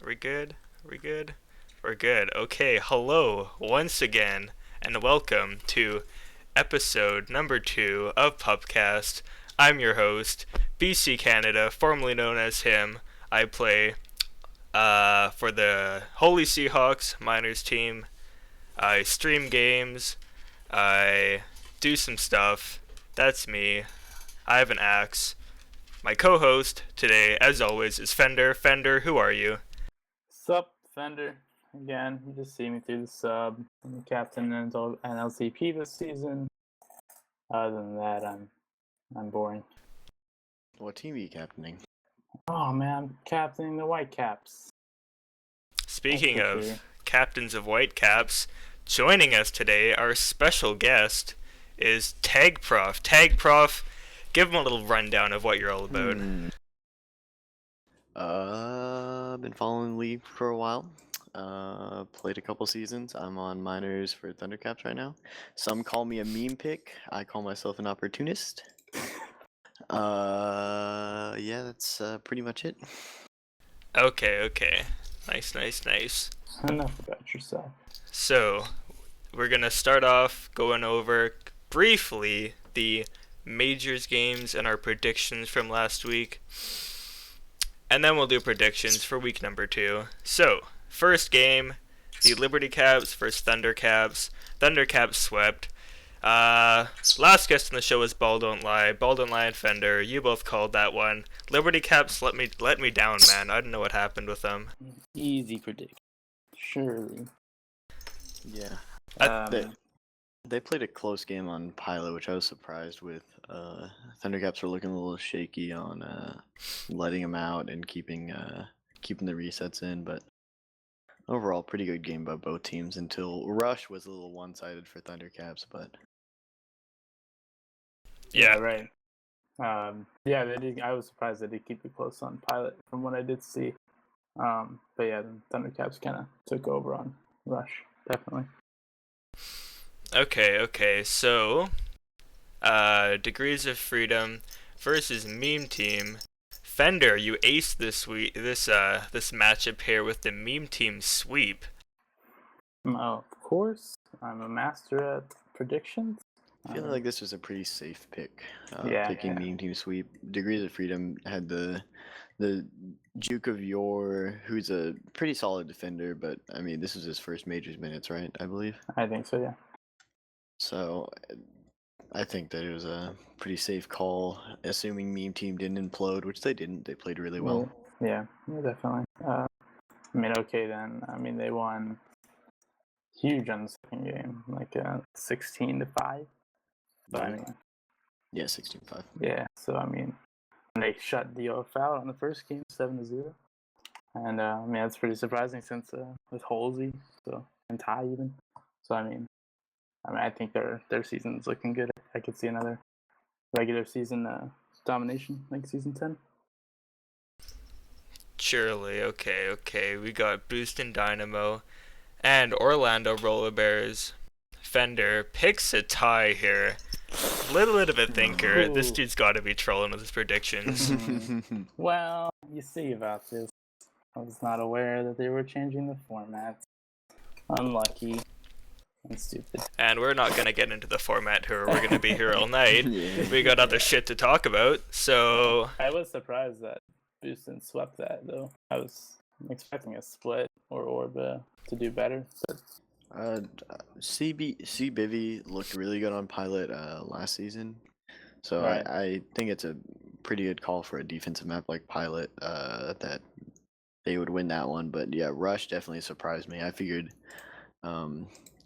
We good? We good? We're good. Okay, hello once again, and welcome to episode number 2 of PupCast. I'm your host, BC Canada, formerly known as him. I play for the Holy Seahawks minors team. I stream games. I do some stuff. That's me. I have an axe. My co-host today, as always, is Fender. Fender, who are you? Sup, Fender. Again, you just see me through the sub. I'm the captain in NLTP this season. Other than that, I'm boring. What team are you captaining? Oh man, I'm captaining the Whitecaps. Speaking of captains of Whitecaps, joining us today, our special guest is TagProf. TagProf, give him a little rundown of what you're all about. Been following the league for a while. Played a couple seasons. I'm on minors for Thundercaps right now. Some call me a meme pick. I call myself an opportunist. Yeah, that's pretty much it. Okay. Nice. Enough about yourself. So, we're gonna start off going over briefly the majors games and our predictions from last week. And then we'll do predictions for week number 2. So, first game, the Liberty Caps versus Thundercaps. Thundercaps swept. Last guest on the show was Ball Don't Lie. Ball Don't Lie and Fender, you both called that one. Liberty Caps let me down, man. I don't know what happened with them. Easy prediction. Surely. Yeah. They played a close game on Pilot, which I was surprised with. Thundercaps were looking a little shaky on letting them out and keeping the resets in, but overall, pretty good game by both teams until Rush was a little one-sided for Thundercaps, but yeah, right. They did. I was surprised they did keep it close on Pilot from what I did see. But yeah, the Thundercaps kind of took over on Rush, definitely. Okay. So, Degrees of Freedom versus Meme Team. Fender, you aced this week. This matchup here with the Meme Team sweep. Of course, I'm a master at predictions. I feel like this was a pretty safe pick. Picking Meme Team sweep. Degrees of Freedom had the Juke of Yore, who's a pretty solid defender, but I mean this was his first majors minutes, right? I believe. I think so, yeah. So, I think that it was a pretty safe call, assuming Meme Team didn't implode, which they didn't. They played really well. Yeah, definitely. Okay then. They won huge on the second game, like 16-5. But yeah, 16-5. Yeah, so they shut the off out on the first game, 7-0. And that's pretty surprising since with Halsey, and Ty even. So I think their season's looking good. I could see another regular season domination, like season 10. Surely, okay. We got Boostin' Dynamo and Orlando Roller Bears. Fender picks a tie here. Little bit of a thinker. Ooh. This dude's got to be trolling with his predictions. Well, you see about this. I was not aware that they were changing the format. Unlucky. And stupid. And we're not going to get into the format here. We're going to be here all night. We got other shit to talk about, so... I was surprised that Boostin swept that, though. I was expecting a split or Orba to do better. But... C-Bivy looked really good on Pilot last season. So right. I think it's a pretty good call for a defensive map like Pilot that they would win that one. But yeah, Rush definitely surprised me. I figured...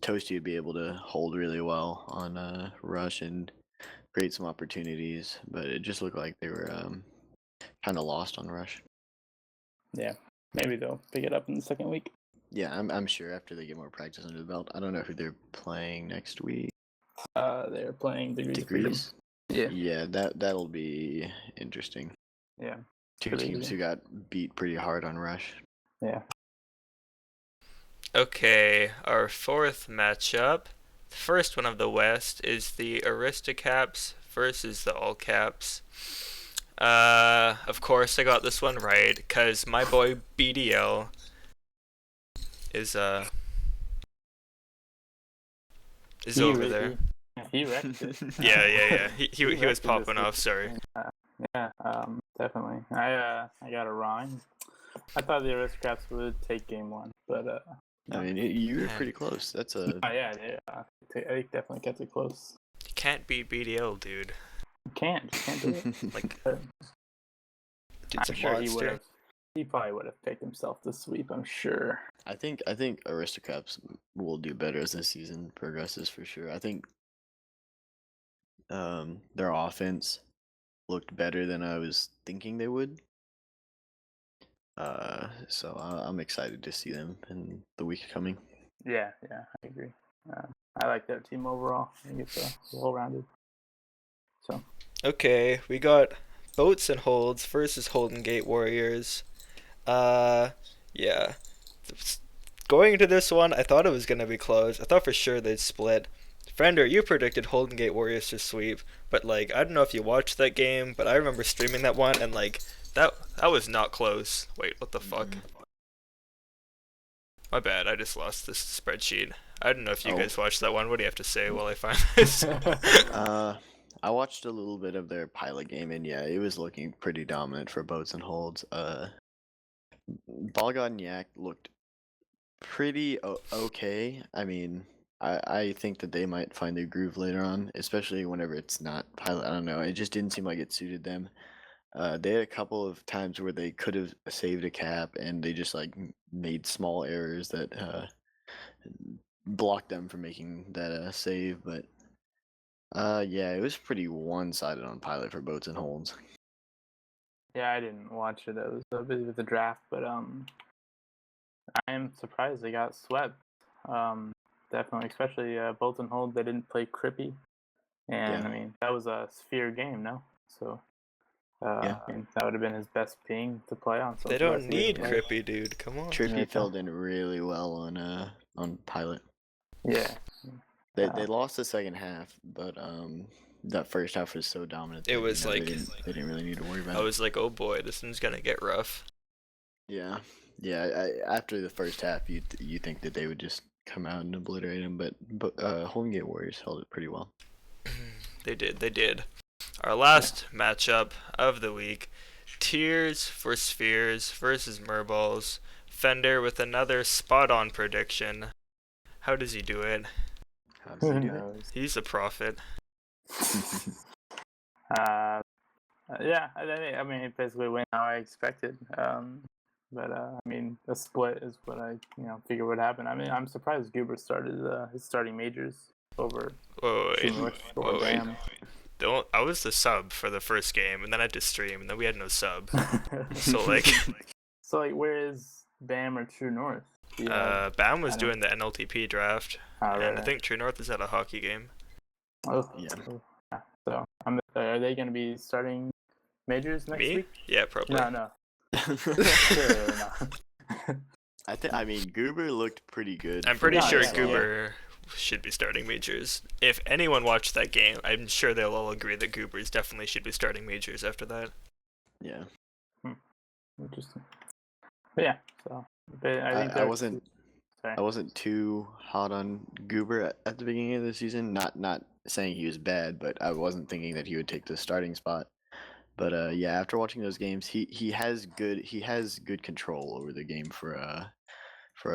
Toasty would be able to hold really well on Rush and create some opportunities, but it just looked like they were kind of lost on Rush. Yeah, maybe they'll pick it up in the second week. Yeah, I'm sure after they get more practice under the belt. I don't know who they're playing next week. They're playing Degrees. Yeah, that'll be interesting. Yeah. Two teams who got beat pretty hard on Rush. Yeah. Okay, our fourth matchup, the first one of the West, is the Aristocaps versus the All Caps. Of course, I got this one right, because my boy BDL is He over really, there. he wrecked it. Yeah. He was wrecked it popping this off. week. Sorry. Yeah, definitely. I got it wrong. I thought the Aristocrats would take game one, but I no. mean, you were Man. pretty close. That's a. Oh, yeah. They definitely kept it close. You can't beat BDL, dude. You can't do it. Like, But dude's I'm a sure monster. he probably would have picked himself to sweep. I'm sure. I think Aristocrats will do better as the season progresses for sure. I think their offense looked better than I was thinking they would. So I'm excited to see them in the week coming. Yeah, I agree. I like their team overall. I think it's well-rounded. So. Okay, we got Boats and Holds versus Holden Gate Warriors. Yeah. Going into this one, I thought it was gonna be close. I thought for sure they'd split. Fender, you predicted Holden Gate Warriors to sweep, but like I don't know if you watched that game, but I remember streaming that one and like that was not close. Wait, what the fuck? My bad, I just lost this spreadsheet. I don't know if you guys watched that one. What do you have to say while I find this? I watched a little bit of their pilot game, and yeah, it was looking pretty dominant for Boats and Holds. Ball God and Yak looked pretty okay. I mean, I think that they might find their groove later on, especially whenever it's not pilot. I don't know. It just didn't seem like it suited them. They had a couple of times where they could have saved a cap, and they just like made small errors that blocked them from making that save. But yeah, it was pretty one-sided on pilot for Boats and Holds. Yeah, I didn't watch it. I was so busy with the draft, but I am surprised they got swept. Definitely, especially Bolton Hold. They didn't play Crippy, and Yeah. I mean that was a Sphere game, no? So Yeah. I mean, that would have been his best ping to play on. So They don't need Crippy, dude. Come on. Trippy Yeah, filled in really well on pilot. Yeah. They lost the second half, but that first half was so dominant. It was they like didn't really need to worry about it. I was like, oh boy, this one's gonna get rough. Yeah. After the first half, you think that they would just come out and obliterate them, but Home Gate Warriors held it pretty well. They did. Our last matchup of the week, Tears for Spheres versus Merballs. Fender with another spot-on prediction. How does he do it? How does Who he do knows? He's a prophet. Yeah, I mean, it basically went how I expected. But I mean, a split is what I figured would happen. I mean, I'm surprised Goober started his starting majors over True North or BAM. I was the sub for the first game, and then I had to stream, and then we had no sub. So like, where is BAM or True North? BAM was doing the NLTP draft, and right. I think True North is at a hockey game. Oh, Yeah. So are they going to be starting majors next week? Yeah, probably. No. Sure, no. I mean, Goober looked pretty good. I'm pretty sure yeah. Goober should be starting majors. If anyone watched that game, I'm sure they'll all agree that Goobers definitely should be starting majors after that. Yeah. Interesting. But yeah, so I think I wasn't too hot on Goober at the beginning of the season. Not saying he was bad, but I wasn't thinking that he would take the starting spot. But yeah, after watching those games, he has good control over the game for a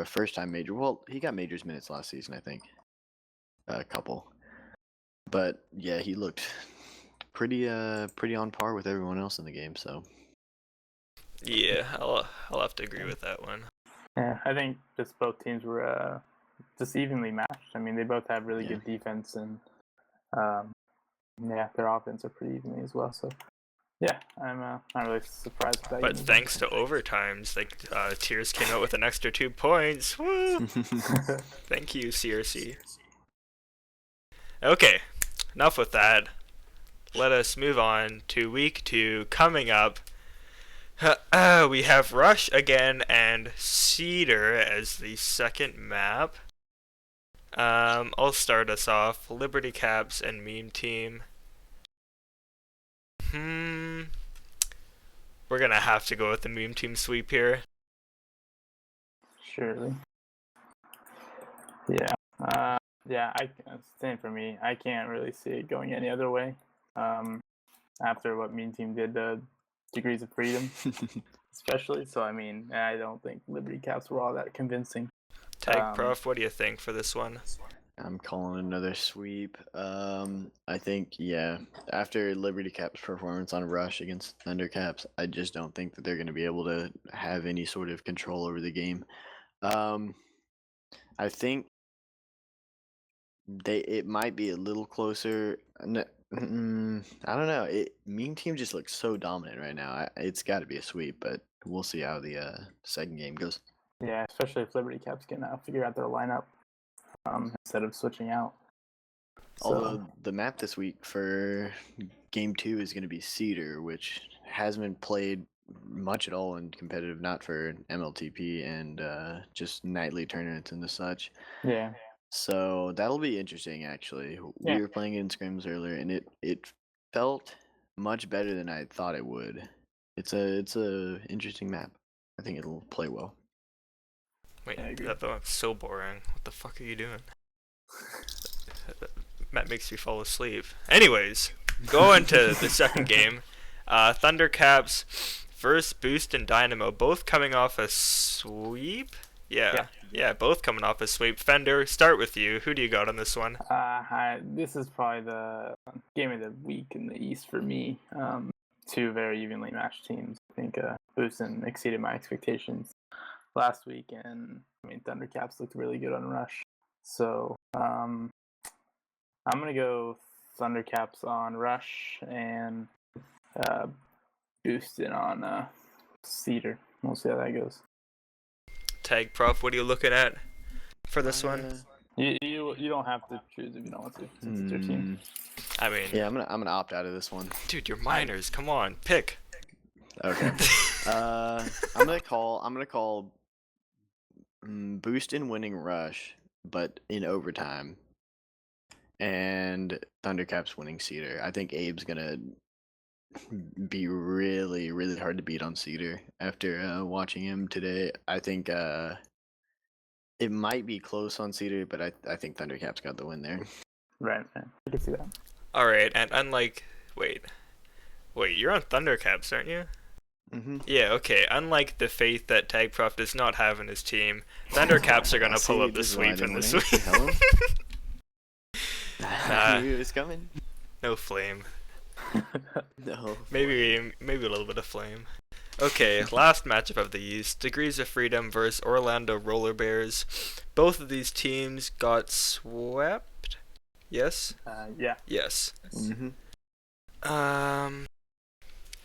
first time major. Well, he got majors minutes last season, I think. A couple. But yeah, he looked pretty on par with everyone else in the game, so Yeah, I'll have to agree with that one. Yeah, I think just both teams were just evenly matched. I mean, they both have really good defense, and their offense are pretty evenly as well. So yeah, I'm not really surprised with that. But thanks to overtimes, like Tears came out with an extra 2 points. Woo! Thank you, CRC. Okay, enough with that. Let us move on to week 2 coming up. We have Rush again and Cedar as the second map. I'll start us off. Liberty Caps and Meme Team. We're gonna have to go with the Meme Team sweep here. Surely. Yeah. Yeah. Same for me. I can't really see it going any other way. After what Mean Team did to Degrees of Freedom, especially. So I mean, I don't think Liberty Caps were all that convincing. TagProf, what do you think for this one? I'm calling another sweep. I think, yeah, after Liberty Caps' performance on Rush against Thundercaps, I just don't think that they're going to be able to have any sort of control over the game. I think it might be a little closer. I don't know. Mean Team just looks so dominant right now. It's got to be a sweep, but we'll see how the second game goes. Yeah, especially if Liberty Caps can figure out their lineup instead of switching out. Although the map this week for Game 2 is going to be Cedar, which hasn't been played much at all in competitive, not for MLTP and just nightly tournaments and the such. Yeah. So that'll be interesting, actually. We were playing it in scrims earlier, and it felt much better than I thought it would. It's a interesting map. I think it'll play well. Wait, that looks so boring. What the fuck are you doing? That makes me fall asleep. Anyways, go into the second game. Thundercaps versus Boost and Dynamo, both coming off a sweep? Yeah, both coming off a sweep. Fender, start with you. Who do you got on this one? This is probably the game of the week in the East for me. Two very evenly matched teams. I think Booston exceeded my expectations last week, and I mean Thundercaps looked really good on Rush. So I'm gonna go Thundercaps on Rush and Booston on Cedar. We'll see how that goes. TagProf, what are you looking at for this one? You don't have to choose if you don't want to, since it's your team. I mean, yeah, I'm gonna opt out of this one. Dude, you're minors. Come on, pick. Okay. I'm gonna call Booston winning Rush, but in overtime, and Thundercaps winning Cedar. I think Abe's gonna be really, really hard to beat on Cedar after watching him today. I think it might be close on Cedar, but I think Thundercaps got the win there. Right. I can see that. All right, and unlike wait, you're on Thundercaps, aren't you? Mm-hmm. Yeah, okay. Unlike the faith that TagProf does not have in his team, Thundercaps are gonna pull up the sweep in this week. I knew it was coming. No flame. No. Maybe a little bit of flame. Okay, last matchup of the East: Degrees of Freedom versus Orlando Roller Bears. Both of these teams got swept. Yes. Yeah. Yes. Mm-hmm.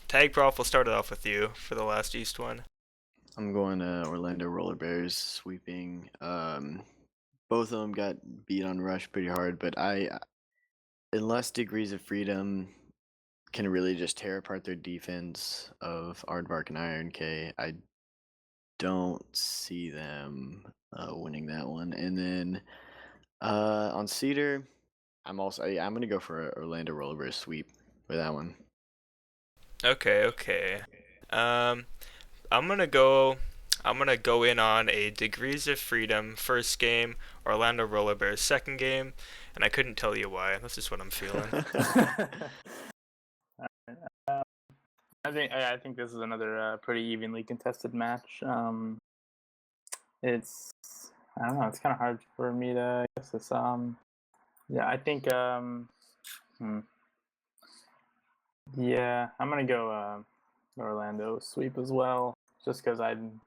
TagProf, we'll start it off with you for the last East one. I'm going Orlando Roller Bears sweeping. Both of them got beat on Rush pretty hard, but unless Degrees of Freedom can really just tear apart their defense of Aardvark and Iron K, I don't see them winning that one. And then on Cedar, I'm gonna go for Orlando Roller Bears sweep for that one. Okay. I'm gonna go in on a Degrees of Freedom first game, Orlando Roller Bears second game, and I couldn't tell you why. That's just what I'm feeling. I think this is another pretty evenly contested match. It's I don't know. It's kind of hard for me to guess this. Yeah, I think. Yeah, I'm gonna go Orlando sweep as well, just because I'm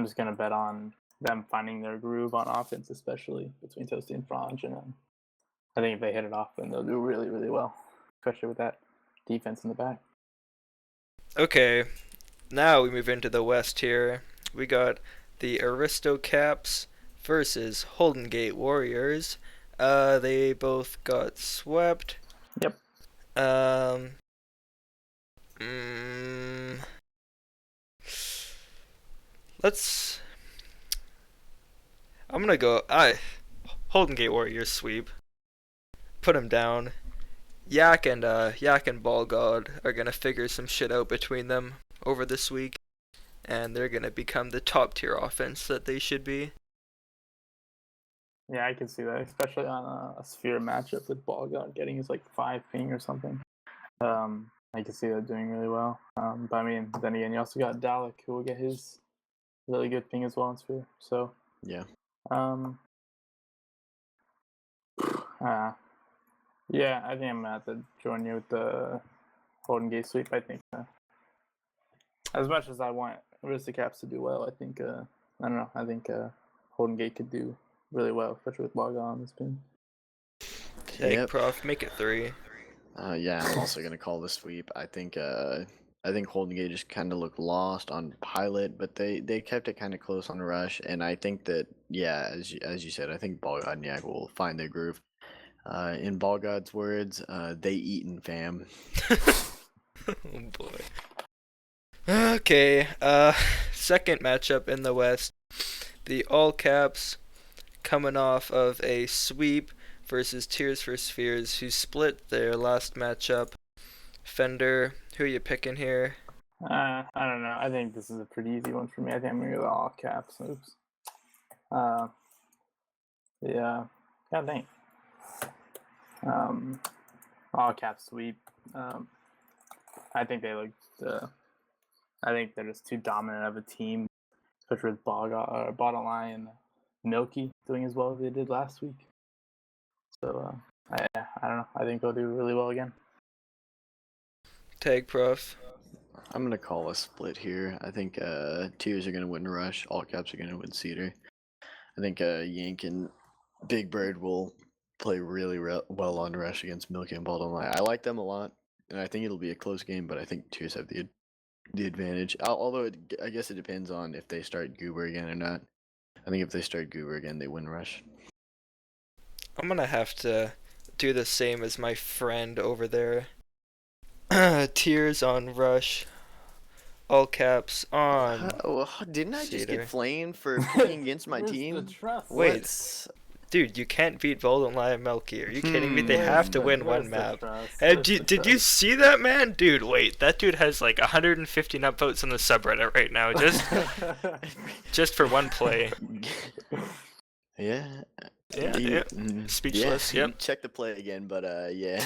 just gonna bet on them finding their groove on offense, especially between Toasty and Franj, and I think if they hit it off, then they'll do really, really well, especially with that defense in the back. Okay, now we move into the West here. We got the Aristocaps versus Holden Gate Warriors. They both got swept. Yep. I'm gonna go. Holden Gate Warriors sweep. Put him down. Yak and Ball God are gonna figure some shit out between them over this week, and they're gonna become the top tier offense that they should be. Yeah, I can see that, especially on a sphere matchup with Ball God getting his like 5 ping or something. I can see that doing really well. But I mean, then again, you also got Dalek who will get his really good ping as well in sphere. So Yeah. Yeah, I think I'm gonna have to join you with the Golden Gate sweep. I think as much as I want Aristocats to do well, I think I don't know. I think Golden Gate could do really well, especially with Log on this pin. TagProf, make it 3. Yeah, I'm also gonna call the sweep. I think Holden Gate just kind of looked lost on Pilot, but they kept it kind of close on Rush, and I think that as you said, I think Ball God and Yak will find their groove. In Ball God's words, they eatin' fam. Oh boy. Okay, second matchup in the West. The All Caps coming off of a sweep versus Tears for Spheres, who split their last matchup. Fender, who are you picking here? I don't know. I think this is a pretty easy one for me. I think I'm gonna go with All Caps. Oops. Yeah. God dang. All Caps sweep. I think they looked. I think they're just too dominant of a team, especially with Bottom Line and Milky doing as well as they did last week. So I don't know. I think they'll do really well again. TagProf. I'm gonna call a split here. I think Tears are gonna win Rush. All Caps are gonna win Cedar. I think Yank and Big Bird will play really well on Rush against Milky and Bottom Line. I like them a lot, and I think it'll be a close game. But I think Tears have the advantage. Although I guess it depends on if they start Goober again or not. I think if they start Goober again, they win Rush. I'm gonna have to do the same as my friend over there. Tears on Rush. All Caps on. Didn't I just Cedar. get flamed for picking against my Where's team? the trust? Wait. Dude, you can't beat Golden Lion Melky. Are you kidding me? They have to win one map. Did you see that, man? Dude, wait. That dude has like 150 upvotes on the subreddit right now, just for one play. Yeah. Yeah. Speechless. Yeah, Yep. check the play again, but yeah.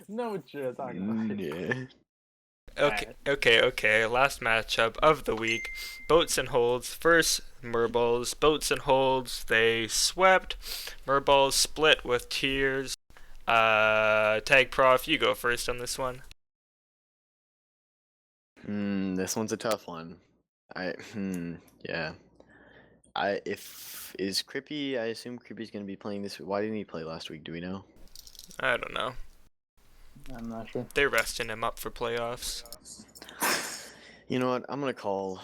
No, what you're talking about. Yeah. Okay. Last matchup of the week. Boats and Holds. First, Merballs. Boats and Holds. They swept. Merballs split with Tears. TagProf, you go first on this one. This one's a tough one. Yeah. Is Crippy? I assume Crippy's gonna be playing this. Why didn't he play last week? Do we know? I don't know. I'm not sure. They're resting him up for playoffs. You know what? I'm gonna call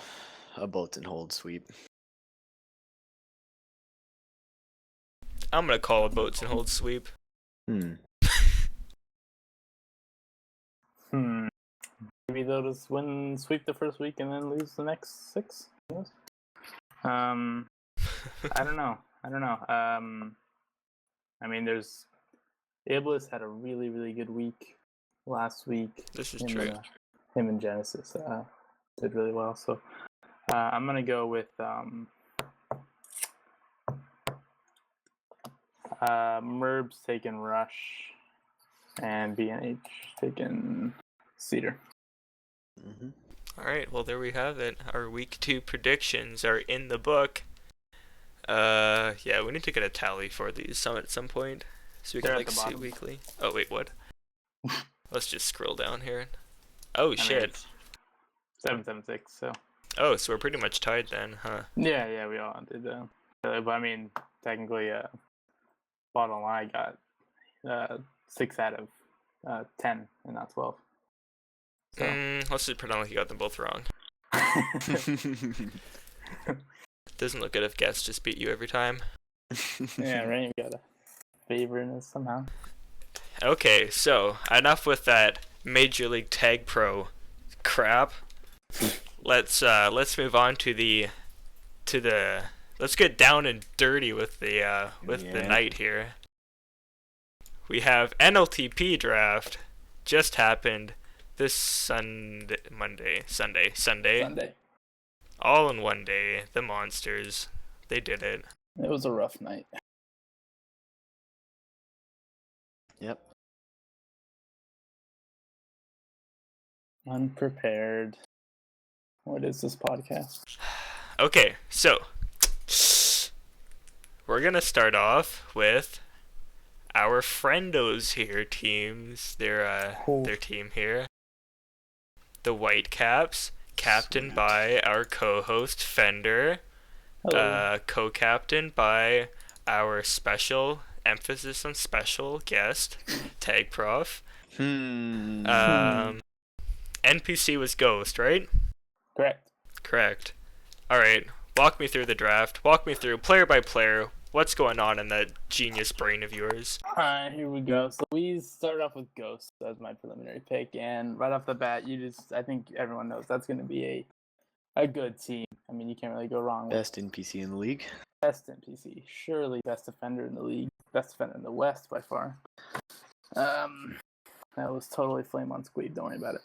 a Boats and Hold sweep. I'm gonna call a Boats and Hold sweep. Maybe they'll just sweep the first week and then lose the next 6. I don't know. I mean, there's Iblis had a really, really good week last week. This is true. Him and Genesis did really well. So I'm gonna go with Merbs taking Rush and BNH taking Cedar. All right, well there we have it. Our week 2 predictions are in the book. Yeah, we need to get a tally for these at some point so we can see weekly. Oh wait, what? Let's just scroll down here. Oh shit. 776. So. Oh, so we're pretty much tied then, huh? Yeah, we all did. But I mean, technically, Bottom Line got 6 out of 10 and not 12. So. Let's just pretend like you got them both wrong. Doesn't look good if guests just beat you every time. Yeah, right. You got a favor in this somehow. Okay, so enough with that Major League Tag Pro crap. Let's move on to let's get down and dirty with the night here. We have NLTP draft just happened this Sunday. All in one day. The monsters, they did it. It was a rough night. Yep. Unprepared. What is this podcast? Okay, so we're gonna start off with our friendos here teams. Their team here, the Whitecaps, captained by our co-host Fender, co-captained by our special emphasis on special guest TagProf. NPC was Ghost, right? Correct. Alright, walk me through the draft. Walk me through, player by player, what's going on in that genius brain of yours. Alright, here we go. So we started off with Ghost as my preliminary pick, and right off the bat, I think everyone knows that's going to be a good team. I mean, you can't really go wrong with Best NPC in the league. Best NPC. Surely best defender in the league. Best defender in the West by far. That was totally flame on squeak, don't worry about it.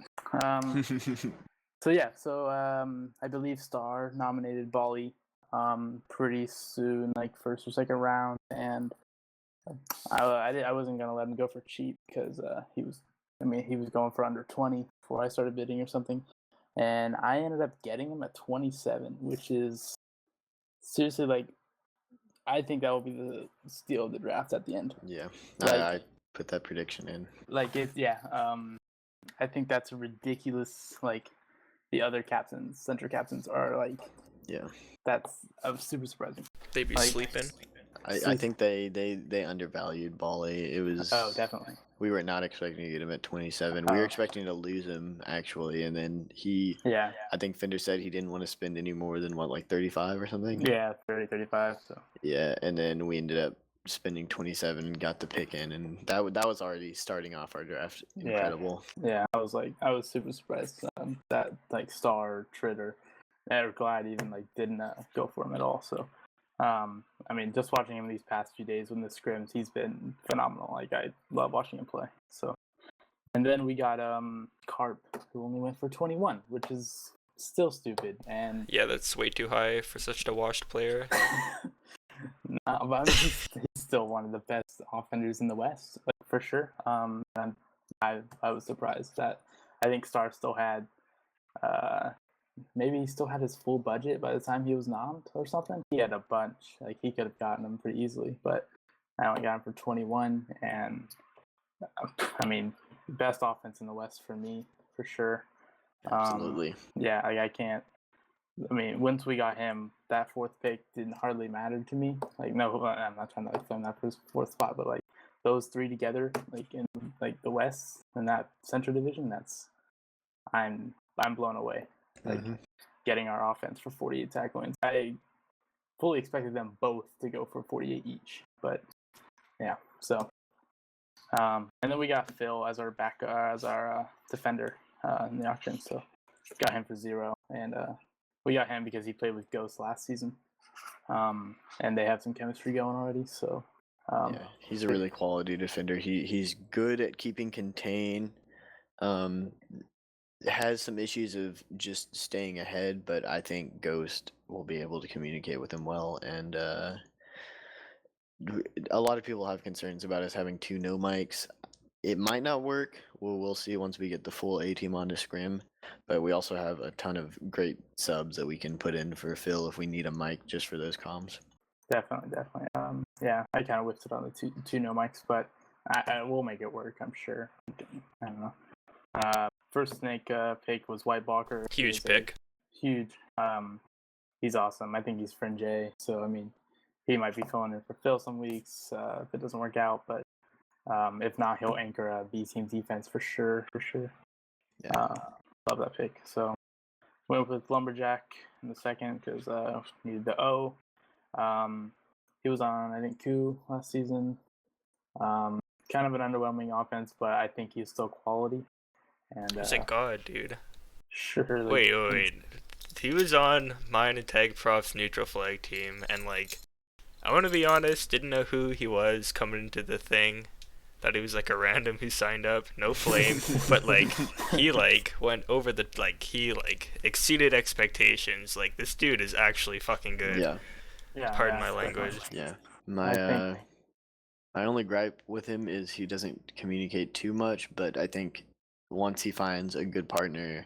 So I believe Star nominated Bali pretty soon, like first or second round, and I wasn't gonna let him go for cheap because he was going for under 20 before I started bidding or something, and I ended up getting him at 27, which is seriously like I think that will be the steal of the draft at the end. Yeah, Like, I put that prediction in. I think that's ridiculous. Like the other captains, center captains are like, that's super surprising. They be sleeping. I think they undervalued Bali. It was definitely. We were not expecting to get him at 27. We were expecting to lose him actually, and then I think Fender said he didn't want to spend any more than like 35 or something. Yeah, 30, 35. So yeah, and then we ended up spending 27, got the pick in, and that was already starting off our draft. Incredible. Yeah, I was super surprised that like Star Tritter, and glad even like didn't go for him at all. So. I mean, just watching him these past few days with the scrims, he's been phenomenal. Like, I love watching him play. So, and then we got Carp, who only went for 21, which is still stupid. And yeah, that's way too high for such a washed player. No, but I mean, he's still one of the best offenders in the West, like, for sure. And I was surprised that I think Star still had maybe he still had his full budget by the time he was nommed or something. He had a bunch. Like, he could have gotten him pretty easily, but I only got him for 21. And, I mean, best offense in the West for me, for sure. Absolutely. Yeah, I can't. I mean, once we got him, that fourth pick didn't hardly matter to me. Like, no, I'm not trying to claim that for his fourth spot, but, like, those three together, like, in, like, the West and that Central Division, I'm blown away. Like, getting our offense for 48 tackle wins. I fully expected them both to go for 48 each, but yeah. So, and then we got Phil as our defender in the auction. So, got him for 0, and we got him because he played with Ghost last season, and they have some chemistry going already. So, he's a really quality defender. He's good at keeping contain. Has some issues of just staying ahead, but I think Ghost will be able to communicate with him well. And a lot of people have concerns about us having 2 no mics. It might not work. We'll see once we get the full A team onto Scrim. But we also have a ton of great subs that we can put in for Phil if we need a mic just for those comms. Definitely. Yeah, I kind of whiffed it on the two no mics, but I will make it work, I'm sure. I don't know. First snake pick was White Balker. Huge pick. Huge. He's awesome. I think he's fringe A, so I mean, he might be filling in for Phil some weeks if it doesn't work out, but if not, he'll anchor a B team defense for sure. Yeah. Love that pick. So went with Lumberjack in the second because needed the O. He was on, I think, Coo last season. Kind of an underwhelming offense, but I think he's still quality. And he's a god, dude. Surely. Wait. He was on mine and TagProf's neutral flag team, and like, I want to be honest, didn't know who he was coming into the thing. Thought he was like a random who signed up, no flame, but like he like went over the he exceeded expectations. Like, this dude is actually fucking good. Yeah. Pardon my language. Yeah. My My only gripe with him is he doesn't communicate too much, but I think once he finds a good partner,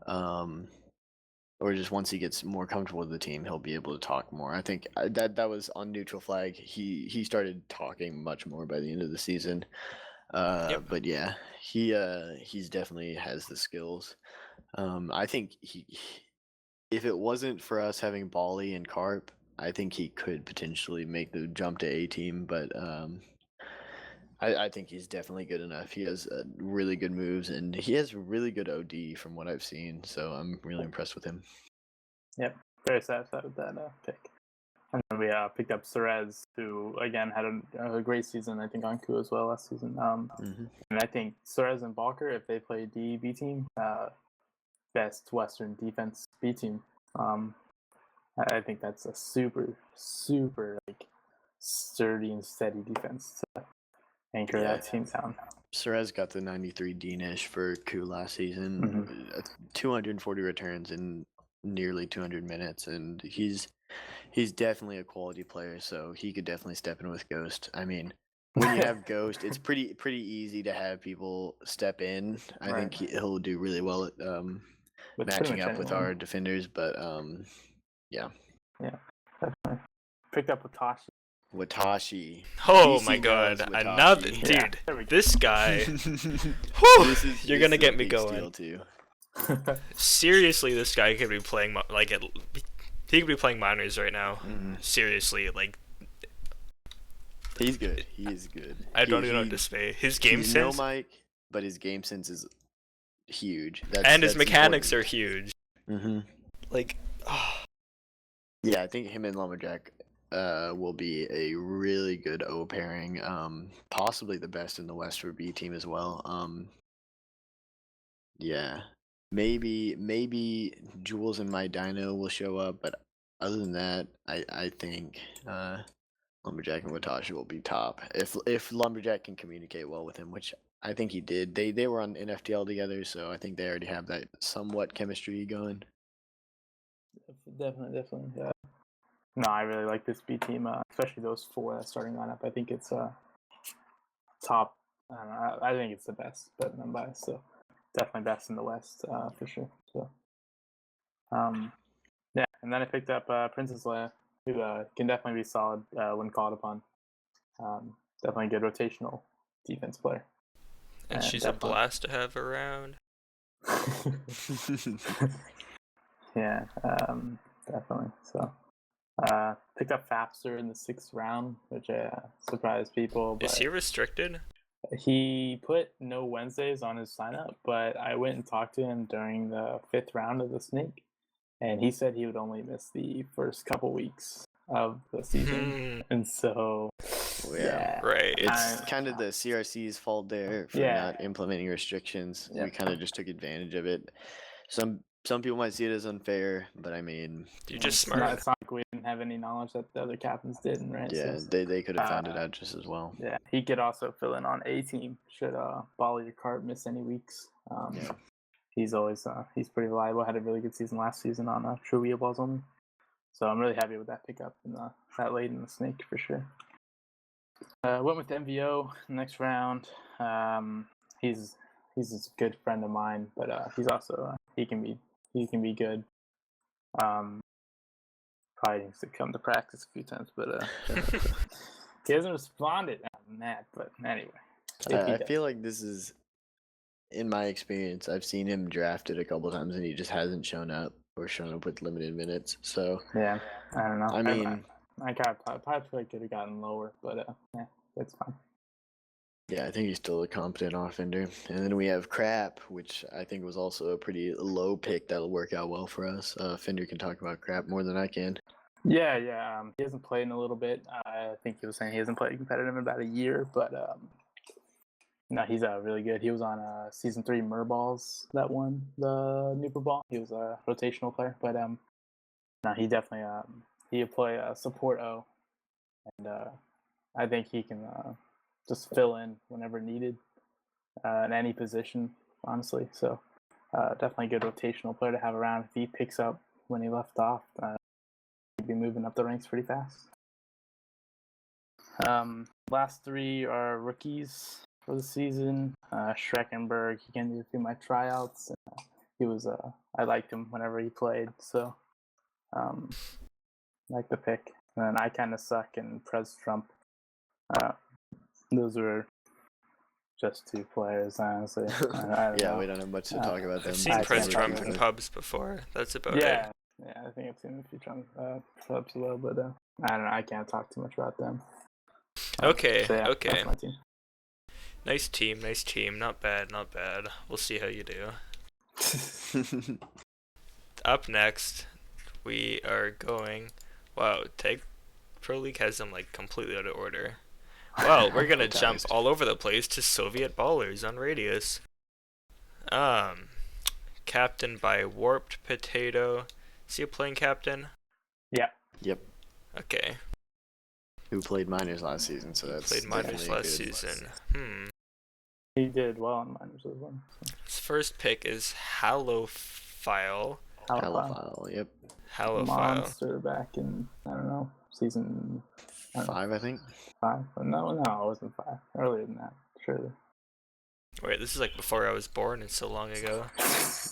or just once he gets more comfortable with the team, he'll be able to talk more. I think that was on neutral flag. He started talking much more by the end of the season. But yeah, he's definitely has the skills. I think if it wasn't for us having Bali and Carp, I think he could potentially make the jump to A team, but I think he's definitely good enough. He has really good moves, and he has really good OD from what I've seen, so I'm really impressed with him. Yep, very satisfied with that pick. And then we picked up C.R.E.A.M, who, again, had a great season, I think, on Coo as well last season. And I think C.R.E.A.M and Balker, if they play D B team, best Western defense B team. I think that's a super, super sturdy and steady defense to anchor that team down. C.R.E.A.'s got the 93 D-nish for Coo last season, 240 returns in nearly 200 minutes, and he's definitely a quality player, so he could definitely step in with Ghost. I mean, when you have Ghost, it's pretty easy to have people step in. I think he'll do really well at matching up with our defenders, but yeah, definitely. Picked up Watashi. Oh my god, another dude. This guy. Whew, you're gonna get me going. Seriously, this guy could be playing he could be playing minors right now. Seriously, he's good. He is good. I don't even know what to say. His game sense. No mic, but his game sense is huge. And his mechanics are huge. Yeah, I think him and Lumberjack will be a really good O pairing. Possibly the best in the West for B team as well. Yeah, maybe Jules and my Dino will show up, but other than that, I think Lumberjack and Watashi will be top. If Lumberjack can communicate well with him, which I think he did. They were on NFTL together, so I think they already have that somewhat chemistry going. Definitely. Yeah. No, I really like this B team, especially those four that starting lineup. I think it's top. I don't know. I think it's the best, but I'm biased, so definitely best in the West for sure. So, yeah, and then I picked up Princess Leia, who can definitely be solid when called upon. Definitely a good rotational defense player. And she's a blast to have around. Yeah, definitely. So, picked up Fapster in the 6th round, which surprised people. But is he restricted? He put no Wednesdays on his sign-up, but I went and talked to him during the 5th round of the Snake, and he said he would only miss the first couple weeks of the season. And so, right. It's kind of the CRC's fault there for not implementing restrictions. We kind of just took advantage of it. Some people might see it as unfair, but I mean, you're just smart. It's not like we didn't have any knowledge that the other captains didn't, right? Yeah, so, they could have found it out just as well. Yeah, he could also fill in on A team should Bali or Carp miss any weeks. He's always he's pretty reliable. Had a really good season last season on True Wheel Balls only. So I'm really happy with that pickup and that late in the Snake for sure. Went with MVO next round. He's a good friend of mine, but he's also he can be good. Probably needs to come to practice a few times, but he hasn't responded. I'm mad, but anyway. I feel like this is, in my experience, I've seen him drafted a couple times and he just hasn't shown up or shown up with limited minutes. So yeah, I don't know. I mean, I probably could have gotten lower, but yeah, that's fine. Yeah, I think he's still a competent offender. And then we have C.R.E.A.M, which I think was also a pretty low pick that'll work out well for us. Fender can talk about C.R.E.A.M more than I can. Yeah. He hasn't played in a little bit. I think he was saying he hasn't played competitive in about a year, but no, he's really good. He was on Season 3 Merballs that won the Nooper Ball. He was a rotational player, but no, he definitely he'll play support O, and I think he can just fill in whenever needed in any position, honestly. So definitely a good rotational player to have around. If he picks up when he left off, he'd be moving up the ranks pretty fast. Last three are rookies for the season. Schreckenberg, he came to a few of my tryouts. And, he was I liked him whenever he played, so like the pick. And then I kind of suck and Prez Trump. Those were just two players, honestly. I don't know. We don't have much to talk about them. I've seen Prez Trump in pubs before. That's about it. Yeah, I think I've seen a few Trump pubs as well, but I don't know. I can't talk too much about them. Okay. That's my team. Nice team. Not bad. We'll see how you do. Up next, we are going. Wow, Tag Pro League has them like completely out of order. Well, we're gonna jump all over the place to Soviet Ballers on Radius. Captain by Warped Potato. Is he a playing captain? Yeah. Yep. Okay. Who played minors last season? So that's played minors last season. He did well on minors as well. So. His first pick is Halophile. Yep. Halophile. Monster back in, I don't know, season 5, I think. 5? No, it wasn't 5. Earlier than that, surely. Wait, this is like before I was born. It's so long ago.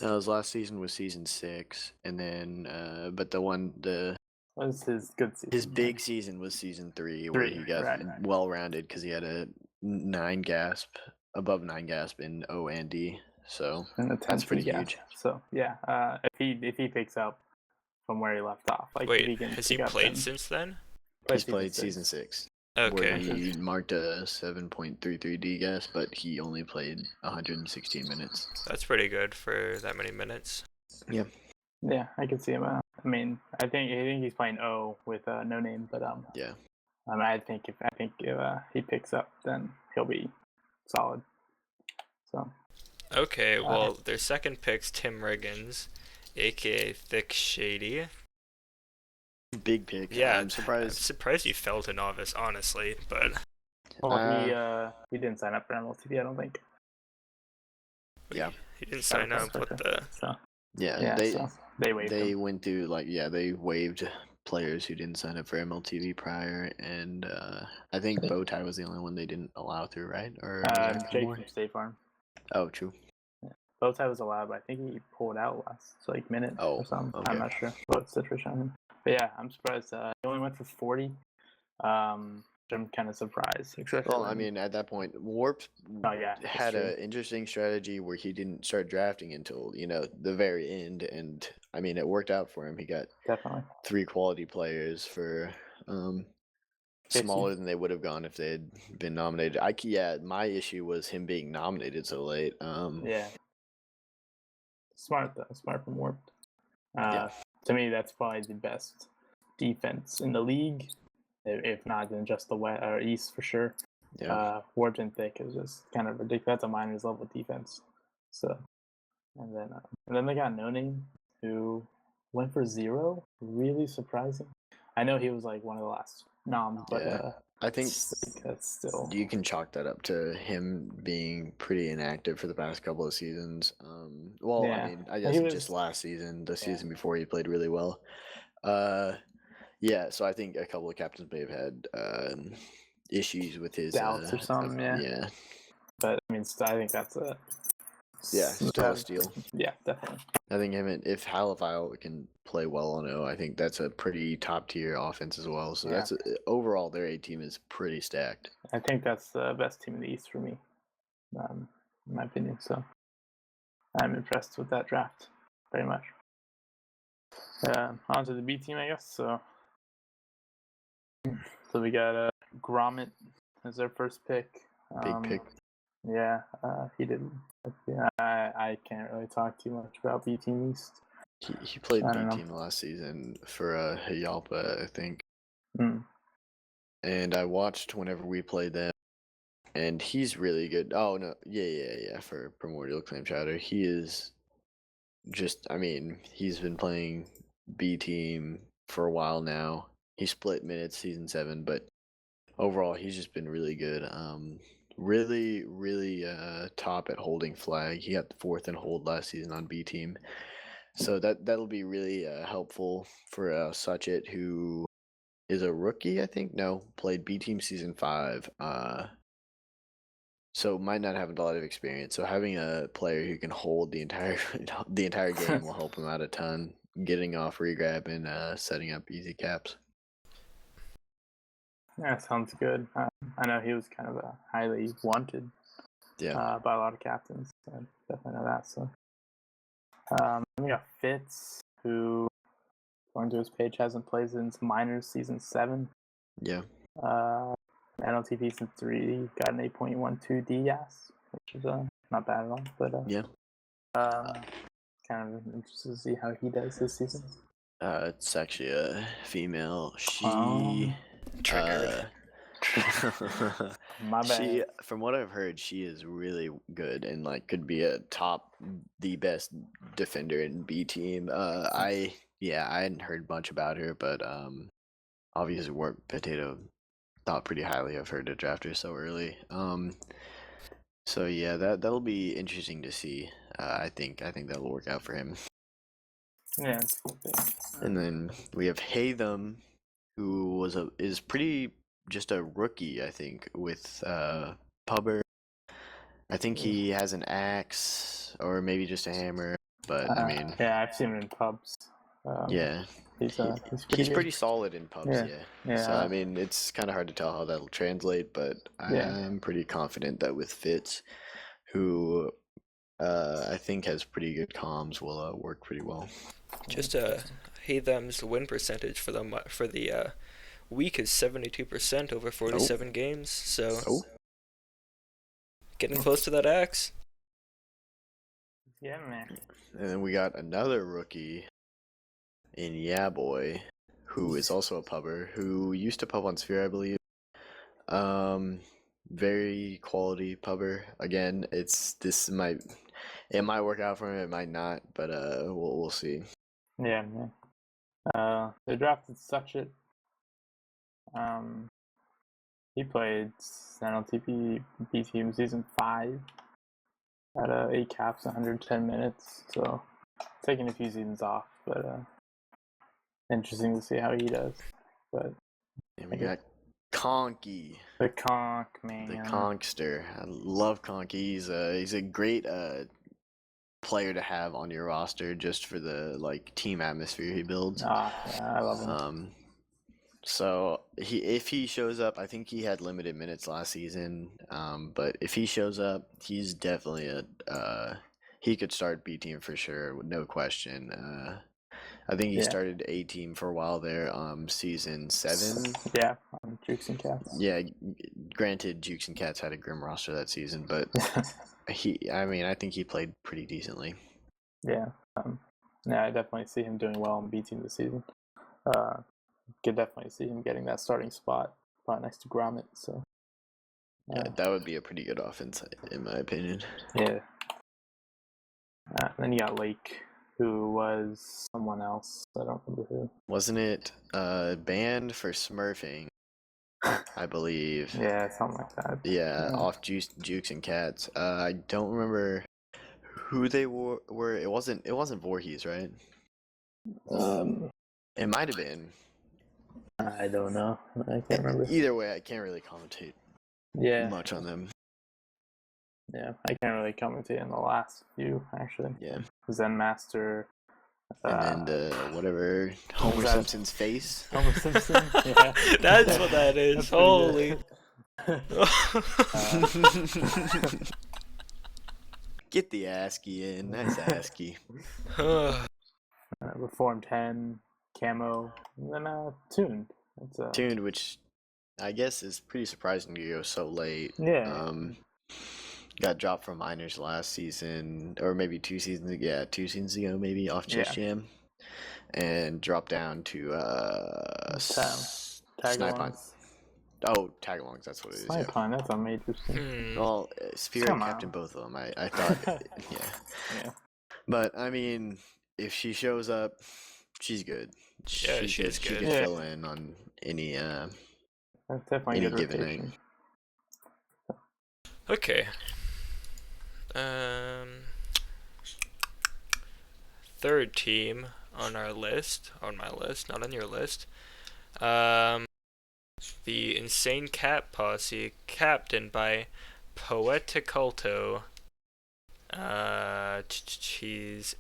No, his last season was season 6, and then, but What was his good season? His big season was season 3, where he got well-rounded because he had a above 9 gasp in O and D. So that's pretty huge. So yeah, if he picks up from where he left off, like wait, has he played since then? He's played season 6. Okay. Where he marked a 7.33 D gas, but he only played 116 minutes. That's pretty good for that many minutes. Yeah. Yeah, I can see him. I mean, I think he's playing O with no name, but yeah. I think if he picks up, then he'll be solid. So. Okay, well, their second pick's Tim Riggins, aka Thick Shady. Big pick. Yeah, I'm surprised he fell to novice, honestly, but. Well, he didn't sign up for MLTP, I don't think. Yeah. He didn't sign up. What the? So. Yeah, they waived. They went through they waived players who didn't sign up for MLTV prior, and I think Bowtie was the only one they didn't allow through, right? Or Jake from State Farm. Oh, true. Yeah. Bowtie was allowed, but I think he pulled out last minute or something. Okay. I'm not sure what situation on him. But yeah, I'm surprised. He only went for 40. I'm kind of surprised. Well, I mean, at that point, Warp had an interesting strategy where he didn't start drafting until the very end, and I mean, it worked out for him. He got 3 quality players for smaller than they would have gone if they had been nominated. My issue was him being nominated so late. Yeah, smart from Warped. To me, that's probably the best defense in the league. If not, then just the West or East for sure. Yeah. Warped and Thick is just kind of ridiculous. That's a minors level defense. So, and then they got No Name, who went for 0. Really surprising. I know he was like one of the last noms, but I think that's still. You can chalk that up to him being pretty inactive for the past couple of seasons. I mean, I guess just last season, the season before, he played really well. Yeah, so I think a couple of captains may have had issues with his doubts or something. Yeah. But I mean, I think that's a still a steal. Yeah, definitely. I think if Halophile can play well on O, I think that's a pretty top tier offense as well. So that's overall their A team is pretty stacked. I think that's the best team in the East for me, in my opinion. So I'm impressed with that draft very much. On to the B team, I guess. So we got Gromit as their first pick. Big pick. Yeah, he did. I can't really talk too much about B Team East. He played B Team last season for Hyalpa, I think. And I watched whenever we played them, and he's really good. Oh no, yeah, for Primordial Clam Chowder, he is just. I mean, he's been playing B Team for a while now. He split minutes season 7, but overall he's just been really good. Really top at holding flag. He got 4th in hold last season on B Team, so that'll be really helpful for Suchet, who is a rookie, I think. No, played B Team Season 5. So might not have a lot of experience. So having a player who can hold the entire game will help him out a ton. Getting off regrab and setting up easy caps. Yeah, sounds good. I know he was kind of a highly wanted by a lot of captains. I definitely know that. So we got Fitz, who, according to his page, hasn't played since Minors Season 7. Yeah. NLTP Season 3, got an 8.12 DAS, which is not bad at all. But kind of interested to see how he does this season. It's actually a female. She triggered. My bad. From what I've heard, she is really good and like could be the best defender in B team. I hadn't heard much about her, but obviously Warp Potato thought pretty highly of her to draft her so early. So yeah, that'll be interesting to see. I think that'll work out for him. Yeah, it's cool thing. And then we have Haytham, who is pretty just a rookie, I think, with Pubber. I think he has an axe or maybe just a hammer, but I mean, yeah, I've seen him in pubs. He's pretty solid in pubs. Yeah. So I mean, it's kind of hard to tell how that'll translate, but I'm pretty confident that with Fitz, who I think has pretty good comms, will work pretty well. Just Haytham's win percentage for the week is 72% over 47 games, so getting close to that axe. Yeah, man. And then we got another rookie in Yeah Boy, who is also a pubber, who used to pub on Sphere, I believe. Very quality pubber. Again, it might work out for him, it might not, but we'll see. Yeah, man. They drafted Suchet. He played NLTP B Team Season 5 at 8 caps, 110 minutes. So taking a few seasons off, but interesting to see how he does. But and we got Conky. The Conk, man. The Conkster. I love Conky. He's a great player to have on your roster just for the like team atmosphere he builds. Yeah, I love him. So if he shows up, I think he had limited minutes last season. But if he shows up, he's definitely he could start B team for sure, no question. I think he started A team for a while there. Season 7. Yeah, Jukes and Cats. Yeah, granted, Jukes and Cats had a grim roster that season, but I think he played pretty decently. Yeah, I definitely see him doing well in B team this season. Could definitely see him getting that starting spot right next to Gromit. So that would be a pretty good offense, in my opinion. Yeah. Then you got Lake, who was someone else. I don't remember who. Wasn't it banned for smurfing? I believe. Yeah, something like that. Yeah, off Jukes and Cats. I don't remember who they were. It wasn't Voorhees, right? It might have been. I don't know. I can't remember. Either way, I can't really commentate much on them. Yeah, I can't really commentate on the last few, actually. Yeah. Zen Master. And whatever, Homer Simpson's face. Homer Simpson? Yeah. That's what that is. Holy. Get the ASCII in. Nice ASCII. Reform 10, Camo, and then Tuned. Tuned, which I guess is pretty surprising to go so late. Yeah. Got dropped from Minors last season, or maybe 2 seasons ago. Yeah, 2 seasons ago, maybe off Chess Jam, and dropped down to Tagalongs. Oh, Tagalongs, that's what it is. Snipe-on, that's a major thing. Well, Spirit captain both of them. I thought, yeah. But I mean, if she shows up, she's good. She is good. She can fill in on any given night. Okay. Third team on my list, not on your list. The Insane Cap Posse, captained by Poeticulto. He's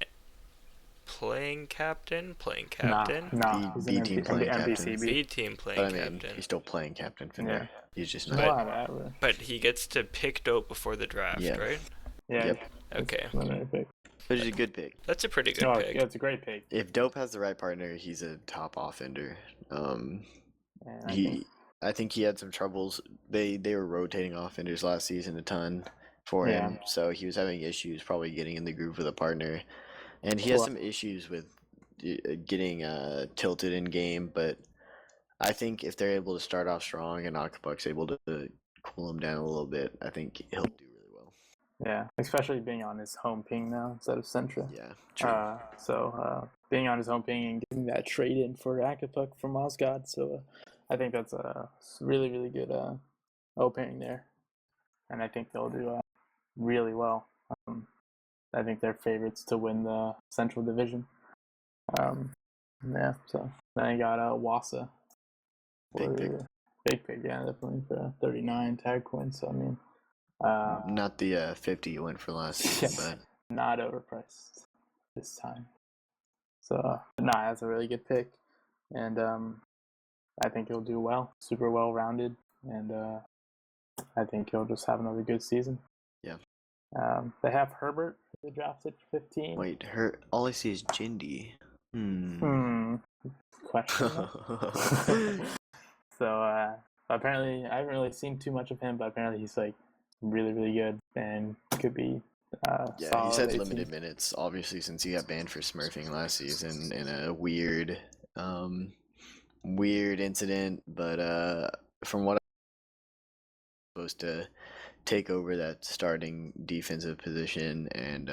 playing captain. Nah, he's an B team playing captain. NBCB. B team playing But I mean, captain. he's still playing captain Fender. Yeah. He's just There's not. a lot of that, really. But he gets to pick dope before the draft, Yeah. right? Yeah. Yep. Okay. Preliminary pick. Which is a good pick. That's a pretty good Oh, pick. yeah, it's a great pick. If Dope has the right partner, he's a top offender. And I think he had some troubles. They were rotating offenders last season a ton for him, so he was having issues probably getting in the groove with a partner, and he has some issues with getting tilted in game. But I think if they're able to start off strong and Octopuk's able to cool him down a little bit, I think he'll do really well. Yeah, especially being on his home ping now instead of Centra. Yeah, true. So being on his home ping and getting that trade in for Acapulco from Osgod, so I think that's a really, really good opening there, and I think they'll do really well. I think they're favorites to win the Central Division. Yeah, so then I got Wassa. Big pick. Big pick, yeah, definitely for 39 tag coins. So I mean, not the 50 you went for last season, but not overpriced this time. So that's a really good pick, and I think he'll do well, super well rounded, and I think he'll just have another good season. Yeah. They have Herbert, who they drafted 15. Wait, all I see is Jindy. Question. So apparently, I haven't really seen too much of him, but apparently he's like really, really good and could be. Yeah, he's had limited minutes, obviously, since he got banned for smurfing last season in a weird incident. But from what I'm supposed to take over that starting defensive position, and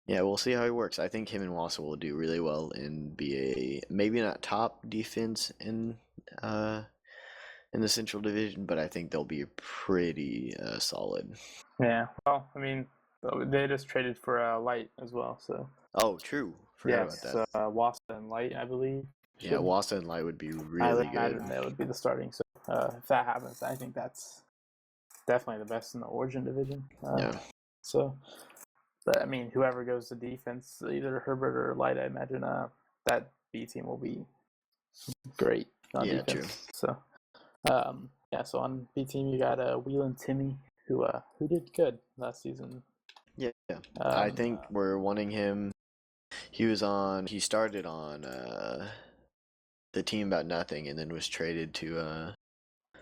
yeah, we'll see how he works. I think him and Wassa will do really well and be a maybe not top defense in the Central Division, but I think they'll be pretty solid. Yeah, well, I mean, they just traded for Light as well, so. Oh, true. Forgot about that. So Wassa and Light, I believe. Yeah, Wassa and Light would be really I would good. imagine that would be the starting. So if that happens, I think that's definitely the best in the Origin Division. Yeah. So, but I mean, whoever goes to defense, either Herbert or Light, I imagine that B team will be great on defense. True. So, so on B team you got Wheelan Timmy, who did good last season. Yeah. I think we're wanting him. He started on the team about nothing, and then was traded to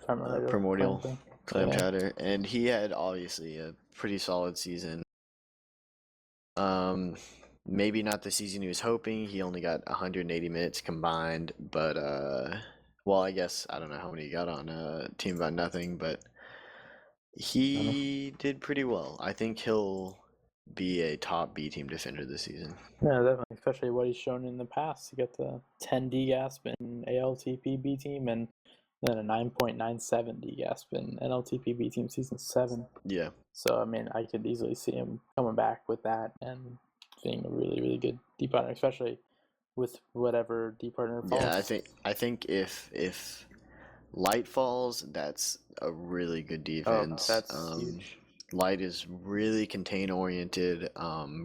Primordial Clam Chowder, and he had obviously a pretty solid season. Maybe not the season he was hoping. He only got 180 minutes combined, but well, I guess I don't know how many he got on Team About Nothing, but he did pretty well. I think he'll be a top B team defender this season. Yeah, definitely, especially what he's shown in the past. He got the 10 D-Gasp in ALTP B team, and then a 9.97 D-Gasp in NLTP B team season 7. Yeah. So I mean, I could easily see him coming back with that and being a really, really good D partner, especially with whatever D partner falls. Yeah, I think if Light falls, that's a really good defense. Oh, that's huge. Light is really contain oriented,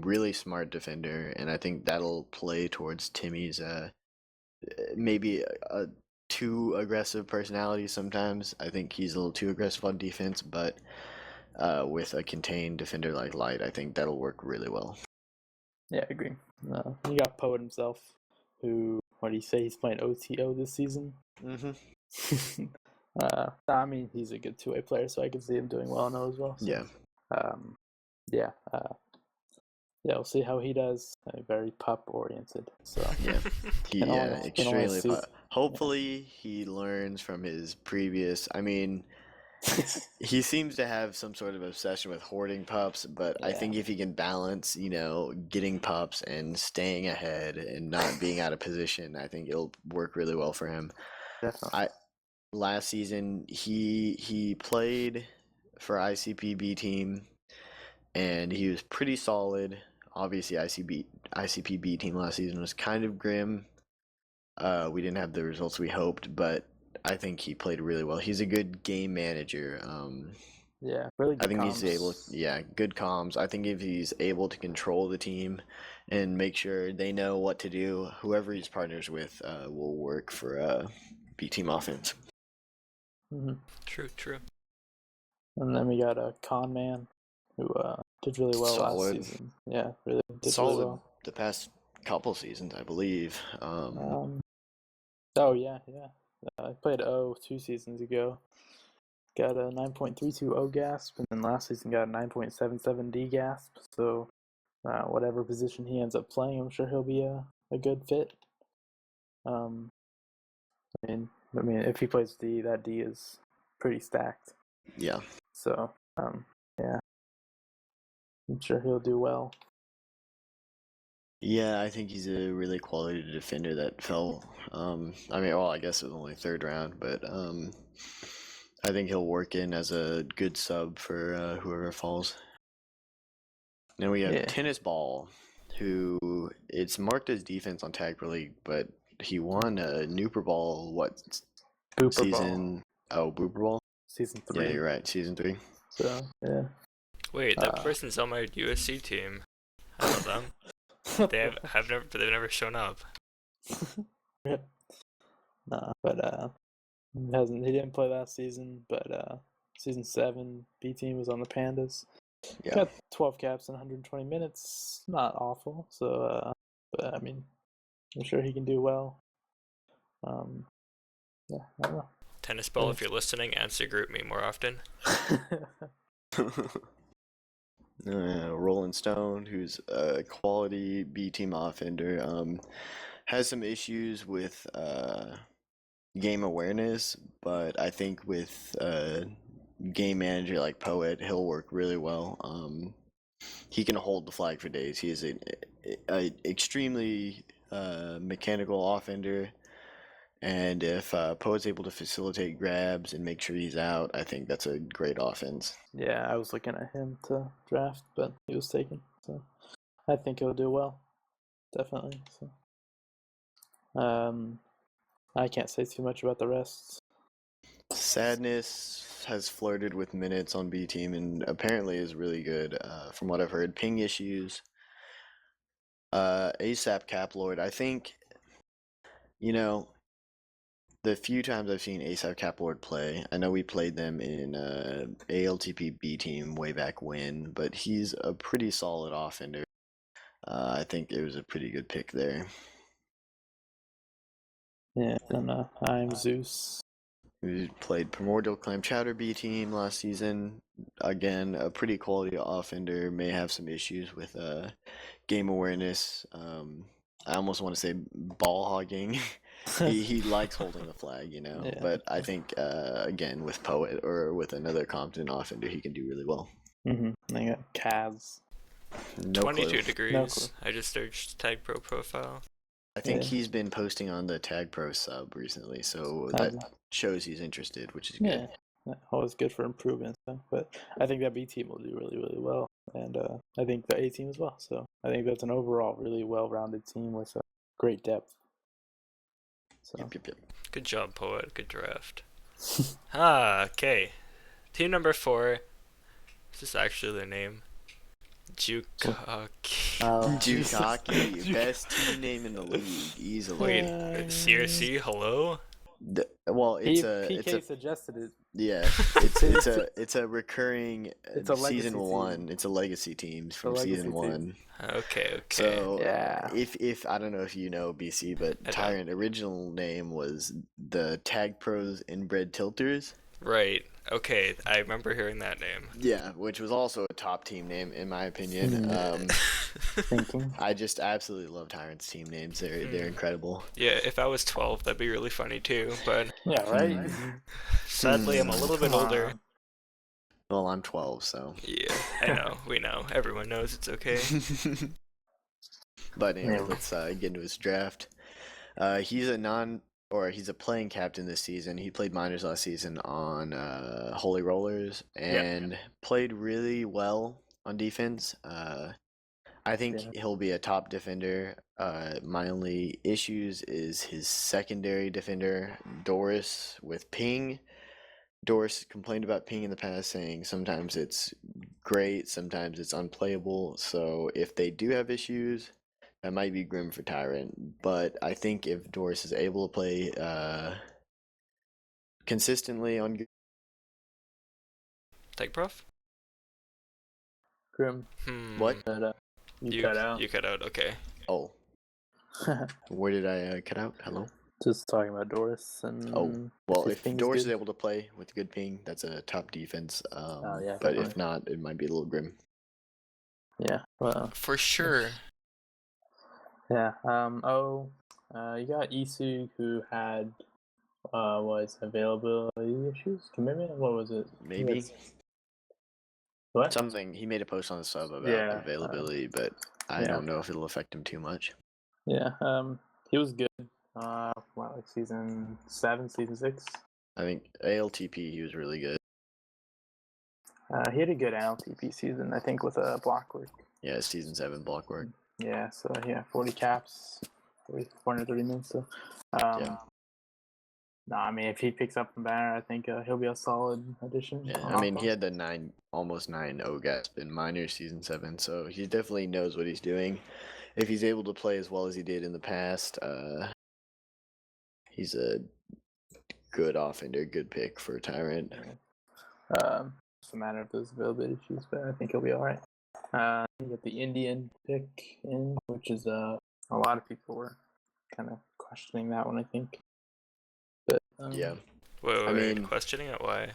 really smart defender, and I think that'll play towards Timmy's maybe a too aggressive personality sometimes. I think he's a little too aggressive on defense, but with a contained defender like Light, I think that'll work really well. Yeah, I agree. You got Poet himself, who, what do you say, he's playing OTO this season? Mm-hmm. I mean, he's a good two-way player, so I can see him doing well in O as well. So, yeah. We'll see how he does. Very pup-oriented. So yeah, extremely pup. Hopefully, he learns from his previous. I mean, he seems to have some sort of obsession with hoarding pups, but I think if he can balance, getting pups and staying ahead and not being out of position, I think it'll work really well for him. Definitely. Last season, he played for ICP B team, and he was pretty solid. Obviously, ICP B team last season was kind of grim. We didn't have the results we hoped, but I think he played really well. He's a good game manager. Yeah, really I good think he's able, comms. good comms. I think if he's able to control the team and make sure they know what to do, whoever he's partners with will work for B team offense. Hmm. True. And then we got a Con Man who did really well last season. Yeah, really did Solid really well. the past couple seasons, I believe. Oh yeah. I played O 2 seasons ago. Got a 9.32 O gasp, and then last season got a 9.77 D gasp. So whatever position he ends up playing, I'm sure he'll be a good fit. I mean, if he plays D, that D is pretty stacked. Yeah. So yeah, I'm sure he'll do well. Yeah, I think he's a really quality defender that fell. I guess it was only third round, but I think he'll work in as a good sub for whoever falls. Then we have Tennis Ball, who it's marked as defense on Tag Pro League, but he won a Nooper Ball Booper season? Ball. Oh, Booper Ball. Season 3. Yeah, you're right. Season 3. So yeah. Wait, that person's on my USC team. I know them. They've never shown up. Nah, but he didn't play last season, but season 7 B team was on the Pandas. Yeah. Got 12 caps in 120 minutes. Not awful. So but I mean, I'm sure he can do well. Yeah, I don't know. Tennis Ball, if you're listening, answer group me more often. Rolling Stone, who's a quality B team offender, has some issues with game awareness, but I think with game manager like Poet, he'll work really well. He can hold the flag for days. He is an extremely mechanical offender, and if Poet's able to facilitate grabs and make sure he's out, I think that's a great offense. Yeah, I was looking at him to draft, but he was taken. So I think he'll do well. Definitely. So I can't say too much about the rest. Sadness has flirted with minutes on B team and apparently is really good. From what I've heard, ping issues. ASAP Cap Lord, I think, the few times I've seen ASAP Cap Lord play, I know we played them in ALTP B team way back when, but he's a pretty solid offender. I think it was a pretty good pick there. Yeah, and I'm Zeus. We played Primordial Clam Chowder B team last season. Again, a pretty quality offender. May have some issues with game awareness. I almost want to say ball hogging. he likes holding the flag, Yeah. But I think again with Poet or with another competent offender, he can do really well. I got Kaz. 22 degrees. I just searched Tag Pro profile. I think he's been posting on the Tag Pro sub recently, so that shows he's interested, which is good. Yeah, always good for improvement. So. But I think that B team will do really, really well, and I think the A team as well. So I think that's an overall really well-rounded team with great depth. So. Yep. Good job, Poet. Good draft. Okay. Team number 4. Is this actually their name? Jukkake. Jukkake, best team name in the league, easily. Wait, CRC, hello? PK suggested it. Yeah, it's a recurring season 1. It's a legacy team from season 1. Okay. So if I don't know if you know BC, but Tyrant original name was the Tag Pros Inbred Tilters. Right. Okay, I remember hearing that name. Yeah, which was also a top team name in my opinion. I just absolutely love Tyrant's team names. They're incredible. Yeah, if I was 12, that'd be really funny too. But yeah, right. Sadly, I'm a little bit older. Well, I'm 12, so yeah, I know. We know. Everyone knows it's okay. But anyway, let's get into his draft. He's a playing captain this season. He played minors last season on Holy Rollers and played really well on defense. I think Yeah. he'll be a top defender. My only issues is his secondary defender, Doris, with ping. Doris complained about ping in the past, saying sometimes it's great, sometimes it's unplayable. So if they do have issues, that might be grim for Tyrant. But I think if Doris is able to play consistently on TagProf? Grim. what? But, you cut out. You cut out. Okay. Oh, where did I cut out? Hello? Just talking about Doris and. Oh, well, his if ping Doris is good. able to play with good ping, that's a top defense. Yeah, but definitely. if not, it might be a little grim. Yeah. Well. For sure. Yeah. You got Isu who had was availability issues, commitment. What was it? Maybe. What? Something. He made a post on the sub about Yeah, availability, but I yeah. don't know if it'll affect him too much. Yeah. He was good. Like season 7, season 6. I think ALTP, he was really good. He had a good NLTP season, I think, with a block work. Yeah, season 7 block work. Yeah, so 40 caps, 430 minutes. So, Yeah. No, I mean, if he picks up the banner, I think he'll be a solid addition. Yeah, I mean, he had the almost 9-0 gasp in minor season 7, so he definitely knows what he's doing. If he's able to play as well as he did in the past, he's a good offender, good pick for Tyrant. It's a matter of those availability issues, but I think he'll be all right. You get the Indian pick in, which is a lot of people were kind of questioning that one, I think. But Yeah. Wait, questioning it? Why?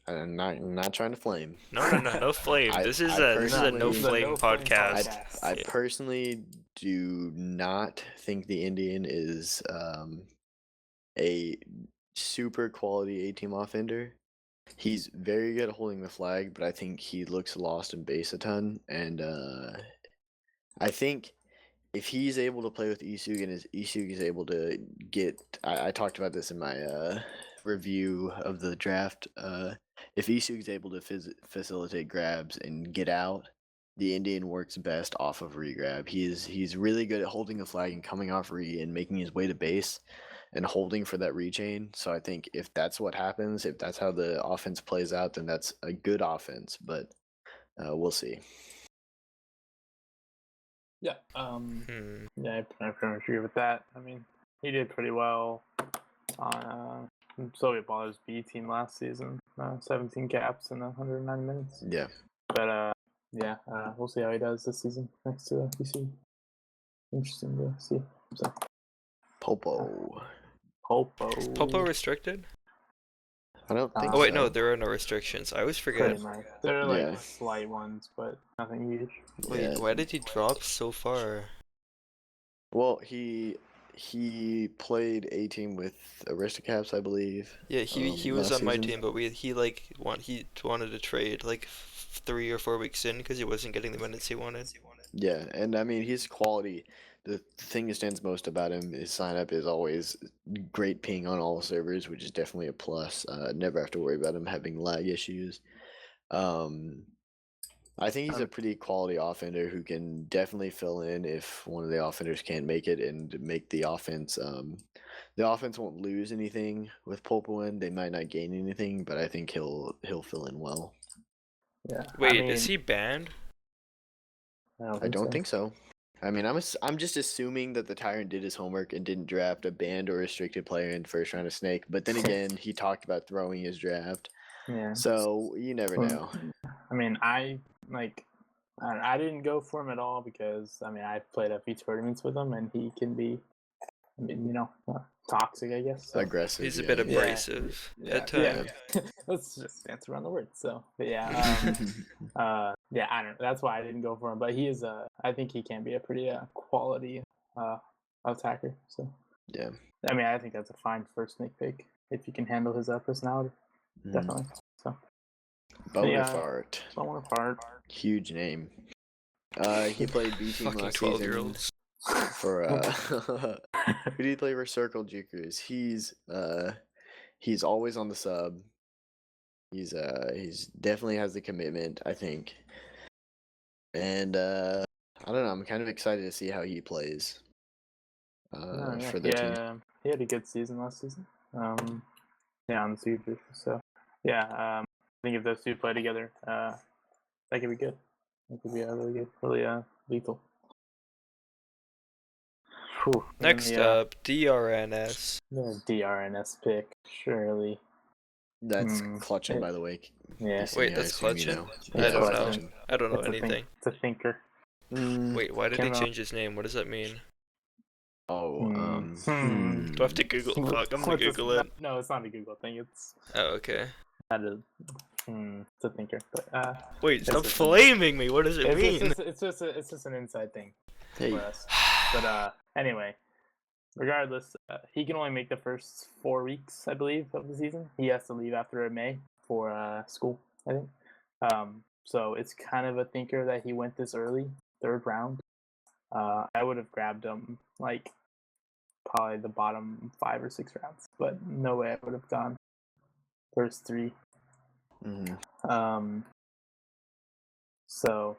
I'm not trying to flame. No flame. This is a no flame podcast. I personally do not think the Indian is a super quality A-team offender. He's very good at holding the flag, but I think he looks lost in base a ton, and I think if he's able to play with Isug and Isug is able to get, I talked about this in my review of the draft. If Isug is able to facilitate grabs and get out, the Indian works best off of regrab. He's really good at holding the flag and coming off re and making his way to base and holding for that rechain. So I think if that's what happens, if that's how the offense plays out, then that's a good offense. But we'll see. Yeah. Yeah, I pretty much agree with that. I mean, he did pretty well on Soviet Ballers B team last season. 17 caps in 190 minutes. Yeah. But yeah, we'll see how he does this season next to PC. Interesting to see. So. Popo restricted? I don't think so. Oh wait, no, there are no restrictions. I always forget. There are like slight ones, but nothing huge. Wait, why did he drop so far? Well, he played a team with Aristocaps, I believe. Yeah, he was on my team, but he wanted to trade like 3 or 4 weeks in because he wasn't getting the minutes he wanted. Yeah, and I mean he's quality. The thing that stands most about him, his sign-up is always great ping on all servers, which is definitely a plus. Never have to worry about him having lag issues. I think he's a pretty quality offender who can definitely fill in if one of the offenders can't make it and make the offense. The offense won't lose anything with Popo in. They might not gain anything, but I think he'll fill in well. Yeah. Wait, is he banned? I don't think so. I mean, I'm just assuming that the Tyrant did his homework and didn't draft a banned or restricted player in first round of Snake. But then again, he talked about throwing his draft. Yeah. So you never know. I mean, I didn't go for him at all because I mean I played a few tournaments with him and he can be, I mean, toxic, I guess. So. Aggressive. He's a bit abrasive at times. Yeah. Let's just dance around the word. So, but yeah, yeah, I don't know. That's why I didn't go for him. But he is I think he can be a pretty quality attacker. So yeah, I mean, I think that's a fine first Snake pick if you can handle his personality. Definitely. So. Bonafart. Huge name. He played B team last 12-year-olds. For who did he play for? Circle Jukers. He's always on the sub. He's definitely has the commitment, I think. And I don't know. I'm kind of excited to see how he plays for the team. Yeah, he had a good season last season. Yeah, on the Super. So, yeah, I think if those two play together, that could be good. It could be really good, really lethal. Whew. Next up, DRNS. The DRNS pick, surely. That's clutching, by the way. Yeah. Wait, that's clutching? Yeah, I don't know. clutching. I don't know It's anything. It's a thinker. Wait, why did he change his name? What does that mean? Oh, Do I have to Google? Fuck, I'm gonna Google it. No, it's not a Google thing. It's Oh, okay. it's a thinker. But wait, stop flaming me. What does it mean? It's just an inside thing Hey. for us. But anyway, regardless, he can only make the first 4 weeks, I believe, of the season. He has to leave after May for school, I think. So it's kind of a thinker that he went this early, 3rd round. I would have grabbed him like probably the bottom 5 or 6 rounds, but no way I would have gone first 3. So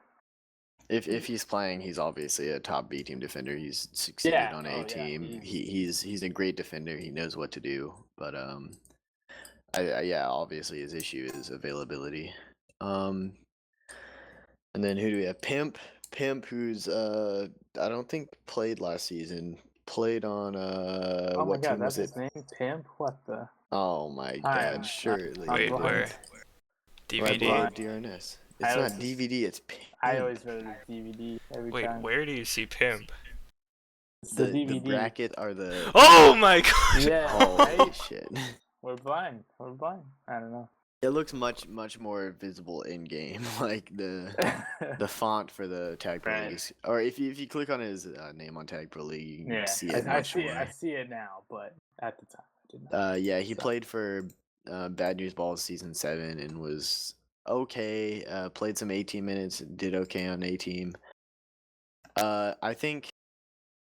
if he's playing, he's obviously a top B team defender. He's succeeded on A team. He's a great defender. He knows what to do. But obviously his issue is availability. And then who do we have? Pimp, who's I don't think played last season. Played on oh my god, that's his name? Pimp? What the? Oh my god, surely. Wait, where? DVD? DRNS. It's not DVD, it's Pimp. I always read it DVD every time. Wait, where do you see Pimp? The DVD. The bracket are the... Oh my god! Yeah, holy shit. We're blind. I don't know. It looks much more visible in game, like the font for the Tag Pro League. Or if you click on his name on Tag Pro League, you can see it much more. I see it now, but at the time I didn't. Yeah, he played for Bad News Balls season 7 and was okay. Played some 18 minutes, did okay on A team. I think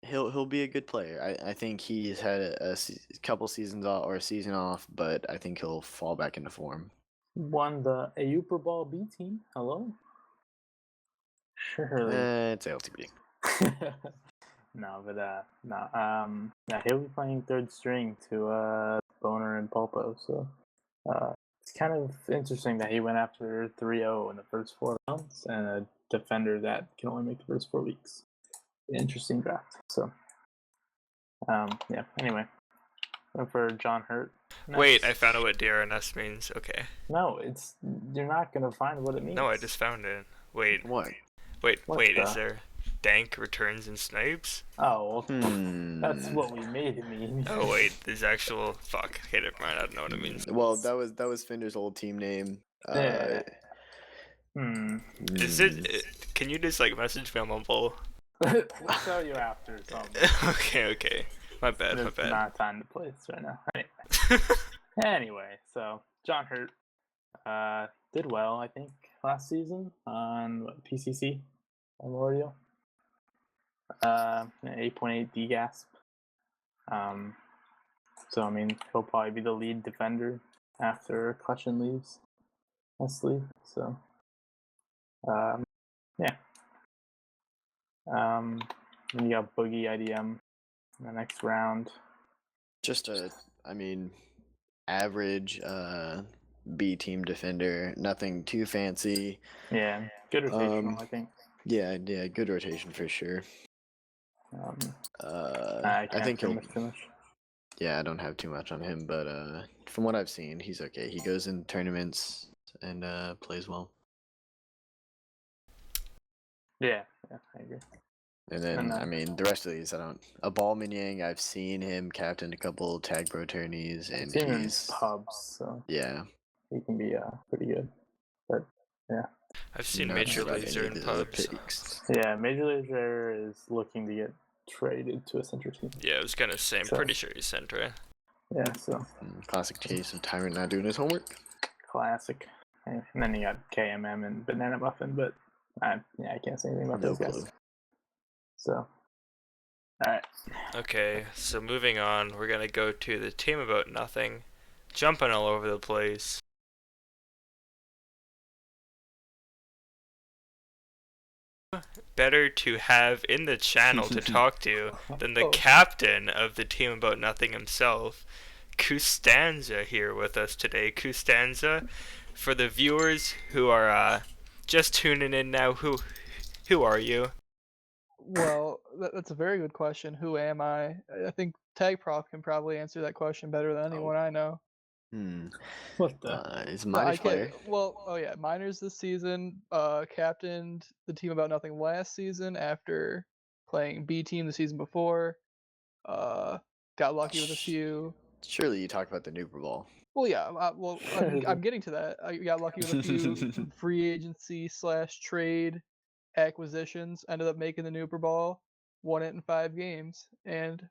he'll be a good player. I think he's had a couple seasons off or a season off, but I think he'll fall back into form. Won the Super Bowl B team. Hello. Surely. It's LTP. No, but yeah, he'll be playing 3rd string to Boner and Pulpo. So it's kind of interesting that he went after 3-0 in the first 4 rounds and a defender that can only make the first 4 weeks. Interesting draft. So yeah. Anyway, for John Hurt. Next. Wait, I found out what DRNS means. Okay. No, you're not gonna find what it means. No, I just found it. Wait. What? Wait, is there dank returns and snipes? Oh, that's what we made it mean. Oh wait, there's actual fuck. Okay, never mind. I don't know what it means. Well, that was Fender's old team name. Is it? Can you just like message me on mobile? We'll tell you after something. Okay. My bad. There's not time to play this right now. Anyway, so John Hurt did well, I think, last season on PCC Primordial. 8.8 DGASP. So I mean, he'll probably be the lead defender after Clutchin leaves. Honestly, so yeah. Then you got Boogie IDM in the next round. Just average B team defender, nothing too fancy. Yeah, good rotational, I think. Yeah, good rotation for sure. I think he'll. Too much. Yeah, I don't have too much on him, but from what I've seen, he's okay. He goes in tournaments and plays well. Yeah, I agree. And then, the rest of these, A Ball Minyang, I've seen him captain a couple Tag Pro tourneys, and he's in pubs, so yeah, he can be pretty good. But yeah, I've seen Major Laser in pubs. Yeah, Major Laser is looking to get traded to a center team. Yeah, I was gonna say, I'm pretty sure he's sent, right? Yeah, so classic case of Tyrant not doing his homework. Classic. And then you got KMM and Banana Muffin, but I can't say anything about those guys. So, alright. Okay, so moving on, we're gonna go to the team about nothing, jumping all over the place. better to have in the channel to talk to than the captain of the team about nothing himself, Coostanza, here with us today. Coostanza, for the viewers who are just tuning in now, who are you? Well, that's a very good question. Who am I? I think TagProf can probably answer that question better than anyone I know. What the? He's a minors player. Minors this season. Captained the team about nothing last season after playing B team the season before. Got lucky with a few. Surely you talk about the Nooper Ball. Well, yeah. I'm getting to that. I got lucky with a few free agency / trade acquisitions. Ended up making the Nooper Ball. Won it in 5 games, and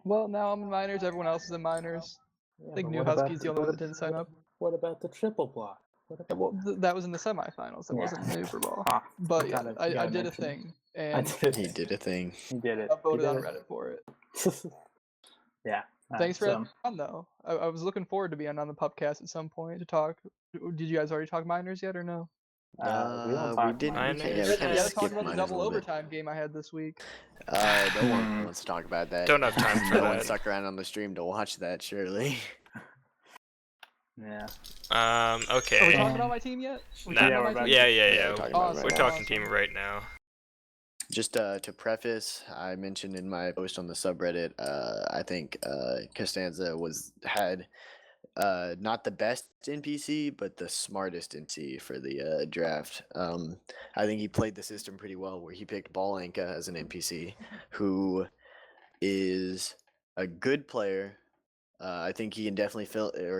well, now I'm in minors. Everyone else is in minors. Yeah, I think but New what Husky's about the only one that didn't sign up. What about the triple block? Yeah, well, that was in the semifinals. That wasn't the Super Bowl. But yeah, I did a thing, and He did a thing. He did it. I voted He on did Reddit for it. it. Yeah. Thanks for having me on, though. I was looking forward to being on the PupCast at some point to talk. Did you guys already talk minors yet, or no? We don't talk didn't. minors. We You kind gotta of talk skipped about the minors a double little bit. overtime game I had this week. No one wants to talk about that. Don't have time for No one that. stuck around on the stream to watch that, surely. Yeah. Are we Okay. talking about my team yet? Nah, Yeah, we're about yeah, to- we're yeah. talking about it Awesome. We're right talking Awesome. team right now. Just to preface, I mentioned in my post on the subreddit, I think Costanza had not the best NPC, but the smartest NPC for the draft. I think he played the system pretty well, where he picked Ballanka as an NPC, who is a good player. I think he can definitely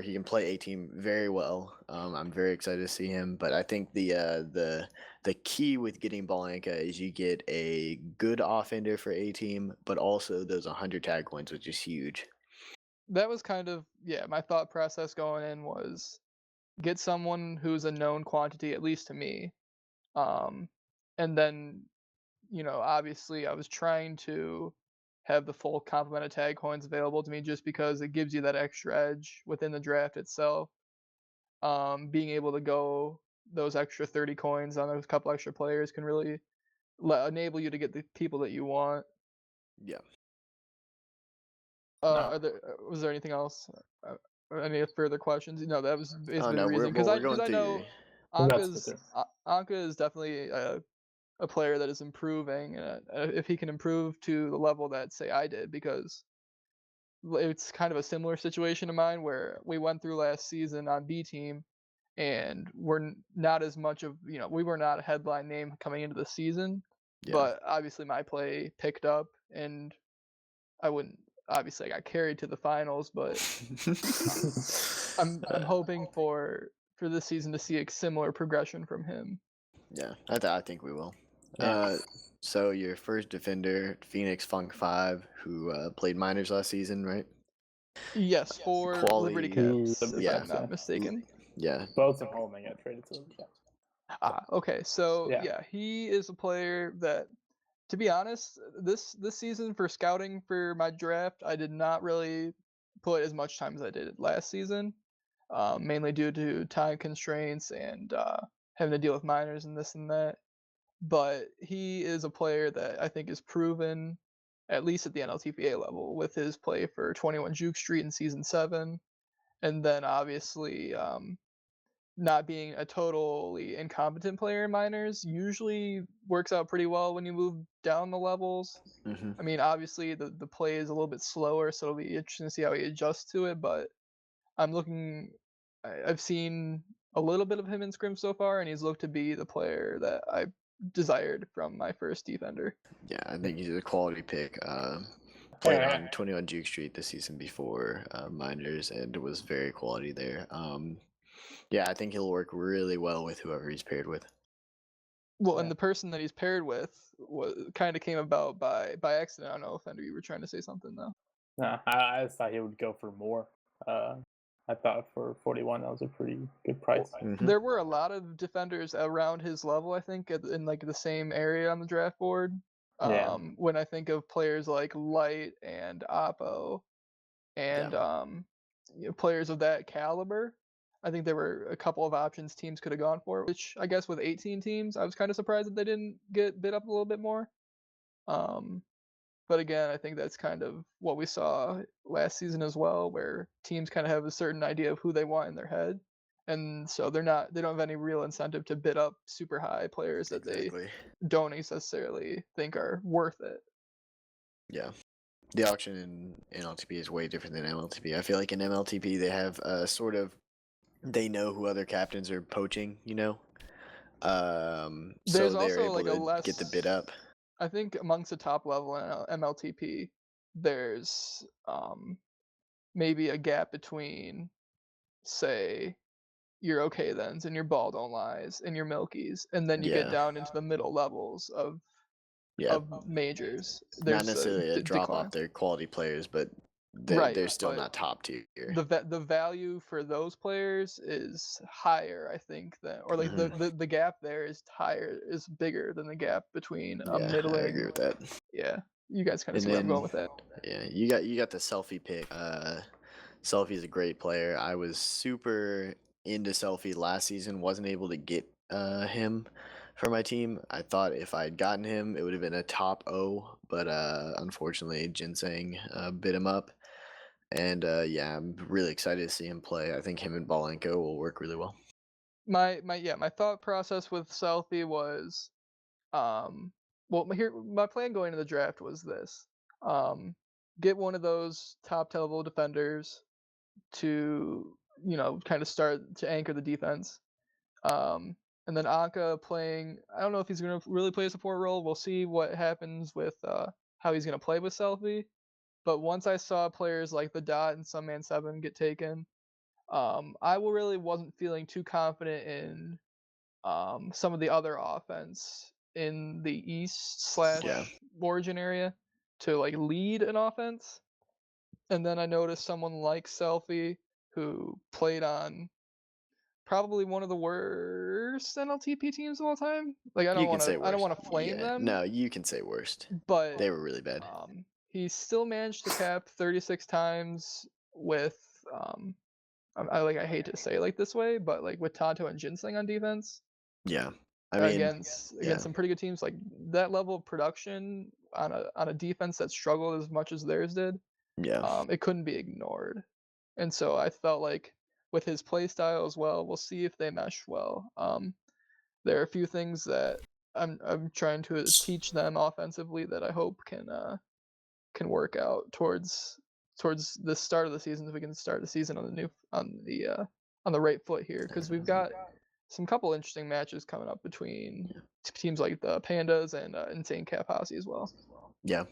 he can play A team very well. I'm very excited to see him. But I think the key with getting Ballanka is you get a good offender for A team, but also those 100 tag coins, which is huge. That was kind of my thought process going in was get someone who's a known quantity, at least to me, and then obviously I was trying to have the full complement of tag coins available to me just because it gives you that extra edge within the draft itself. Being able to go those extra 30 coins on those couple extra players can really enable you to get the people that you want. Yeah. Was there anything else? Any further questions? No, that was basically no, the reason. Because we're I going know through. Anka is definitely a player that is improving. If he can improve to the level that, say, I did, because it's kind of a similar situation to mine where we went through last season on B team and we're not as much of, we were not a headline name coming into the season, but obviously my play picked up and obviously I got carried to the finals, but I'm hoping for this season to see a similar progression from him. Yeah, I think we will. Yeah. So your first defender, Phoenix Funk 5, who played minors last season, right? Yes, for Quality. Liberty Caps, if Yeah. I'm not mistaken. Yeah. Both of home they got traded to them. Okay, so Yeah. he is a player that, to be honest, this season for scouting for my draft, I did not really put as much time as I did last season, mainly due to time constraints and having to deal with minors and this and that. But he is a player that I think is proven, at least at the NLTPA level, with his play for 21 Juke Street in Season 7, and then obviously not being a totally incompetent player in minors usually works out pretty well when you move down the levels. Mm-hmm. I mean, obviously the play is a little bit slower, so it'll be interesting to see how he adjusts to it, but I've seen a little bit of him in scrim so far, and he's looked to be the player that I desired from my first defender. Yeah, I think he's a quality pick. Played on 21 Juke Street the season before minors, and was very quality there. Yeah, I think he'll work really well with whoever he's paired with. Well, and the person that he's paired with kind of came about by accident. I don't know, Fender, you were trying to say something though. No, I just thought he would go for more. I thought for 41 that was a pretty good price. Mm-hmm. There were a lot of defenders around his level, I think, in like the same area on the draft board. When I think of players like Light and Oppo and players of that caliber, I think there were a couple of options teams could have gone for, which I guess with 18 teams, I was kind of surprised that they didn't get bid up a little bit more. But again, I think that's kind of what we saw last season as well, where teams kind of have a certain idea of who they want in their head, and so they don't have any real incentive to bid up super high players that they don't necessarily think are worth it. Yeah. The auction in NLTP is way different than MLTP. I feel like in MLTP they have they know who other captains are poaching, There's so they're also able to get the bid up. I think amongst the top level in MLTP, there's maybe a gap between, say, your okay thens and your ball don't lies and your milkies, and then you get down into the middle levels of majors. There's not necessarily a drop decline. off their quality players, but they're still not top tier. The value for those players is higher, I think, or like the gap there is bigger than the gap between a middling. I agree with that. Yeah, you guys kind of see where I'm going with that. Yeah, you got the Selfie pick. Selfie's a great player. I was super into Selfie last season. Wasn't able to get him for my team. I thought if I had gotten him, it would have been a top O, but unfortunately, Ginseng bit him up. And I'm really excited to see him play. I think him and Balenko will work really well. My thought process with Selfie was, my plan going into the draft was this: get one of those top level defenders to kind of start to anchor the defense. And then Anka playing, I don't know if he's going to really play a support role. We'll see what happens with how he's going to play with Selfie. But once I saw players like the Dot and Some Man 7 get taken, I really wasn't feeling too confident in some of the other offense in the East / Origin area to like lead an offense. And then I noticed someone like Selfie, who played on probably one of the worst NLTP teams of all time. Like I don't want to flame them. No, you can say worst. But they were really bad. He still managed to cap 36 times with I hate to say it like this way, but like with Tonto and Ginseng on defense. Yeah. I mean, against some pretty good teams, like that level of production on a defense that struggled as much as theirs did. Yeah. It couldn't be ignored. And so I felt like with his play style as well, we'll see if they mesh well. There are a few things that I'm trying to teach them offensively that I hope can work out towards the start of the season, if we can start the season on the right foot here, because we've got some couple interesting matches coming up between teams like the Pandas and Insane Cap Posse as well. Yeah,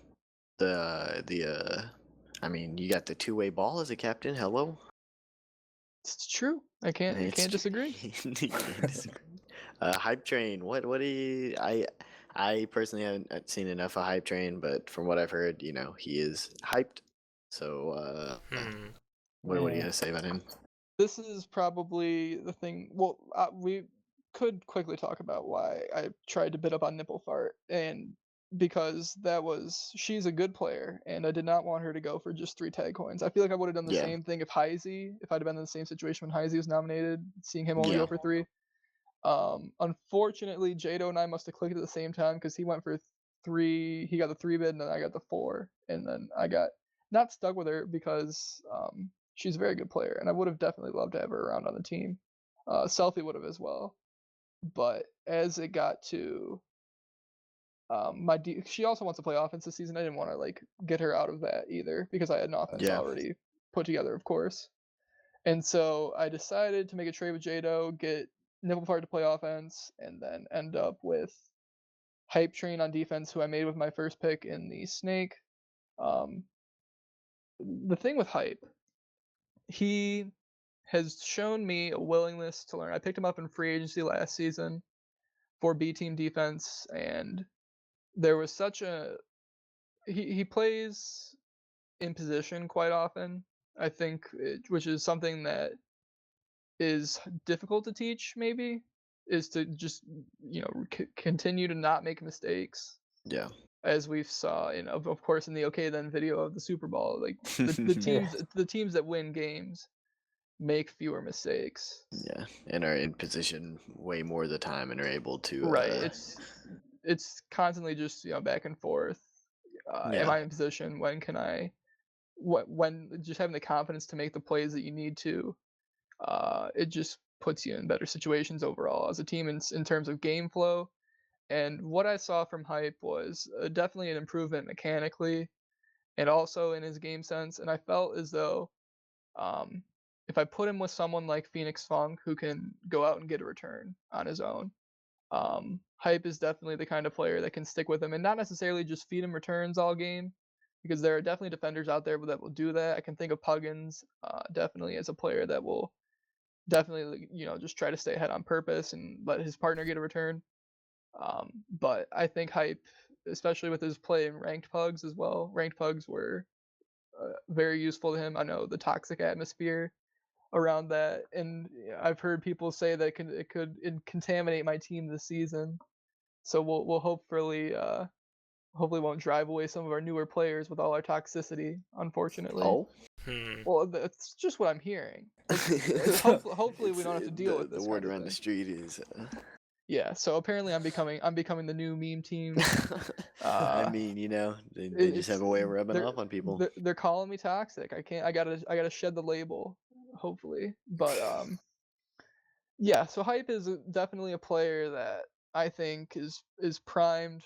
I mean, you got the two-way ball as a captain. Hello. It's true. I can't disagree. You can't disagree. Hype Train. What do you? I personally haven't seen enough of Hype Train, but from what I've heard, he is hyped. So, what are you gonna say about him? This is probably the thing. Well, we could quickly talk about why I tried to bid up on Nipple Fart, and because she's a good player, and I did not want her to go for just 3 tag coins. I feel like I would have done the same thing if I'd have been in the same situation when Heisey was nominated, seeing him only go for 3. Unfortunately, Jado and I must have clicked at the same time, because he went for 3. He got the 3 bid, and then I got the 4, and then I got not stuck with her because she's a very good player, and I would have definitely loved to have her around on the team. Selfie would have as well, but as it got to she also wants to play offense this season. I didn't want to like get her out of that either, because I had an offense already put together, of course. And so I decided to make a trade with Jado, get Nipplefart to play offense, and then end up with Hype Train on defense, who I made with my first pick in the Snake. The thing with Hype, he has shown me a willingness to learn. I picked him up in free agency last season for B team defense, and there was such he plays in position quite often, I think, which is something that is difficult to teach, maybe, is to just continue to not make mistakes. Yeah. As we saw of course in the Okay Then video of the Super Bowl, like the teams that win games, make fewer mistakes. Yeah, and are in position way more of the time and are able to. Right. It's constantly just back and forth. Am I in position? When can I? When just having the confidence to make the plays that you need to, it just puts you in better situations overall as a team in terms of game flow. And what I saw from Hype was definitely an improvement mechanically and also in his game sense. And I felt as though if I put him with someone like Phoenix Funk who can go out and get a return on his own, Hype is definitely the kind of player that can stick with him and not necessarily just feed him returns all game, because there are definitely defenders out there that will do that. I can think of Puggins definitely as a player that will definitely just try to stay ahead on purpose and let his partner get a return. But I think Hype, especially with his play in ranked pugs as well, ranked pugs were very useful to him. I know the toxic atmosphere around that, and I've heard people say that it could contaminate my team this season. So we'll hopefully won't drive away some of our newer players with all our toxicity, unfortunately. Oh. Well, that's just what I'm hearing. Hopefully we don't have to deal with this. The word around the street is. Yeah, so apparently I'm becoming the new meme team. I mean, they just have a way of rubbing off on people. They're calling me toxic. I gotta shed the label, hopefully. But yeah. So Hype is definitely a player that I think is primed.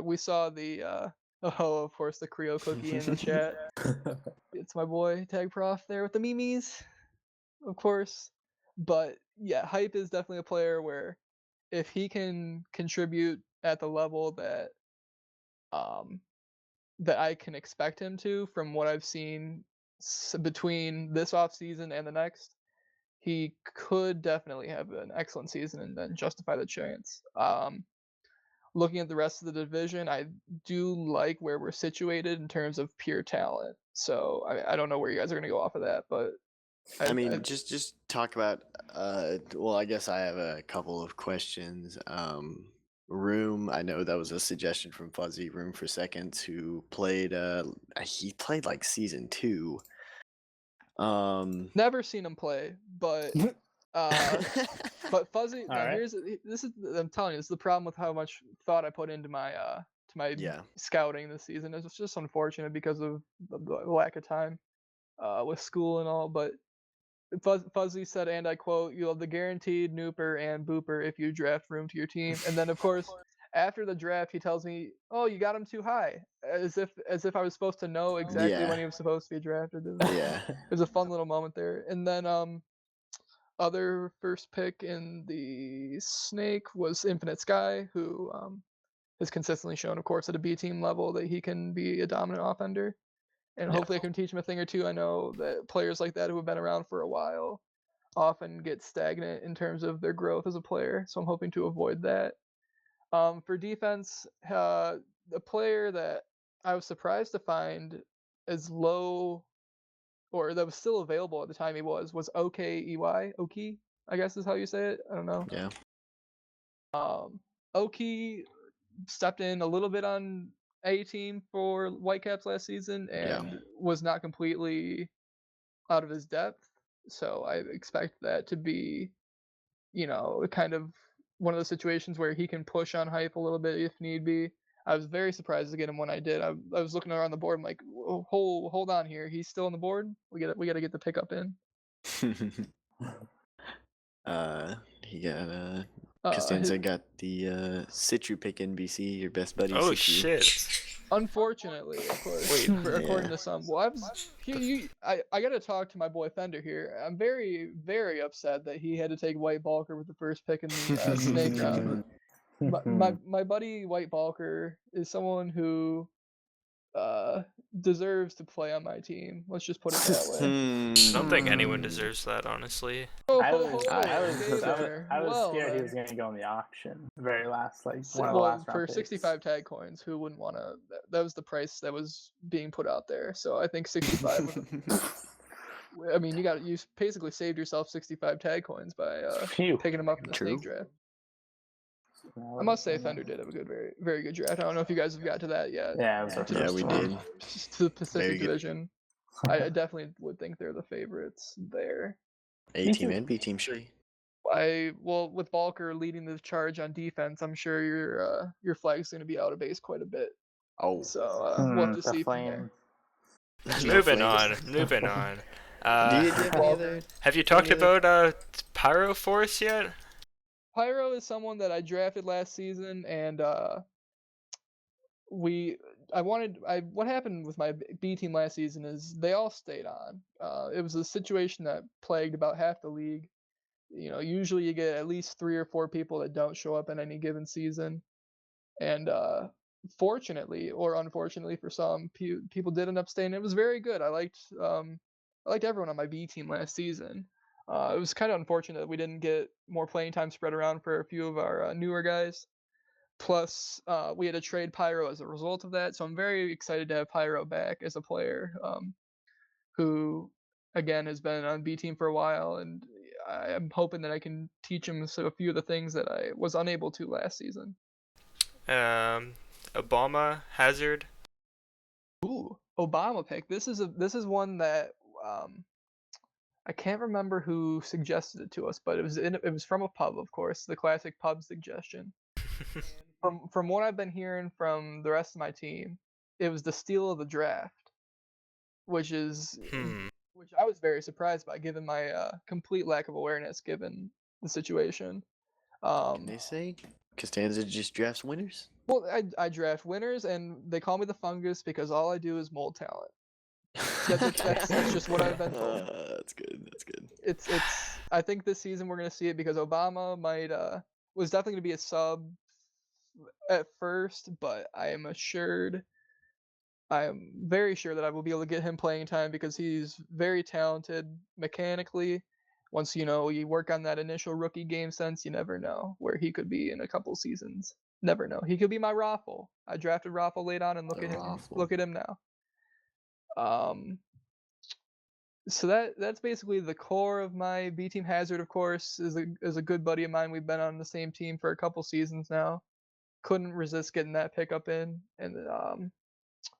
We saw the of course the Creole cookie in the chat. It's my boy TagProf there with the memes, of course. But yeah, Hype is definitely a player where if he can contribute at the level that I can expect him to from what I've seen between this off season and the next, he could definitely have an excellent season and then justify the chance. Looking at the rest of the division, I do like where we're situated in terms of pure talent. So I don't know where you guys are going to go off of that, but I mean, just talk about. Well, I guess I have a couple of questions. Room, I know that was a suggestion from Fuzzy. Room for Seconds, who played. He played like season 2. Never seen him play, but but Fuzzy. Right. I'm telling you, this is the problem with how much thought I put into my scouting this season. It's just unfortunate because of the lack of time with school and all. But Fuzzy said, and I quote, "You'll have the guaranteed nooper and booper if you draft Room to your team." And then of course, after the draft, he tells me, "Oh, you got him too high," as if I was supposed to know exactly when he was supposed to be drafted. Yeah, it was a fun little moment there. And then other first pick in the Snake was Infinite Sky, who has consistently shown, of course, at a B team level that he can be a dominant offender. And hopefully I can teach him a thing or two. I know that players like that who have been around for a while often get stagnant in terms of their growth as a player, so I'm hoping to avoid that. For defense, the player that I was surprised to find as low, or that was still available at the time he was OKEY. Oki, I guess is how you say it. I don't know. Yeah. Oki stepped in a little bit on A team for Whitecaps last season and was not completely out of his depth. So I expect that to be, kind of one of those situations where he can push on Hype a little bit if need be. I was very surprised to get him when I did. I was looking around the board. I'm like, hold on here. He's still on the board. We got to get the pickup in. He got Coostanza got the Citru pick NBC, your best buddy. Oh Citru. shit! Unfortunately, of course. According to some, well, I got to talk to my boy Fender here. I'm very, very upset that he had to take White Balker with the first pick in the Snake round. My buddy White Balker is someone who deserves to play on my team. Let's just put it that way. I don't think anyone deserves that, honestly. I was scared he was going to go in the auction. Very last, one of the last round for picks. 65 tag coins, who wouldn't want to? That was the price that was being put out there. So I think 65. I mean, you basically saved yourself 65 tag coins by picking him up in the Snake draft. I must say, Fender did have a very, very good draft. I don't know if you guys have got to that yet. Yeah, we did. To the Pacific Division, I definitely would think they're the favorites there. A team and B team, sure. Well, with Balker leading the charge on defense, I'm sure your flag's going to be out of base quite a bit. Oh. So we'll have to The see from there. flame. Moving Flames. on. Do you have any well, other? Have you talked any other- about Pyro Force yet? Pyro is someone that I drafted last season, and what happened with my B team last season is they all stayed on. It was a situation that plagued about half the league. You know, usually you get at least 3 or 4 people that don't show up in any given season, and fortunately or unfortunately for some, people did end up staying. It was very good. I liked everyone on my B team last season. It was kind of unfortunate that we didn't get more playing time spread around for a few of our newer guys. Plus, we had to trade Pyro as a result of that, so I'm very excited to have Pyro back as a player, who, again, has been on B team for a while, and I'm hoping that I can teach him a few of the things that I was unable to last season. Obama Hazard. Ooh, Obama pick. This is one that I can't remember who suggested it to us, but it was from a pub, of course, the classic pub suggestion. From what I've been hearing from the rest of my team, it was the steal of the draft, which I was very surprised by, given my complete lack of awareness given the situation. Can they say Costanza just drafts winners? Well, I draft winners, and they call me the fungus because all I do is mold talent. That's just what I've been told. That's good. That's good. It's. I think this season we're gonna see it because Obama was definitely gonna be a sub at first, but I am very sure that I will be able to get him playing time because he's very talented mechanically. Once you work on that initial rookie game sense, you never know where he could be in a couple seasons. Never know. He could be my Raffle. I drafted Raffle late on, and look at him. Raffle. Look at him now. So that's basically the core of my B team. Hazard, of course, is a good buddy of mine. We've been on the same team for a couple seasons now. Couldn't resist getting that pickup in, and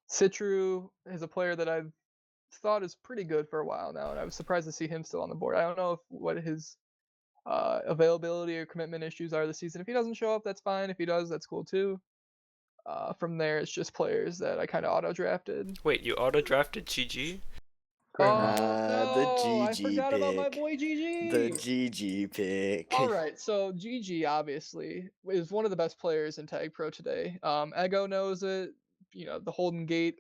C.R.E.A.M is a player that I've thought is pretty good for a while now, and I was surprised to see him still on the board. I don't know what his availability or commitment issues are this season. If he doesn't show up, that's fine. If he does, that's cool too. From there, it's just players that I kind of auto-drafted. Wait, you auto-drafted GG? Oh, the no, I GG forgot about my pick. boy GG. The GG pick. All right, so GG obviously is one of the best players in Tag Pro today. Ego knows it. The Holden Gate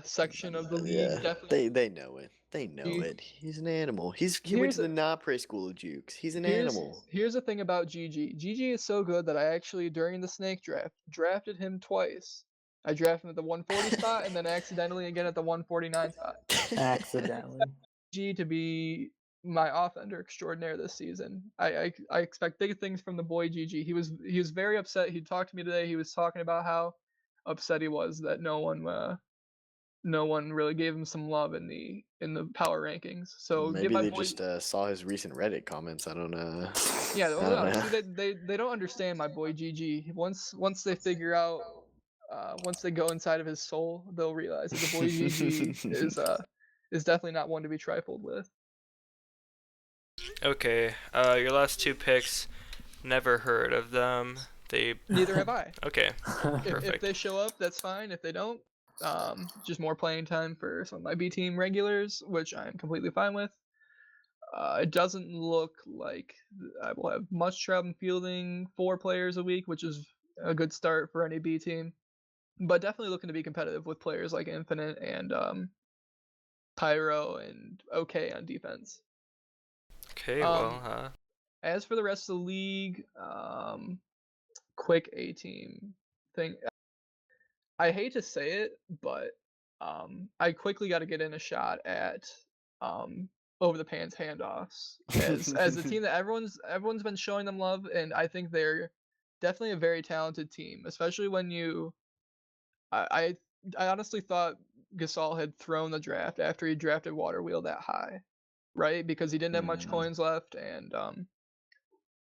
section of the league definitely. They know it. They know it. He's an animal. He went to the Napre school of Jukes. He's an animal. Here's the thing about GG. GG is so good that I actually, during the snake draft, drafted him twice. I drafted him at the 140 spot and then accidentally again at the 149 spot. Accidentally. GG to be my offender extraordinaire this season. I expect big things from the boy GG. He was very upset. He talked to me today. He was talking about how upset he was that no one really gave him some love in the power rankings. So maybe they just saw his recent Reddit comments. I don't know. Yeah, well, no, see, they don't understand my boy GG. Once they figure out, once they go inside of his soul, they'll realize that the boy GG is definitely not one to be trifled with. Okay, your last 2 picks, never heard of them. Neither have I. Okay, perfect. If they show up, that's fine. If they don't, just more playing time for some of my B team regulars, which I'm completely fine with. It doesn't look like I will have much trouble fielding 4 players a week, which is a good start for any B team. But definitely looking to be competitive with players like Infinite and Pyro and OK on defense. Okay, as for the rest of the league, quick A team thing. I hate to say it, but I quickly got to get in a shot at over the pants handoffs as a team that everyone's been showing them love, and I think they're definitely a very talented team, especially when I honestly thought Gasol had thrown the draft after he drafted Waterwheel that high, right? Because he didn't have much coins left, and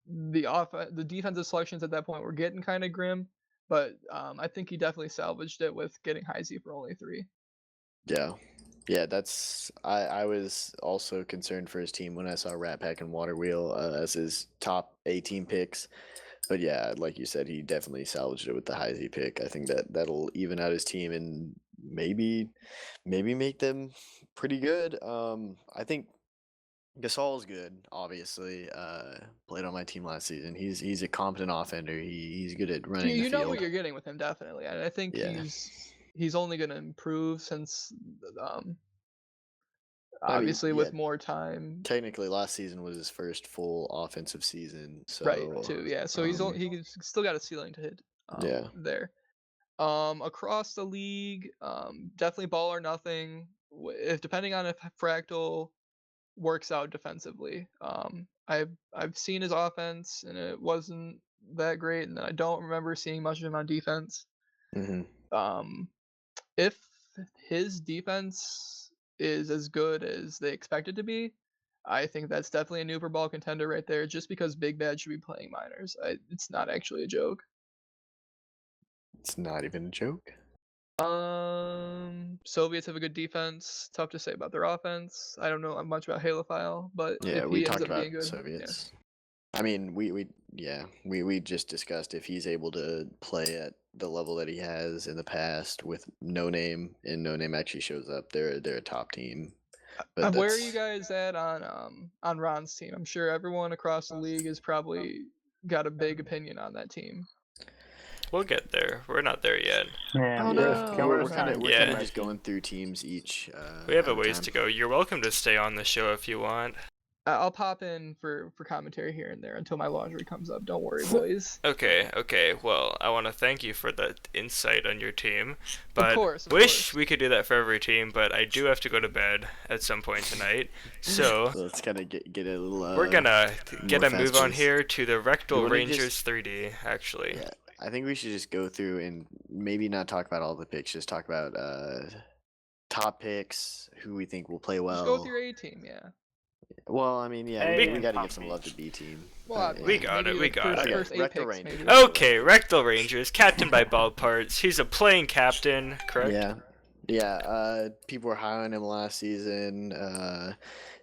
the defensive selections at that point were getting kind of grim. But I think he definitely salvaged it with getting Heisey for only 3. Yeah. Yeah, I was also concerned for his team when I saw Rat Pack and Water Wheel as his top 18 picks. But yeah, like you said, he definitely salvaged it with the Heisey pick. I think that'll even out his team and maybe make them pretty good. I think Gasol's good, obviously. Played on my team last season. He's a competent offender. He's good at running the You know what field. you're getting with him, definitely. And I think Yeah. he's only going to improve since I mean, obviously yeah, with more time. technically last season was his first full offensive season. Right, So too. Yeah. So he's still got a ceiling to hit yeah. there. Across the league, definitely ball or nothing. If depending on if Fractal works out defensively. I've seen his offense and it wasn't that great, and I don't remember seeing much of him on defense. Hmm. If his defense is as good as they expect it to be, I think that's definitely a Nooper Ball contender right there. Just because Big Bad should be playing minors, it's not actually a joke. It's not even a joke. Soviets have a good defense. Tough to say about their offense. I don't know much about Halophile, but Yeah, if we he ends talked up about being good, Soviets. I mean, we just discussed if he's able to play at the level that he has in the past with No Name, and No Name actually shows up. They're a top team. But where are you guys at on Ron's team? I'm sure everyone across the league has probably got a big opinion on that team. We'll get there. We're not there yet. Yeah, Oh, first, no. we're kind of Yeah. just going through teams each. We have at a ways time. to go. You're welcome to stay on the show if you want. I'll pop in for commentary here and there until my laundry comes up. Don't worry, boys. Okay. Well, I want to thank you for that insight on your team. But Of course. we could do that for every team, but I do have to go to bed at some point tonight. So let's kind of get a little. we're gonna get more a move on fast-paced. here to the Rectal wanna Rangers just- 3D, actually. Yeah, I think we should just go through and maybe not talk about all the picks. Just talk about top picks, who we think will play well. Just go with your A team, yeah. Well, I mean, yeah, A we and got to top give some love to B. B team. Well, We got maybe it, we the got it. First Okay, 8 Rectal picks, Rangers. maybe. Okay, Rectal Rangers, captained by Ball Parts. He's a playing captain, correct? Yeah. People were high on him last season.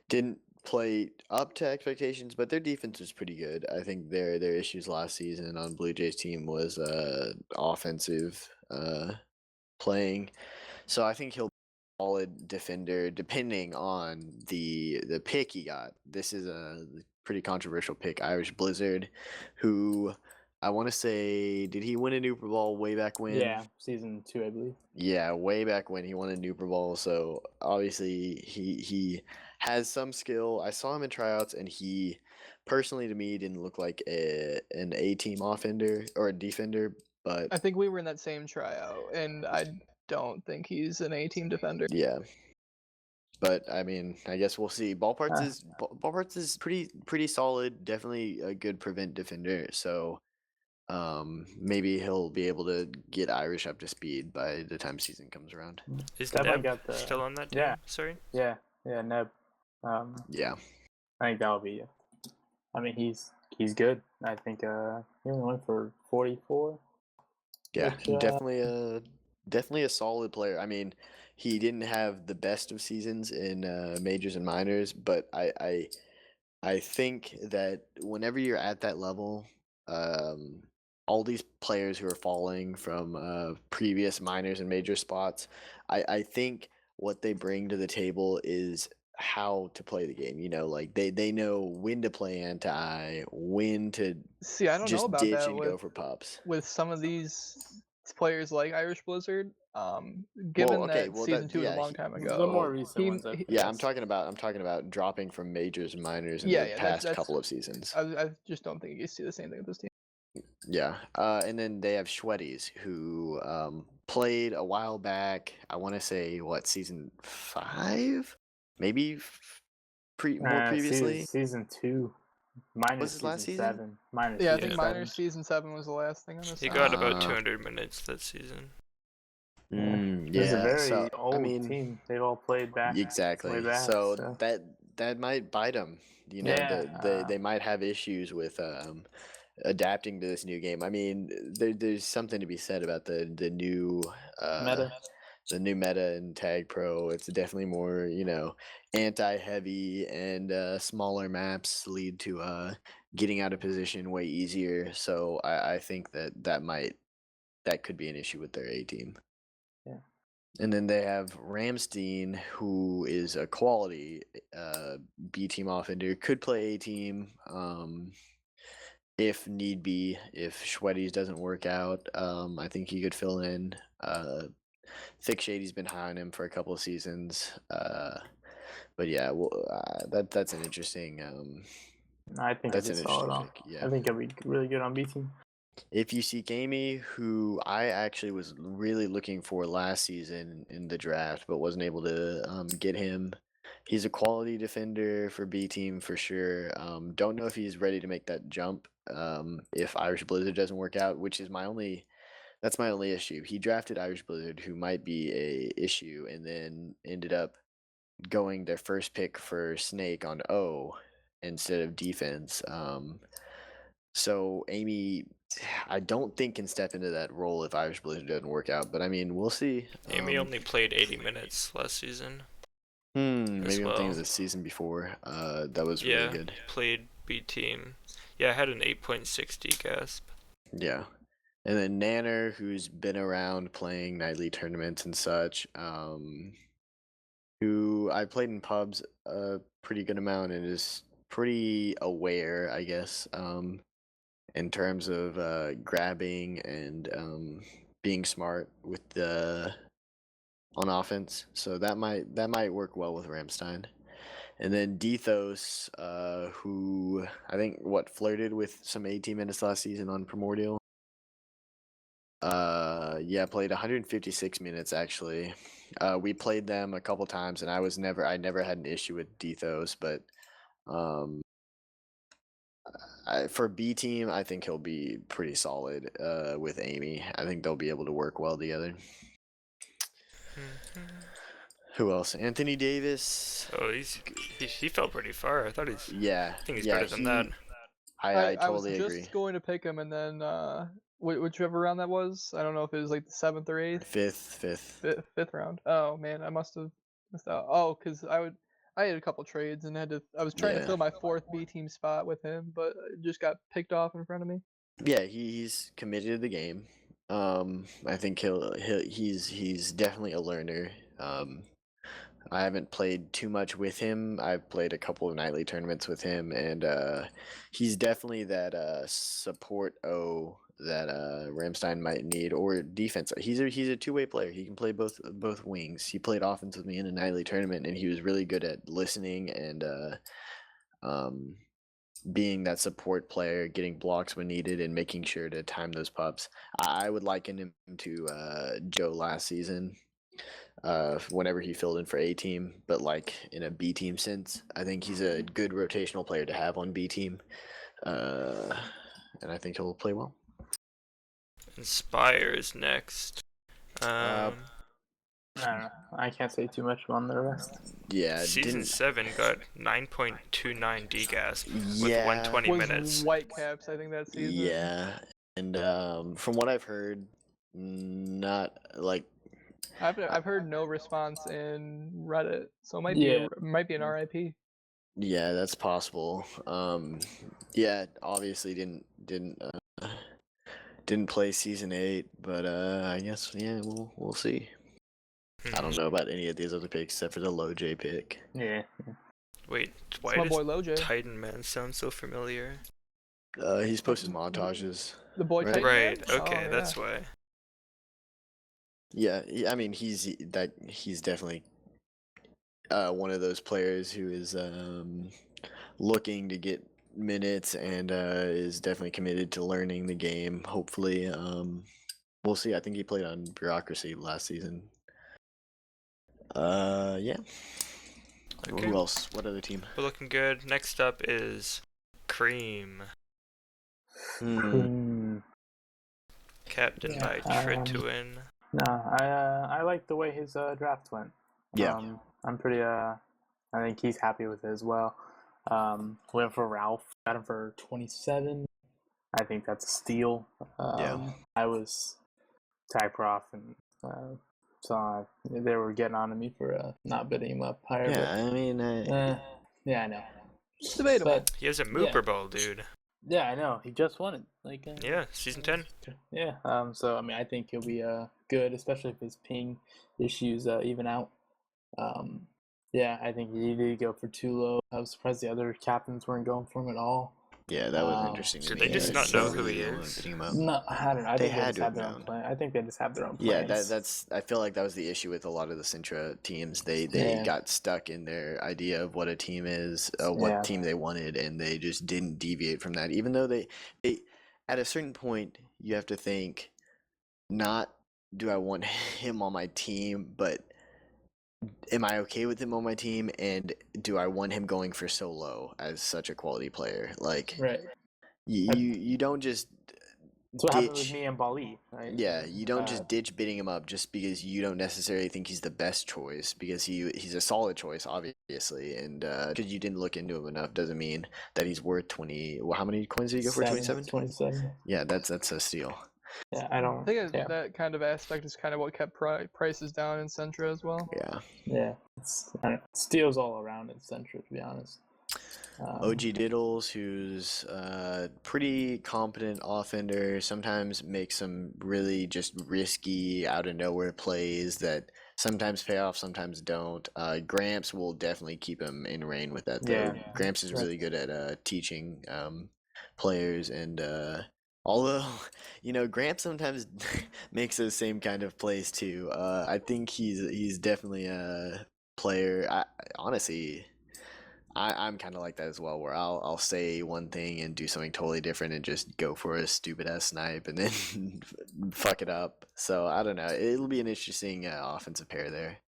Didn't play up to expectations, but their defense was pretty good. I think their issues last season on Blue Jays team was offensive playing. So I think he'll be a solid defender depending on the pick he got. This is a pretty controversial pick, Irish Blizzard, who I want to say, did he win a Nooper Ball way back when? Yeah, season 2, I believe. Yeah, way back when he won a Nooper Ball. So obviously he has some skill. I saw him in tryouts, and he personally to me didn't look like an A team offender or a defender. But I think we were in that same tryout, and I don't think he's an A team defender. yeah. But I mean, I guess we'll see. Ball Parts is pretty solid. Definitely a good prevent defender. So maybe he'll be able to get Irish up to speed by the time season comes around. Is Definitely Neb got the- still on that team? yeah. Sorry? Yeah, Neb. Yeah. I think that'll be. I mean, he's good. I think he only went for 44. Yeah, Which, definitely a solid player. I mean, he didn't have the best of seasons in majors and minors, but I think that whenever you're at that level, all these players who are falling from previous minors and major spots, I think what they bring to the table is how to play the game. You know, like they know when to play anti, when to See, I don't know just about ditch that and go for pups. with some of these players like Irish Blizzard. Given that season 2 was a long time ago, the more recent he- ones. he- Yeah, I'm talking about dropping from majors and minors in Yeah, the yeah, past that's- couple of seasons. I just don't think you see the same thing with this team. Yeah, and then they have Schweddies who played a while back. I want to say season 5, maybe more previously. Season 2. Minus Was it last season season? 7. Minus Yeah, I season think 7. minor season 7 was the last thing on this. He side. got about 200 minutes that season. It's a very so, old I mean, team. They've all played back. exactly. Way back, so that might bite them. You know, Yeah, they might have issues with adapting to this new game. I mean, there's something to be said about the new meta. the new meta in Tag Pro. It's definitely more, anti-heavy, and smaller maps lead to getting out of position way easier. So I think that could be an issue with their A team. Yeah. And then they have Ramstein, who is a quality B team offender, could play A team if need be. If Schweddy's doesn't work out, I think he could fill in. Thick Shady's been high on him for a couple of seasons, but yeah, that's an interesting. I think That's it'd an be solid interesting on. pick. Yeah. I think it'd be really good on B team. If you see Amy, who I actually was really looking for last season in the draft, but wasn't able to get him. He's a quality defender for B team for sure. Don't know if he's ready to make that jump if Irish Blizzard doesn't work out, which is that's my only issue. He drafted Irish Blizzard, who might be a issue, and then ended up going their first pick for Snake on O instead of defense. So Amy, I don't think can step into that role if Irish Blizzard doesn't work out. But I mean, we'll see. Amy only played 80 minutes last season. Maybe I'm thinking of the season before. That was really good. Played B team. Yeah, I had an 8.60 gasp. Yeah. And then Nanner, who's been around playing nightly tournaments and such, who I played in pubs a pretty good amount and is pretty aware, I guess, in terms of grabbing and being smart with on offense. So that might work well with Ramstein. And then Dethos, who I think flirted with some A team minutes last season on Primordial. Played 156 minutes actually. We played them a couple times, and I never had an issue with Dethos, but for B team, I think he'll be pretty solid with Amy. I think they'll be able to work well together. Who else? Anthony Davis. Oh, he fell pretty far. I thought he's. Yeah. I think he's better than that. I totally agree. I was just going to pick him, and then whichever round that was, I don't know if it was like the 7th or 8th. Fifth round. Oh man, I must have missed out. Oh, because I had a couple trades and I was trying to fill my 4th B team spot with him, but it just got picked off in front of me. Yeah, he's committed to the game. I think he's definitely a learner. I haven't played too much with him. I've played a couple of nightly tournaments with him, and he's definitely that support O that Ramstein might need, or defense. He's a two-way player. He can play both wings. He played offense with me in a nightly tournament, and he was really good at listening and being that support player, getting blocks when needed, and making sure to time those pups. I would liken him to Joe last season. Whenever he filled in for A team, but like in a B team sense, I think he's a good rotational player to have on B team, and I think he'll play well. Inspire is next. I don't know. I can't say too much on the rest. Yeah, Season 7 got 9.29 DGAS with 120 minutes. Whitecaps, I think that season. Yeah, and from what I've heard, not like. I've heard no response in Reddit, so it might be an RIP. Yeah, that's possible. Obviously didn't play season 8, but I guess we'll see. I don't know about any of these other picks except for the Low J pick. Yeah. Wait, why does Titan Man sound so familiar? He's posted montages. The boy right? Titan Man? Okay, that's why. Yeah, I mean he's definitely one of those players who is looking to get minutes and is definitely committed to learning the game. Hopefully, we'll see. I think he played on Bureaucracy last season. Yeah. Okay. Who else? What other team? We're looking good. Next up is C.R.E.A.M. Captain by Tritwin. No, I like the way his draft went. Yeah. I'm pretty I think he's happy with it as well. Went for Ralph, got him for 27. I think that's a steal. I was TagProf and So they were getting on to me for not bidding him up higher. Yeah, I mean, yeah, I know. Debatable. But He has a Mooper Ball, dude. yeah, I know. He just won it. Like Yeah, season 10. Yeah. So I mean, I think he'll be good, especially if his ping issues even out. Yeah, I think he did go for too low. I was surprised the other captains weren't going for him at all. yeah, that was interesting to Did me. they just not know who he is? Picking him up. No, I don't know. I They think they had just to have have their own known. plan. I think they just have their own Yeah, plans. that's. I feel like that was the issue with a lot of the Sintra teams. They Yeah. got stuck in their idea of what a team is, what team they wanted, and they just didn't deviate from that. Even though they at a certain point, you have to think, not do I want him on my team, but am I okay with him on my team, and do I want him going for so low as such a quality player? Like, Right. you don't just That's what happened with ditch. me and Bali, right? Yeah, you don't just ditch bidding him up just because you don't necessarily think he's the best choice, because he's a solid choice, obviously, and because you didn't look into him enough doesn't mean that he's worth 20. Well, how many coins did he go for? 27? 27. Yeah, that's a steal. Yeah, I don't. I think that kind of aspect is kind of what kept prices down in Centra as well. Yeah. Yeah, steals all around in Centra, to be honest. OG Diddles, who's pretty competent offender, sometimes makes some really just risky, out of nowhere plays that sometimes pay off, sometimes don't. Gramps will definitely keep him in reign with that, though. Yeah. Gramps is really good at teaching players, and although, Gramps sometimes makes those same kind of plays too. I think he's definitely a player. Honestly, I'm kind of like that as well, where I'll say one thing and do something totally different and just go for a stupid ass snipe and then fuck it up. So I don't know. It'll be an interesting offensive pair there.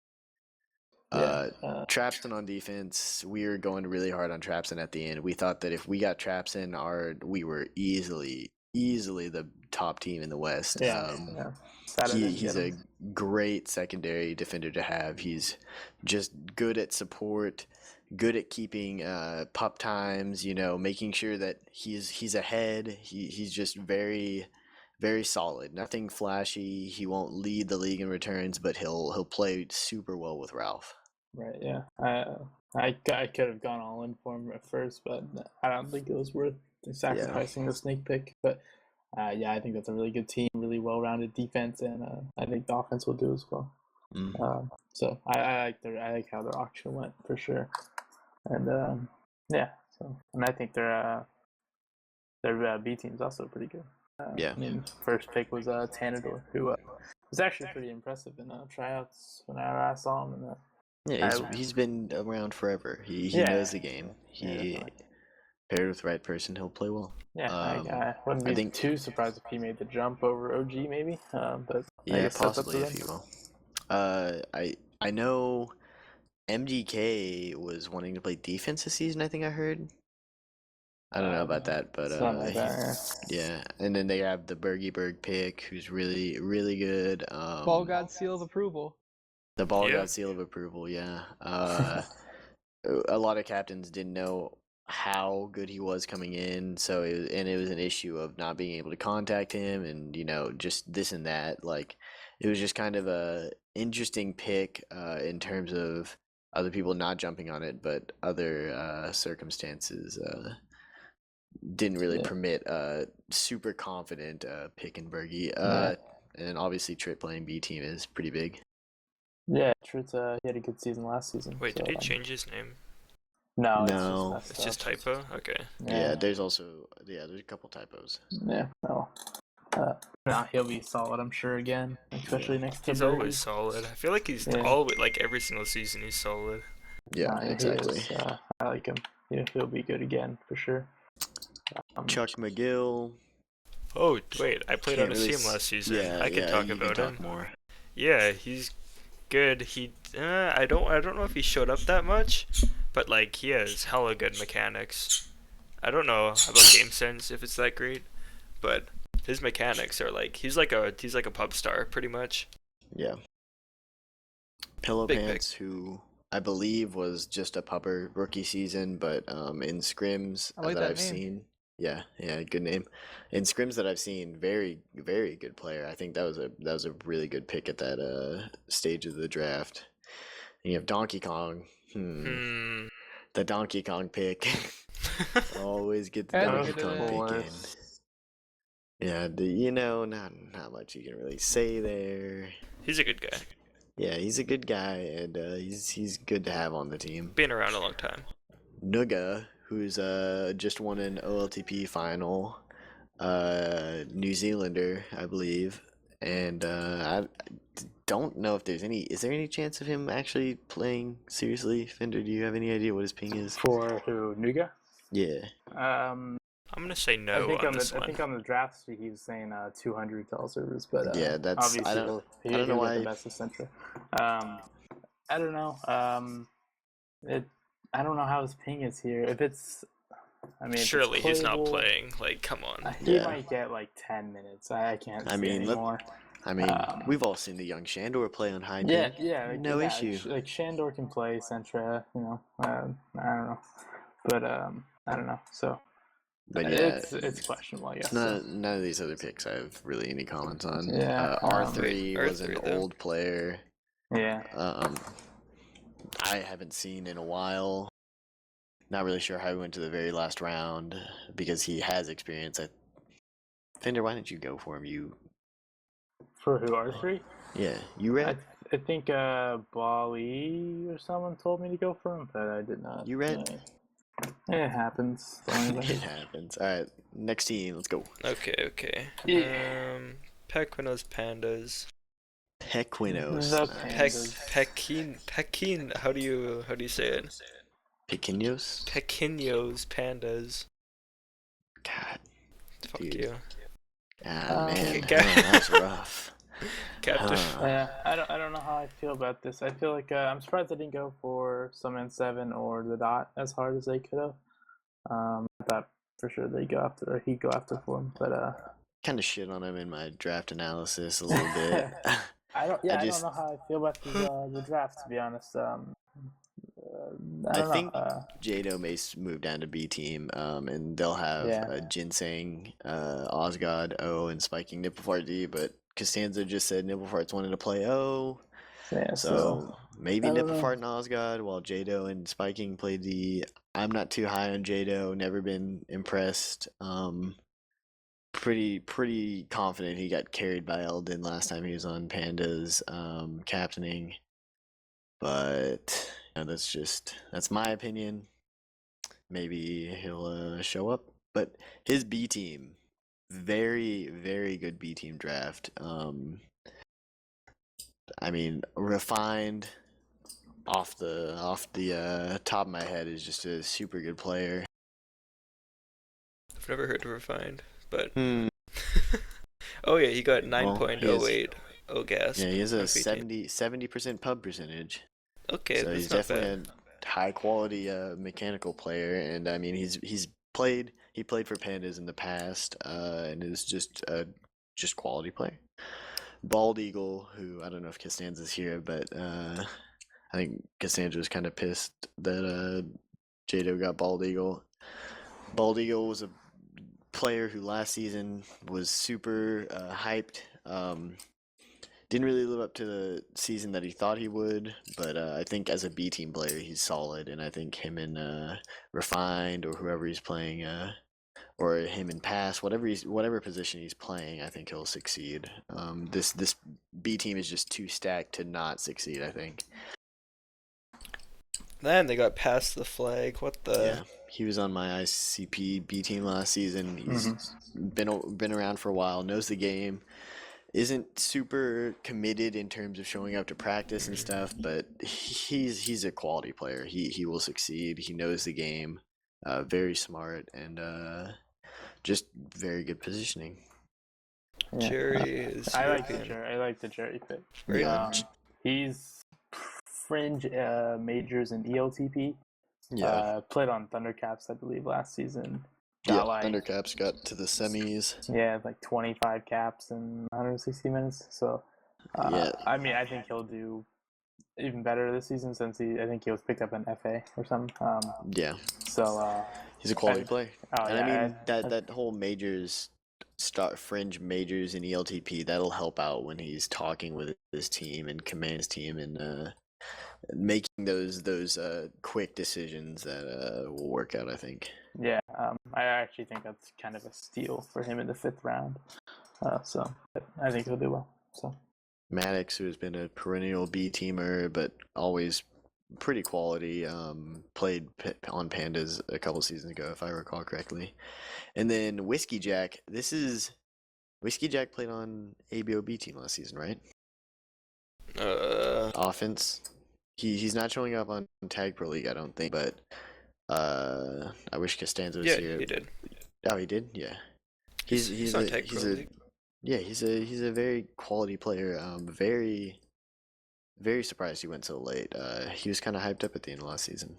Trapston on defense, we were going really hard on Trapston at the end. We thought that if we got Trapston, we were easily the top team in the West. He's a great secondary defender to have. He's just good at support, good at keeping pup times, making sure that he's ahead. He's just very, very solid. Nothing flashy. He won't lead the league in returns, but he'll play super well with Ralph. Right, yeah. I could have gone all in for him at first, but I don't think it was worth sacrificing the snake pick. But yeah, I think that's a really good team, really well-rounded defense, and I think the offense will do as well. So I like how their auction went for sure, and yeah. So and I think their B team's also pretty good. Yeah. I mean, first pick was Tanador, who was actually pretty impressive in tryouts when I saw him. He's been around forever. He knows the game. Paired with the right person, he'll play well. Yeah, I wouldn't be too surprised if he made the jump over OG, maybe. But yeah, possibly if he will. I know MDK was wanting to play defense this season. I think I heard. I don't know about that, but yeah. And then they have the Berg pick, who's really, really good. Ball God seal of approval. The Ball God seal of approval, yeah. A lot of captains didn't know how good he was coming in, so it was an issue of not being able to contact him, and just this and that. Like, it was just kind of a interesting pick in terms of other people not jumping on it, but other circumstances didn't really permit super confident pick in Bergie. And obviously Tritt playing B team is pretty big. Yeah, Tritt, he had a good season last season. Wait, did he change his name? No, it's just typo. Okay. Yeah, there's a couple typos. Yeah, no. He'll be solid, I'm sure, again, especially next to He's Bergie. always solid. I feel like he's always, like, every single season he's solid. Yeah, exactly. I like him. Yeah, he'll be good again for sure. Chuck McGill. Oh wait, I played on a team last season. Yeah, I can talk about him more. Yeah, he's good. He I don't know if he showed up that much, but like he has hella good mechanics. I don't know about game sense if it's that great, but his mechanics are like he's like a pub star pretty much. Yeah. Pillow Pants, who I believe was just a pupper rookie season, but in scrims that I've seen, Yeah, good name. And scrims that I've seen, very, very good player. I think that was a really good pick at that stage of the draft. And you have Donkey Kong. The Donkey Kong pick. Always get the Had to Donkey get it Kong in. pick in. Yeah, not much you can really say there. He's a good guy. Yeah, he's a good guy, and he's good to have on the team. Been around a long time. Nuga, who's just won an OLTP final, New Zealander, I believe, and I don't know if there's any. Is there any chance of him actually playing seriously? Fender, do you have any idea what his ping is? For who? Nuga? Yeah. I'm gonna say no on this one. I think on the draft sheet he was saying 200 to all servers, but Yeah, that's. obviously I don't know he'll why. get the best of Centra. I don't know. I don't know how his ping is here. If it's, I mean, Surely if it's he's not playable, playing. Like, come on. He Yeah. might get like 10 minutes. I can't I see mean, anymore. we've all seen the young Shandor play on high Yeah, ping. yeah, No issue. Like Shandor can play Centra, you know. I don't know, but I don't know. So, But yeah, it's questionable, I guess. none of these other picks I have really any comments on. Yeah, R3 Wait, was an R3 though. old player. Yeah. I haven't seen in a while. Not really sure how he went to the very last round because he has experience. Fender, why didn't you go for him? You For who, R3? Yeah, you read? I think Bali or someone told me to go for him, but I did not. You read? It happens. It happens. All right, next team. Let's go. Okay. Yeah. Pequenos Pandas. Pequenos. The Pekin. How do you say it? Pequenos. Pequenos Pandas. God. Fuck Dude. you. Ah man, Okay. that's rough. Captain. Yeah, I don't know how I feel about this. I feel like I'm surprised I didn't go for Summon 7 or the Dot as hard as they could have. I thought for sure he'd go after for him, but Kind of shit on him in my draft analysis a little bit. I don't know how I feel about the draft, to be honest. I think Jado may move down to B team, and they'll have Ginseng, Osgod, O, and Spiking Nipplefart D, but Coostanza just said Nipplefart's wanted to play O. Yeah, so maybe Nipplefart and Osgod, while Jado and Spiking play D. I'm not too high on Jado, never been impressed. Pretty confident he got carried by Eldon last time he was on Pandas, captaining. But that's my opinion. Maybe he'll show up. But his B team, very, very good B team draft. I mean, refined off the top of my head is just a super good player. I've never heard of Refined, but oh yeah, he got 9.08 gas. Yeah, he has a 70% pub percentage. Okay, so that's he's not definitely bad. a high quality mechanical player, and I mean he played for Pandas in the past, and is just quality player. Bald Eagle, who I don't know if Costanza's here, but I think Costanza was kind of pissed that Jado got Bald Eagle. Bald Eagle was a player who last season was super hyped. Didn't really live up to the season that he thought he would, but I think as a B team player he's solid, and I think him and Refined or whoever he's playing, or him in pass, whatever position he's playing, I think he'll succeed. This B team is just too stacked to not succeed, I think. Man, they got past the flag. What the? Yeah, he was on my ICP B team last season. He's been around for a while, knows the game. Isn't super committed in terms of showing up to practice and stuff, but he's a quality player. He will succeed. He knows the game. Very smart and just very good positioning. Yeah. Jerry is I European. like the Jerry pick. Yeah. He's fringe majors in ELTP. Yeah. Played on Thundercaps, I believe, last season. Thundercaps got to the semis. Yeah, like 25 caps in 160 minutes. So, I mean, I think he'll do even better this season since I think he was picked up an FA or something. Yeah. So, He's a quality player. Oh, And yeah, I mean that whole fringe majors in ELTP, that'll help out when he's talking with his team and command his team and making those quick decisions that will work out, I think. Yeah, I actually think that's kind of a steal for him in the 5th round. So I think he'll do well. So Maddox, who has been a perennial B teamer, but always pretty quality, played on Pandas a couple seasons ago, if I recall correctly. And then Whiskey Jack. Whiskey Jack played on ABOB team last season, right? Offense. He's not showing up on Tag Pro League, I don't think, but I wish Coostanza was here. Yeah, he did. Oh, he did? Yeah. He's on Tag Pro League. Yeah, he's a very quality player. Very, very surprised he went so late. He was kind of hyped up at the end of last season.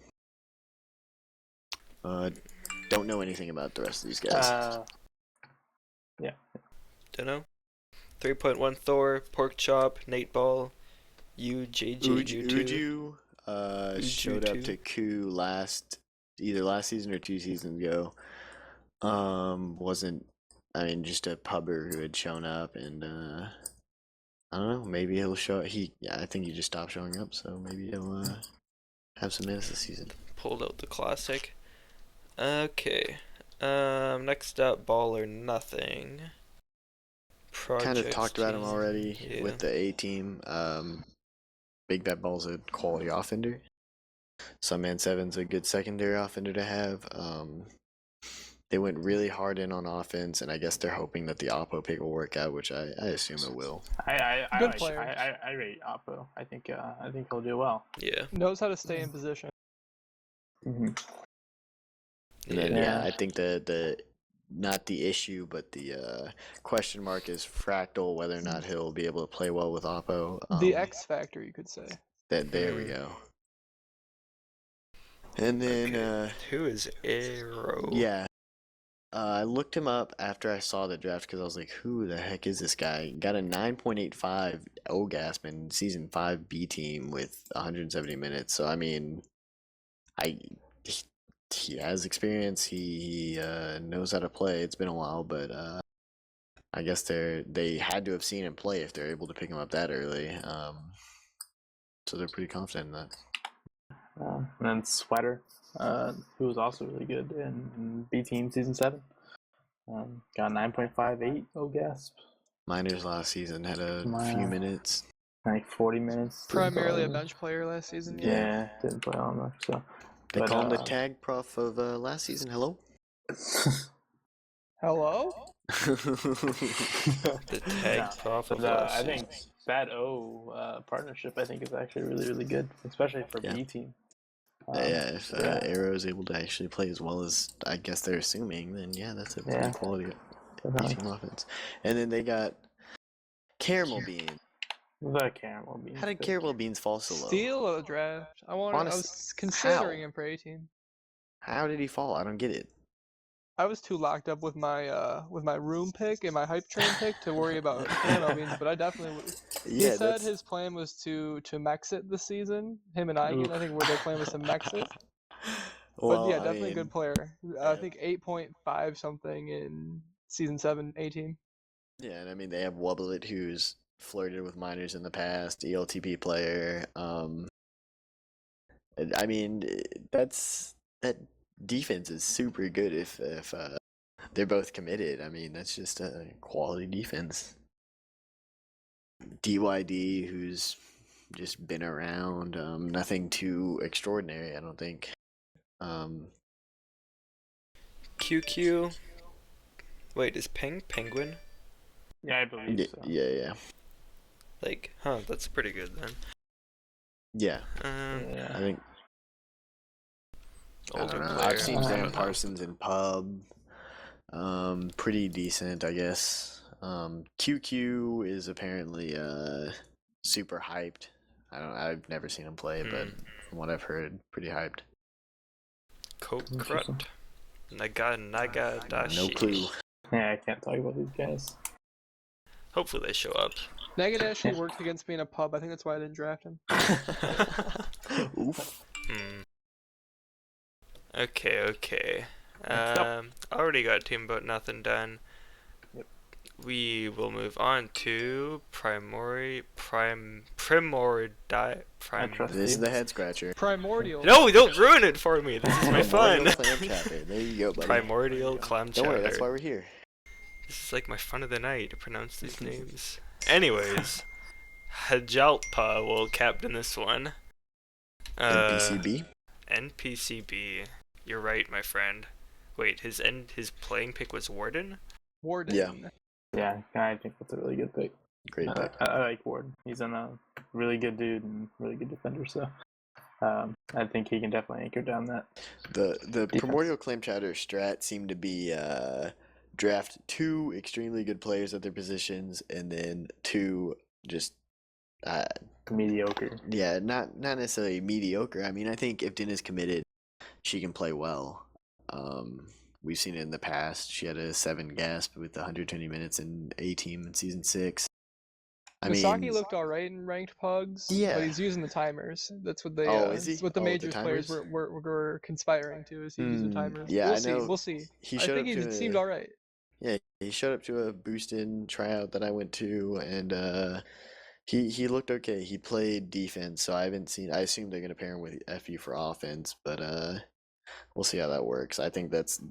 Don't know anything about the rest of these guys. Yeah. Don't know. 3.1 Thor, Pork Chop, Nate Ball, Uju showed up to Coo either last season or 2 seasons ago. Just a pubber who had shown up, and I don't know, maybe he'll show. I think he just stopped showing up, so maybe he'll have some minutes this season. Pulled out the classic. Okay. Next up, Ball or Nothing. Kind of talked about him already with the A team. Big Bet Ball's a quality offender. Sunman 7's a good secondary offender to have. They went really hard in on offense, and I guess they're hoping that the Oppo pick will work out, which I assume it will. I player. rate Oppo. I think he'll do well. Yeah. Knows how to stay in position. Mm-hmm. And then, I think the not the issue, but the question mark is Fractal, whether or not he'll be able to play well with Oppo. The X factor, you could say. There we go. And then who is Arrow? Yeah. I looked him up after I saw the draft because I was like, who the heck is this guy? Got a 9.85 OGASP in Season 5 B team with 170 minutes. So, I mean, he has experience. He knows how to play. It's been a while, but I guess they had to have seen him play if they're able to pick him up that early. So they're pretty confident in that. And then Sweater, who was also really good in B Team Season 7. Got 9.58 OGASP. Miners last season had a few minutes. Like 40 minutes. Primarily a bench player last season. Yeah, didn't play all much. So. They call him the tag prof of last season. Hello? Hello? The tag prof of last I think that partnership, I think, is actually really, really good, especially for B Team. If Arrow is able to actually play as well as I guess they're assuming, then that's a pretty quality B team offense. And then they got Caramel Bean. The Caramel Bean. How did Caramel Beans fall so low? Steal a draft. I was considering him for 18. How did he fall? I don't get it. I was too locked up with my room pick and my hype train pick to worry about Caramel Beans, but I definitely would. He said his plan was to max it this season. Him and I think their plan was to max it. But definitely a good player. I think 8.5 something in Season 7 A-Team. Yeah, and I mean they have Wubblet, who's flirted with minors in the past, ELTP player. I mean that defense is super good if they're both committed. I mean that's just a quality defense. DYD, who's just been around, nothing too extraordinary, I don't think. QQ. Wait, is Penguin? Yeah, I believe so. Yeah. That's pretty good then. Yeah. I think. Older player. I've seen Graham Parsons in pub. Pretty decent, I guess. QQ is apparently super hyped. I've never seen him play, but from what I've heard, pretty hyped. Krut. Naga Dashi. No clue. Yeah, I can't talk about these guys. Hopefully they show up. Nagadashi worked against me in a pub. I think that's why I didn't draft him. Oof. Okay. Next up. Already got Team About Nothing done. Yep. We will move on to Primordial. I trust This is you. the head scratcher. Primordial. No, don't ruin it for me. This is my fun. Primordial Clam Chapter. There you go, buddy. Primordial Clam Don't worry, that's Chowder. why we're here. This is like my fun of the night to pronounce these names. Anyways, Hajalpa will captain this one. NPCB. NPCB. You're right, my friend. Wait, his playing pick was Warden? Warden. Yeah. Yeah, I think that's a really good pick. Great pick. I like Ward. He's a really good dude and really good defender, so I think he can definitely anchor down that. The defense. Primordial Clam Chowder strat seemed to be draft 2 extremely good players at their positions, and then 2 just Mediocre. yeah, not necessarily mediocre. I mean, I think if Din is committed, she can play well. We've seen it in the past. She had a 7 gasp with 120 minutes in A team in season 6. Misaki looked alright in ranked pugs, Yeah. but he's using the timers. That's what they. Is he? That's what the Oh, major the players timers? were conspiring to. Is he using timers? Yeah, we'll I see. know We'll see. he I showed think up he to seemed alright. Yeah, he showed up to a boosted tryout that I went to, and he looked okay. He played defense, so I assume they're gonna pair him with FU for offense, but we'll see how that works. I think that's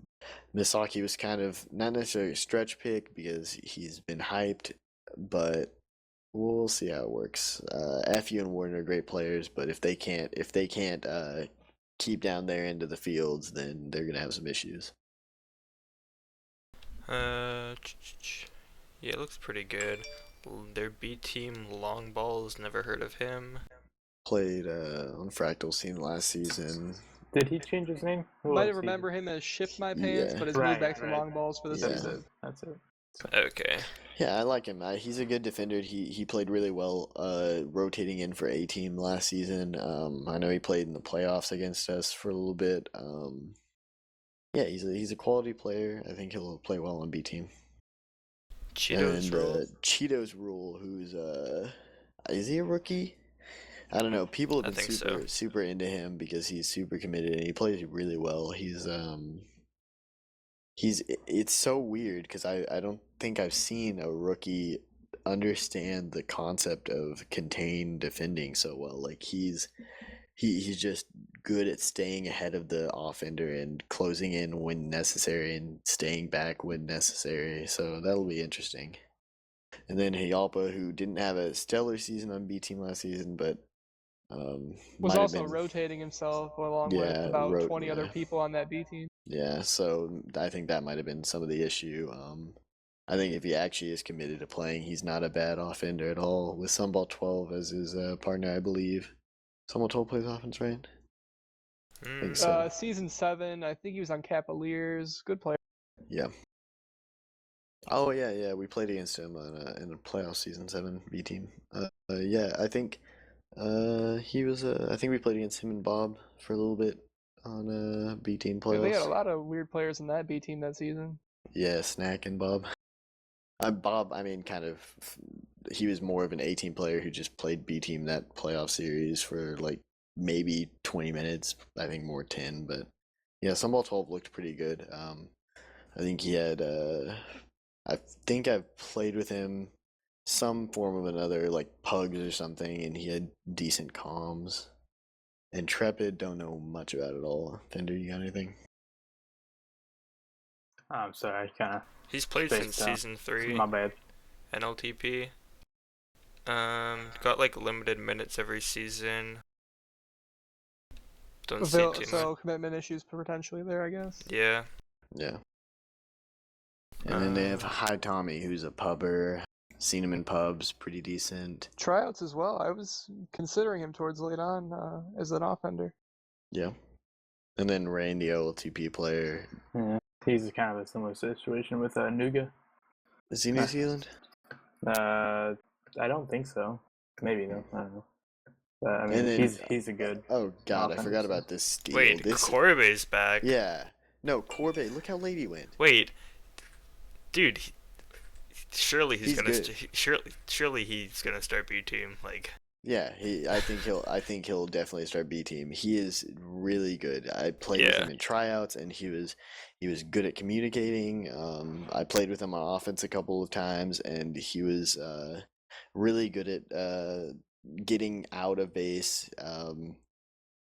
Misaki was kind of not necessarily a stretch pick because he's been hyped, but we'll see how it works. FU and Warden are great players, but if they can't keep down their end of the fields, then they're gonna have some issues. Yeah, it looks pretty good. Their B team long balls, never heard of him. Played on Fractal scene last season. Did he change his name? Might remember him as Shift My Pants, Yeah. but has Right, moved back to right. long balls for this Yeah. episode. That's it. Okay. Yeah, I like him. He's a good defender. He played really well rotating in for A team last season. I know he played in the playoffs against us for a little bit. Yeah, he's a quality player. I think he'll play well on B team. Cheetos rule. Cheetos Rule, who's is he a rookie? I don't know. People have I been think super into him because he's super committed and he plays really well. It's so weird because I don't think I've seen a rookie understand the concept of contained defending so well. Like he's just good at staying ahead of the offender and closing in when necessary and staying back when necessary. So that'll be interesting. And then Hayalpa, who didn't have a stellar season on B team last season, but Was also rotating himself along with about 20 other people on that B team. Yeah, so I think that might have been some of the issue. I think if he actually is committed to playing, he's not a bad offender at all. With Sunball 12 as his partner, I believe. Sunball 12 plays offense, right? I think so. Season 7, I think he was on Cap Posse. Good player. Yeah. Oh yeah. We played against him in a playoff season 7 B team. Yeah, I think he was. I think we played against him and Bob for a little bit on B team playoffs. Yeah, they had a lot of weird players in that B team that season. Yeah, Snack and Bob. Bob, I mean, he was more of an A team player who just played B team that playoff series for like maybe 20 minutes. I think more 10, but yeah, Sunball 12 looked pretty good. I think he had. I think I've played with him some form of another, like pugs or something, and he had decent comms. Intrepid, don't know much about it at all. Fender, you got anything? I'm sorry, kind of. He's played since season 3. My bad. NLTP. Got like limited minutes every season. Don't see too So commitment issues potentially there, I guess. Yeah. Yeah. And then they have Hi Tommy, who's a pubber. Seen him in pubs, pretty decent. Tryouts as well. I was considering him towards late on as an offender. Yeah. And then Rain, the OLTP player. Yeah, he's kind of a similar situation with Nuga. Is he New Zealand? I don't think so. Maybe though. I don't know. I mean, then, he's a good. Oh God, I forgot about this steal. Wait, Corbe's back. Yeah. No, Corbe. Look how late he went. Wait, dude. Surely he's gonna. good. Surely he's gonna start B team. Like. Yeah, I think he'll definitely start B team. He is really good. I played with Yeah. him in tryouts, and he was good at communicating. I played with him on offense a couple of times, and he was really good at getting out of base.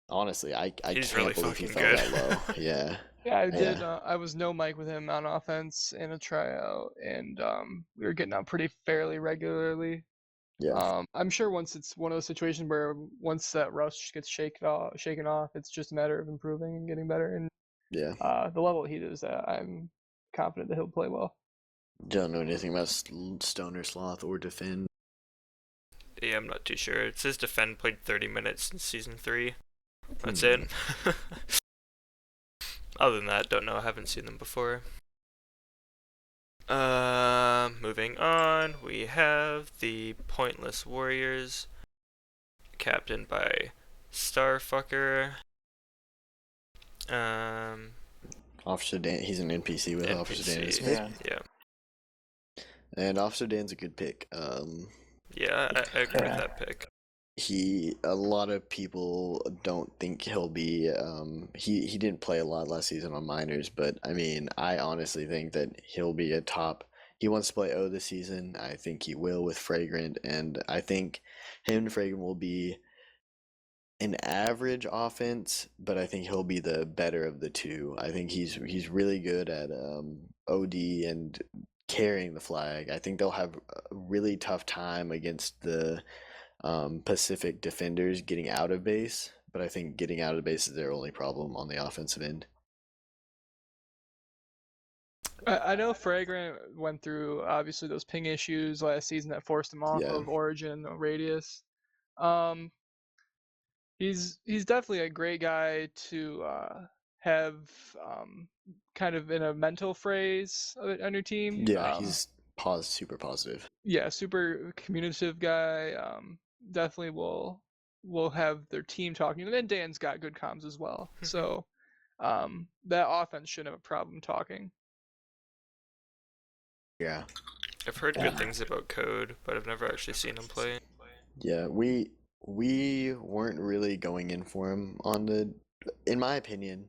Honestly, I He's can't really believe he fucking fell good. that low. Yeah, Yeah, I did. yeah, I was no mic with him on offense in a tryout, and we were getting out pretty fairly regularly. yeah, I'm sure once it's one of those situations where once that rush gets shaken off, it's just a matter of improving and getting better. And yeah. the level he is at, I'm confident that he'll play well. Don't know anything about Stoner Sloth or Defend. Yeah, I'm not too sure. It says Defend played 30 minutes in Season 3. That's Hmm. it. Other than that, don't know. I haven't seen them before. Moving on, we have the Pointless Warriors, captained by Starfucker. Officer Dan, he's an NPC with Officer Dan NPC. Smith. Yeah. And Officer Dan's a good pick. Yeah, I agree with Yeah. that pick. A lot of people don't think he'll be. He didn't play a lot last season on minors, but I mean, I honestly think that he'll be a top. He wants to play O this season. I think he will with Fragrant, and I think him and Fragrant will be an average offense, but I think he'll be the better of the two. I think he's really good at OD and carrying the flag. I think they'll have a really tough time against the Pacific defenders getting out of base, but I think getting out of base is their only problem on the offensive end. I know Fragrant went through obviously those ping issues last season that forced him off Yeah. of Origin Radius. He's definitely a great guy to have kind of in a mental phrase on your team. Yeah, he's super positive. Yeah, super communicative guy. Definitely will have their team talking. And then Dan's got good comms as well. So that offense shouldn't have a problem talking. Yeah. I've heard good things about Code, but I've never actually seen him play. Yeah, we weren't really going in for him on the in my opinion,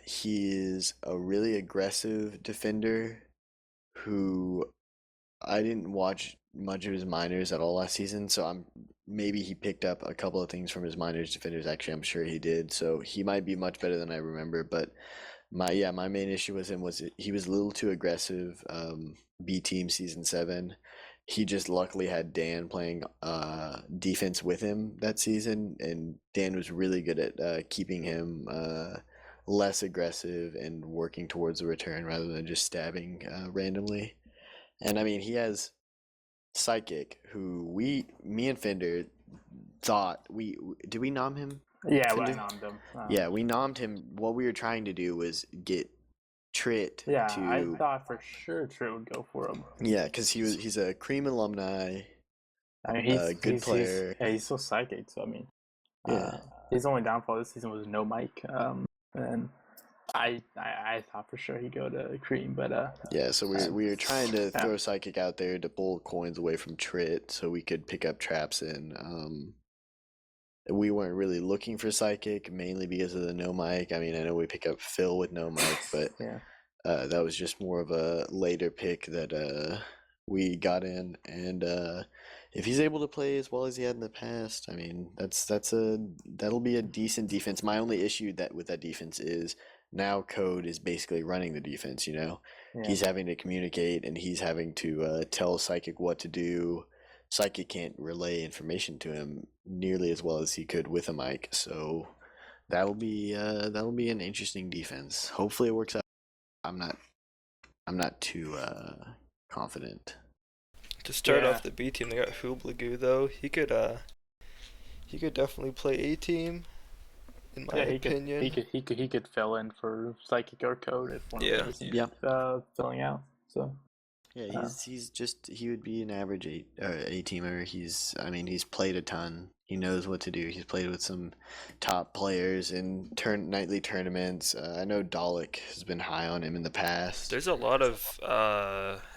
he is a really aggressive defender who I didn't watch much of his minors at all last season, so maybe he picked up a couple of things from his minors defenders. Actually, I'm sure he did. So he might be much better than I remember. But my main issue with him was he was a little too aggressive. B team season 7. He just luckily had Dan playing defense with him that season, and Dan was really good at keeping him less aggressive and working towards a return rather than just stabbing randomly. And I mean, he has Psychic, who me and Fender thought did we nom him? Yeah, well, I Fender? nommed him. Yeah, we nommed him. What we were trying to do was get Trit Yeah, to. I thought for sure True would go for him. Yeah, because he's a C.R.E.A.M alumni. I mean, he's good player. He's so psychic. So I mean, Yeah. his only downfall this season was no mic. And I thought for sure he'd go to Cream, but Yeah, so we were trying to throw Psychic out there to pull coins away from Trit so we could pick up traps in. We weren't really looking for Psychic, mainly because of the no mic. I mean, I know we pick up Phil with no mic, but yeah. that was just more of a later pick that we got in. And if he's able to play as well as he had in the past, I mean, that'll be a decent defense. My only issue with that defense is now Code is basically running the defense. Yeah. He's having to communicate and he's having to tell Psychic what to do. Psychic can't relay information to him nearly as well as he could with a mic, so that'll be an interesting defense. Hopefully it works out. I'm not too confident. To start off the B team, they got Hooblagoo though. He could definitely play A team. In my opinion, he could fill in for Psychic or Code if one of them was filling out. So yeah, he would be an average A teamer. He's played a ton. He knows what to do. He's played with some top players in nightly tournaments. I know Dalek has been high on him in the past. There's a lot of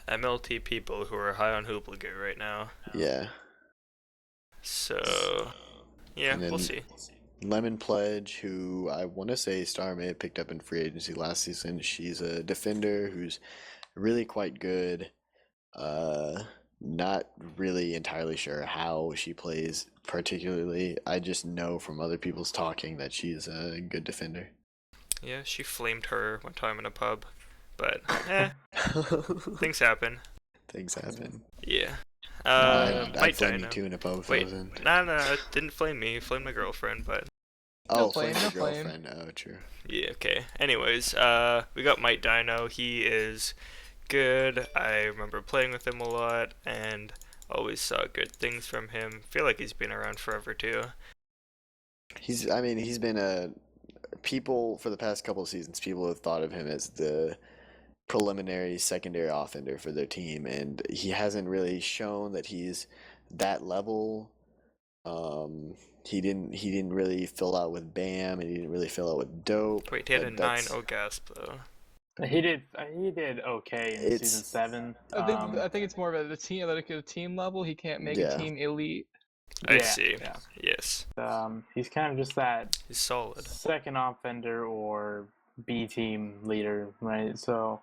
MLT people who are high on Hooblagoo right now. Yeah. So, yeah, And then we'll see. Lemon Pledge, who I want to say Star may have picked up in free agency last season. She's a defender who's really quite good. Not really entirely sure how she plays particularly. I just know from other people's talking that she's a good defender. Yeah, she flamed her one time in a pub, but things happen. Things happen. Yeah. I'd Might flame you Dino. too in a pub if I Wait, was in. no, it didn't flame me. It flamed my girlfriend, but Oh, flame, flame no your flame. girlfriend. Oh, true. yeah, okay. Anyways, we got Might Dino. He is good. I remember playing with him a lot and always saw good things from him. Feel like he's been around forever too. He's been a people for the past couple of seasons. People have thought of him as the preliminary secondary offender for their team, and he hasn't really shown that he's that level. He didn't really fill out with Bam, and he didn't really fill out with Dope. Wait, he had a but that's- 9-0 gasp though. He did okay in It's- season 7. I think it's more of a team, like a team level. He can't make Yeah. a team elite. I Yeah, see. yeah. Yes, He's kind of just that he's solid. second offender or B team leader, right? So,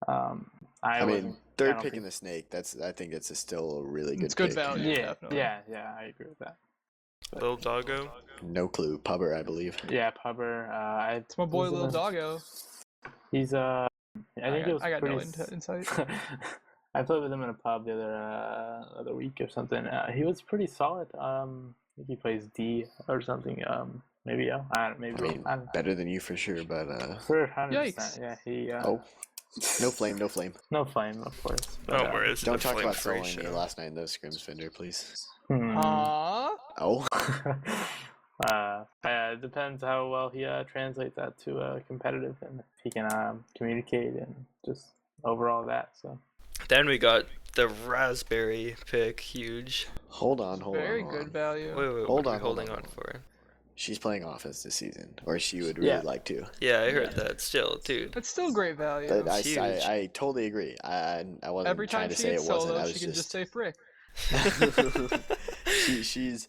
I mean, third don't pick in think- the snake. I think it's still a really good It's good pick. value. Yeah, definitely. yeah, I agree with that. Lil Doggo. No clue. Pubber, I believe. Yeah, Pubber. It's my boy, Lil Doggo. He's I think it was I got pretty no insight. I played with him in a pub the other week or something. He was pretty solid. I think he plays D or something. Maybe I don't know. I mean, better than you for sure, but for 100%. Yikes. Yeah, he. oh, no flame, no flame. No flame, of course. Oh, where is Don't the talk flame about free soloing me show? last night in those scrims, Fender, please. Aww. Oh, Depends how well he translates that to competitive, and if he can communicate and just overall that. So Then we got the raspberry pick, huge. hold on. Very good value. Wait, Hold what are on, we hold holding on, on hold for? She's playing offense this season, or she would really like to. Yeah, I heard that. Still, dude. That's still great value. But It's huge. I totally agree. I wasn't Every trying time to she say gets it wasn't. solo, I was she can just say frick. she's.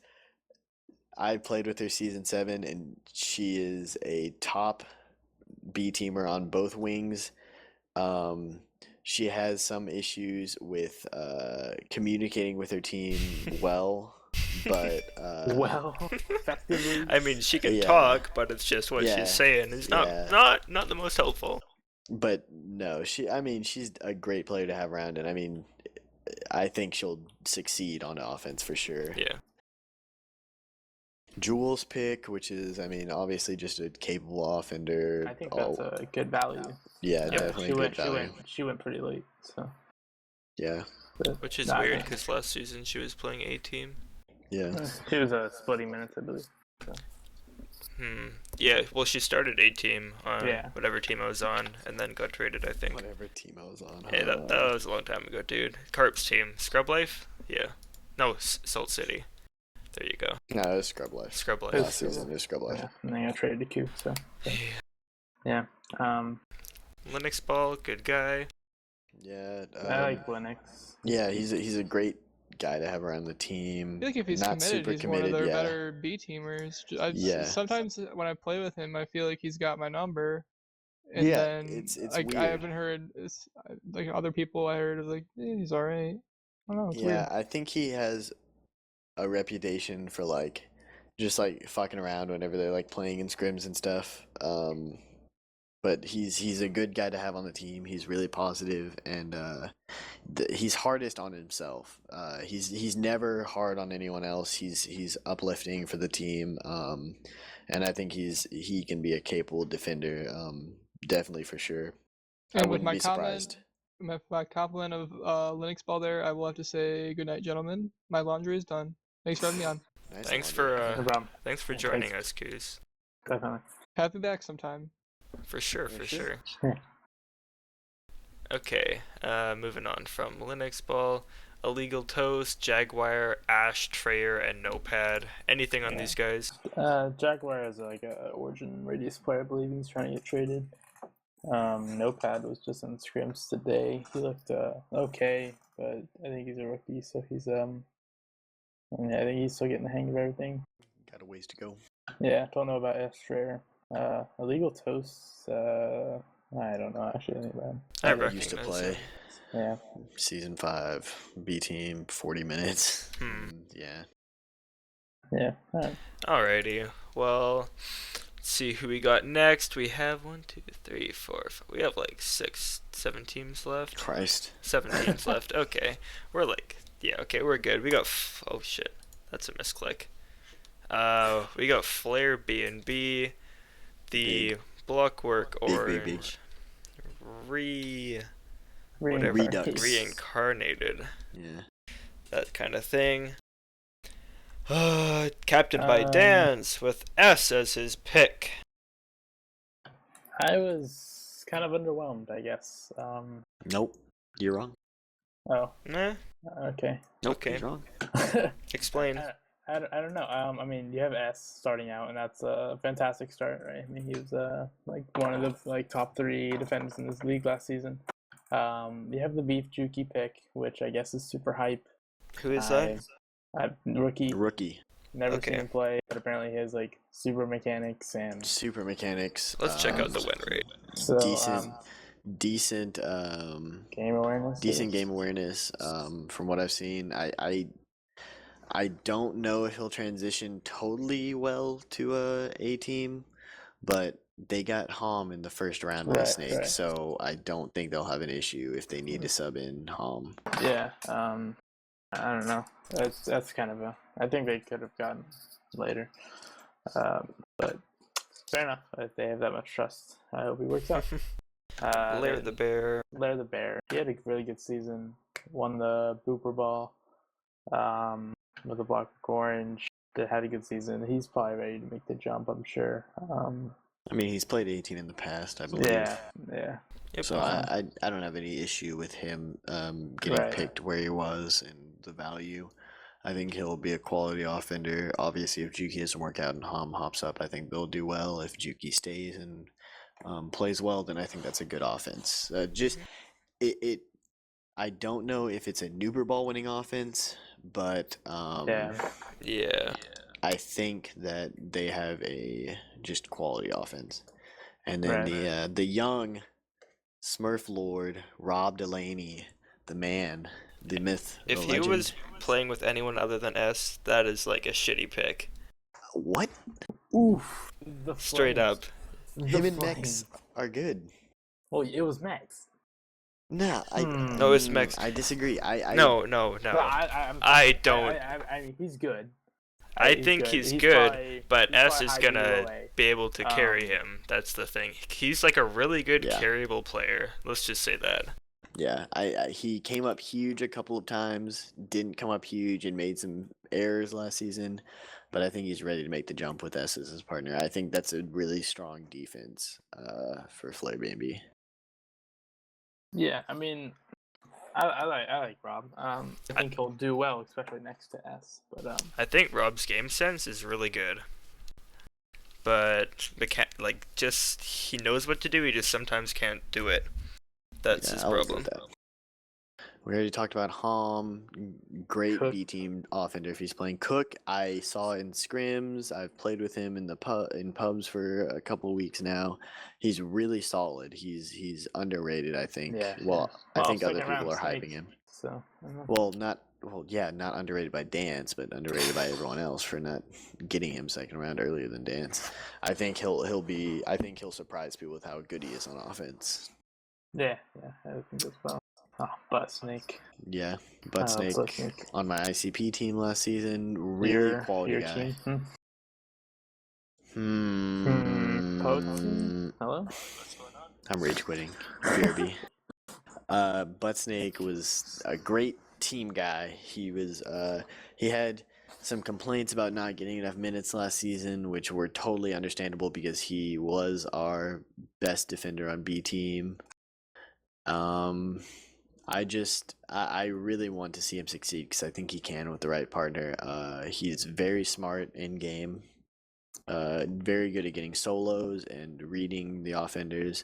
I played with her season 7, and she is a top B teamer on both wings. She has some issues with communicating with her team well, but effectively. I mean, she can Yeah. talk, but it's just what Yeah. she's saying is Yeah. not the most helpful. But no, she's a great player to have around, and I mean, I think she'll succeed on offense for sure. Yeah. Jules pick, which is, I mean, obviously just a capable offender. I think that's a good value. Yeah, Yep. definitely a good value. She went pretty late. So Yeah, Which is Nah, weird yeah. because last season she was playing A team. yeah. She was splitting minutes, I believe. Yeah, well, she started A team on Yeah. whatever team I was on, and then got traded, I think. Whatever team I was on. Hey, that was a long time ago, dude. Carp's team. Scrub Life? Yeah. No, Salt City. There you go. No, it was Scrub Life. Scrub Life. Last season, it was Scrub Life. Yeah, and then I got traded to Q. So yeah. Linux Ball, good guy. Yeah. I like Linux. Yeah, he's a great guy to have around the team. I feel like if he's Not committed, super he's committed, one of their yeah. better B teamers. Yeah. Sometimes when I play with him, I feel like he's got my number. And Yeah, then it's like weird. I haven't heard like other people I heard of like he's alright. I don't know. It's Yeah, weird. I think he has a reputation for like just like fucking around whenever they're like playing in scrims and stuff. But he's a good guy to have on the team. He's really positive, and he's hardest on himself. He's never hard on anyone else. He's uplifting for the team, and I think he can be a capable defender. Definitely for sure. I And with wouldn't my be surprised. my compliment of Linux Ball there, I will have to say good night, gentlemen. My laundry is done. Thanks for having me on. Nice Thanks laundry. for No problem. thanks for Yeah, joining thanks. us, Coos. Definitely. Have me back sometime. For sure, For for sure. sure. Okay, moving on from Linux Ball, Illegal Toast, Jaguar, Ash, Trayer, and Notepad. Anything on Yeah. these guys? Jaguar is like a Origin Radius player. I believe he's trying to get traded. Notepad was just in scrims today. He looked okay, but I think he's a rookie, so he's I think he's still getting the hang of everything. Got a ways to go. Yeah, don't know about S.R.E.A.M. Illegal Toasts, I don't know actually anything about him. I used to recognize play. him. Yeah. Season 5, B team, 40 minutes. Yeah. Yeah. Alright. Alrighty. Well, let's see who we got next. We have 1, 2, 3, 4, 5. We have like 6, 7 teams left. Christ. 7 teams left. Okay. We're like, yeah, okay, we're good. We got, oh shit. That's a misclick. We got Flairbnb, the Big. Blockwork Big. Orange, Reincarnate. Reincarnated, Yeah. that kind of thing. Captained by Um, Dance with S as his pick. I was kind of underwhelmed, I guess. Nope. You're wrong. Oh, Nah, okay. Nope. Okay. He's wrong. explain. I don't know. I mean, you have S starting out, and that's a fantastic start, right? I mean, he was like one of the like top 3 defenders in this league last season. You have the Beef Juki pick, which I guess is super hype. Who is that? Rookie. Rookie. Never Okay. seen him play, but apparently he has like super mechanics and Super mechanics. Let's check out the win rate. so Decent game awareness. decent game awareness. From what I've seen, I don't know if he'll transition totally well to a team, but they got Hom in the first round of the Right, Snake, right. so I don't think they'll have an issue if they need to sub in Hom. Yeah. I don't know. That's kind of I think they could have gotten later. But fair enough. If they have that much trust, I hope he works out. Lair the Bear. Lair the Bear. He had a really good season. Won the Booper Ball. With the Block Orange. Had a good season. He's probably ready to make the jump, I'm sure. I mean, he's played 18 in the past, I believe. Yeah. Yep. So I don't have any issue with him getting Right. picked where he was and the value. I think he'll be a quality offender. Obviously, if Juki doesn't work out and Hom hops up, I think they'll do well. If Juki stays and plays well, then I think that's a good offense. I don't know if it's a Noober ball winning offense, but Yeah. I think that they have a just quality offense. And then Right. the young Smurf Lord, Rob Delaney, the man, the myth, If the he legend. was playing with anyone other than S, that is like a shitty pick. What? Oof. The Straight Flames. up. The Him and Flames. Mex are good. Well, it was Max. Nah, No, it's Mex. I disagree. No. I don't. I mean, he's good. I think he's good, probably, but he's S probably is high gonna DOA. be able to carry him. That's the thing. He's like a really good Yeah. carryable player. Let's just say that. Yeah, he came up huge a couple of times, didn't come up huge and made some errors last season, but I think he's ready to make the jump with S as his partner. I think that's a really strong defense for Flairbnb. Yeah, I mean, I like Rob. I think he'll do well, especially next to S. But I think Rob's game sense is really good. But just he knows what to do. He just sometimes can't do it. That's his I'll agree problem. with that. We already talked about Hom, great Cook. B team offender if he's playing. Cook, I saw in scrims. I've played with him in pubs for a couple of weeks now. He's really solid. He's underrated, I think. Yeah. I think other second round people are Snake, hyping him. So I don't know. Not underrated by Dance, but underrated by everyone else for not getting him second round earlier than Dance. I think he'll surprise people with how good he is on offense. Yeah, I think as well. Oh, Butt Snake. Yeah, Butt Snake Butt Snake. on my ICP team last season, really quality your guy. Team? Hello? I'm rage quitting. BRB. Butt Snake was a great team guy. He had some complaints about not getting enough minutes last season, which were totally understandable because he was our best defender on B team. I really want to see him succeed because I think he can with the right partner. He's very smart in game, very good at getting solos and reading the offenders.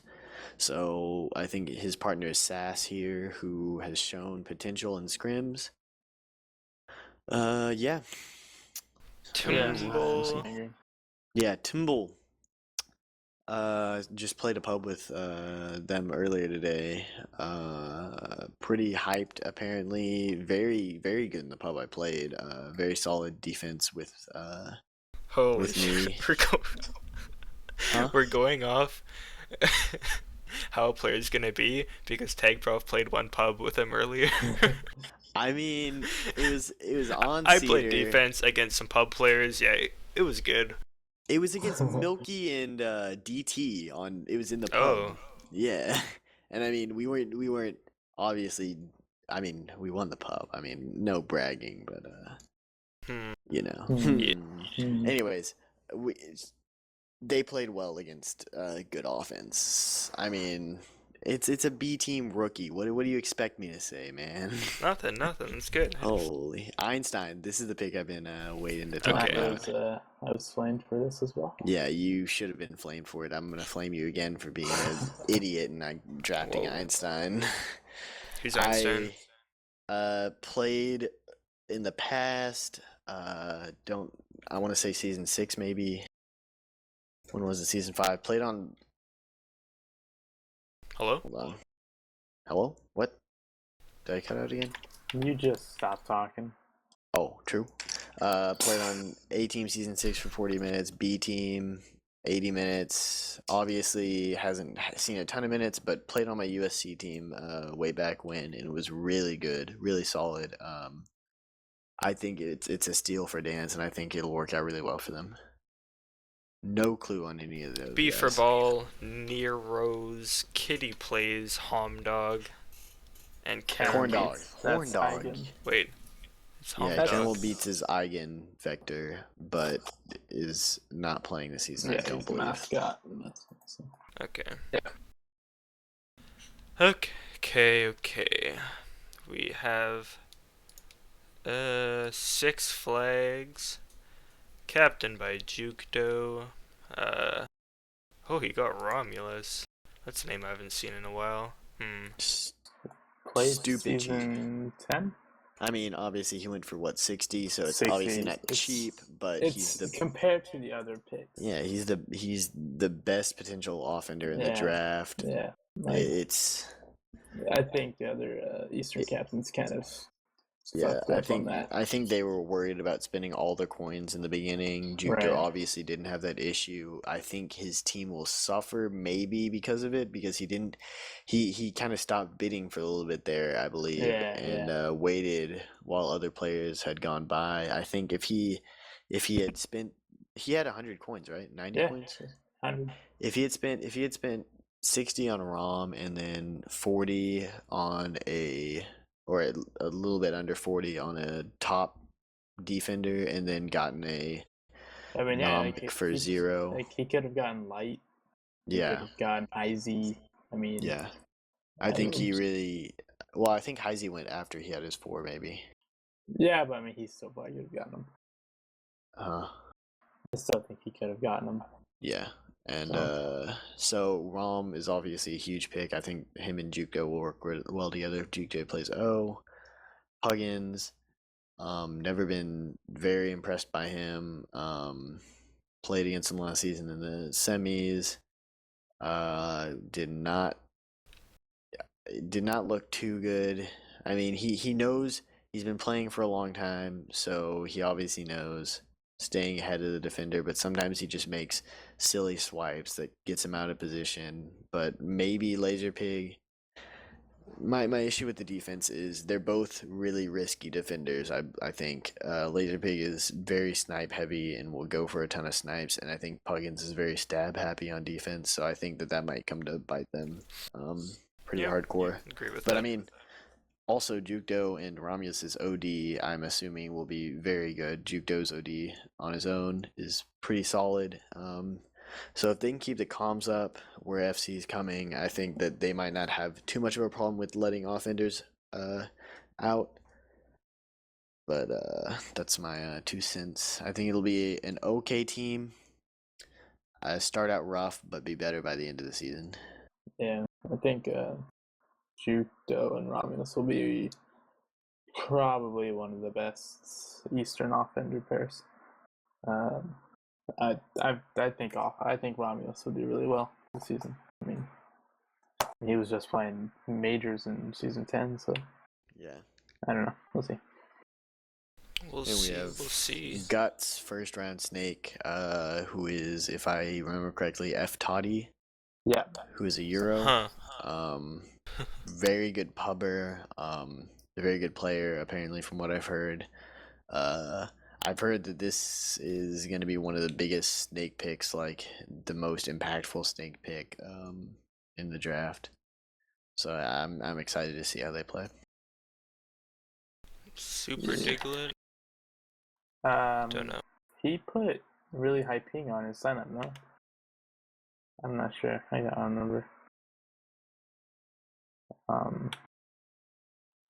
So I think his partner is Sass here, who has shown potential in scrims. Yeah. Timble. Yeah, Timble. Just played a pub with them earlier today. Pretty hyped apparently. Very, very good in the pub I played. Very solid defense with Holy with me. Huh? We're going off how a player's gonna be because TagProf played one pub with him earlier. I mean, it was on I played Cedar. defense against some pub players. Yeah, it was good. It was against Milky and DT on. It was in the pub. Oh. Yeah, and I mean we weren't obviously. I mean we won the pub. I mean no bragging, but you know. Yeah. Anyways, they played well against good offense. I mean it's a B team rookie. What do you expect me to say, man? Nothing. It's good. Holy Einstein! This is the pick I've been waiting to talk Okay. about. I was flamed for this as well. Yeah, you should have been flamed for it. I'm gonna flame you again for being an idiot and not drafting Whoa. Einstein. Who's Einstein? I played in the past. I want to say season 6 maybe. When was it? Season 5. Played on. Hello? Hold on. Hello? What? Did I cut out again? You just stopped talking. Oh, true. Played on A team season 6 for 40 minutes. B team 80 minutes. Obviously hasn't seen a ton of minutes, but played on my USC team way back when, and it was really good, really solid. I think it's a steal for Dance, and I think it'll work out really well for them. No clue on any of those. B for guys. ball, near Rose, Kitty plays, Hom Dog, and Corn Caramel. dog. Horn dog. Eigen. Wait. It's Hom Yeah, Dog. Camel beats his Eigen Vector, but is not playing this season. I don't he's the believe. mascot. Okay. Yeah. Okay. We have 6 flags. Captained by Jukdo. He got Romulus. That's a name I haven't seen in a while. Played Stupid season 10? I mean, obviously he went for what 60, so it's 60. obviously not cheap, but he's the compared to the other picks. yeah he's the best potential offender in the draft. Yeah, I think the other Eastern captains kind of. Yeah, I think they were worried about spending all the coins in the beginning. Jukdo obviously didn't have that issue. I think his team will suffer maybe because of it, because he kind of stopped bidding for a little bit there, I believe, and waited while other players had gone by. I think if he had spent, he had 100 coins, right? 90 coins. 100. If he had spent 60 on ROM and then 40 on or a little bit under 40 on a top defender, and then gotten a for 0. Like he could have gotten light. Yeah. He could have gotten IZ. I mean. Yeah. I think he really. Well, I think Heisey went after he had his 4, maybe. Yeah, but I mean, he still probably could have gotten him. I still think he could have gotten him. Yeah. And so Rom is obviously a huge pick. I think him and Jukdo will work well together. Jukdo plays Huggins. Never been very impressed by him. Played against him last season in the semis. Did not look too good. I mean, he knows he's been playing for a long time, so he obviously knows staying ahead of the defender, but sometimes he just makes silly swipes that gets him out of position. But maybe Laser Pig. My issue with the defense is they're both really risky defenders. I think Laser Pig is very snipe heavy and will go for a ton of snipes, and I think Puggins is very stab happy on defense. So I think that might come to bite them pretty hardcore. Yeah, agree with but that. I mean, also Jukdo and Romulus's OD, I'm assuming, will be very good. Jukdo's OD on his own is pretty solid. So if they can keep the comms up where FC is coming, I think that they might not have too much of a problem with letting offenders out. But that's my 2 cents. I think it'll be an okay team. Start out rough, but be better by the end of the season. Yeah, I think Jukdo and Romulus will be probably one of the best Eastern offender pairs. I think Romulus would do really well this season. I mean, he was just playing majors in season 10, so Yeah. I don't know. We'll see. We'll Then see. we have We'll see. Guts, first round snake, who is, if I remember correctly, F Toddy, Yeah. who is a Euro. Huh. Very good pubber, a very good player, apparently, from what I've heard. I've heard that this is going to be one of the biggest snake picks, like the most impactful snake pick in the draft. So I'm excited to see how they play. Super Diglett. Don't know. He put really high ping on his sign-up, no? I'm not sure. I don't remember.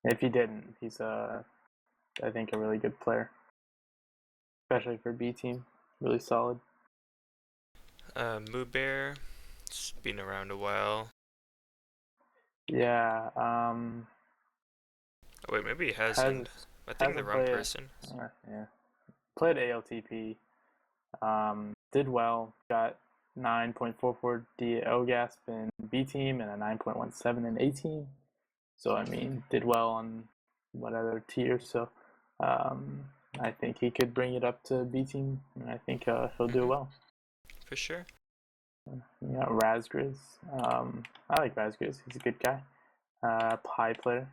If he didn't, he's I think a really good player, especially for B team. Really solid. Moo Bear. It's been around a while. Yeah. Oh, wait, maybe he hasn't. I think the wrong person. Yeah. Played ALTP. Did well. Got 9.44 DO gasp in B team and a 9.17 in A team. So I mean, did well on what other tiers. So I think he could bring it up to B team, and I think he'll do well. For sure. Yeah, Razgriz. I like Razgriz. He's a good guy. High player.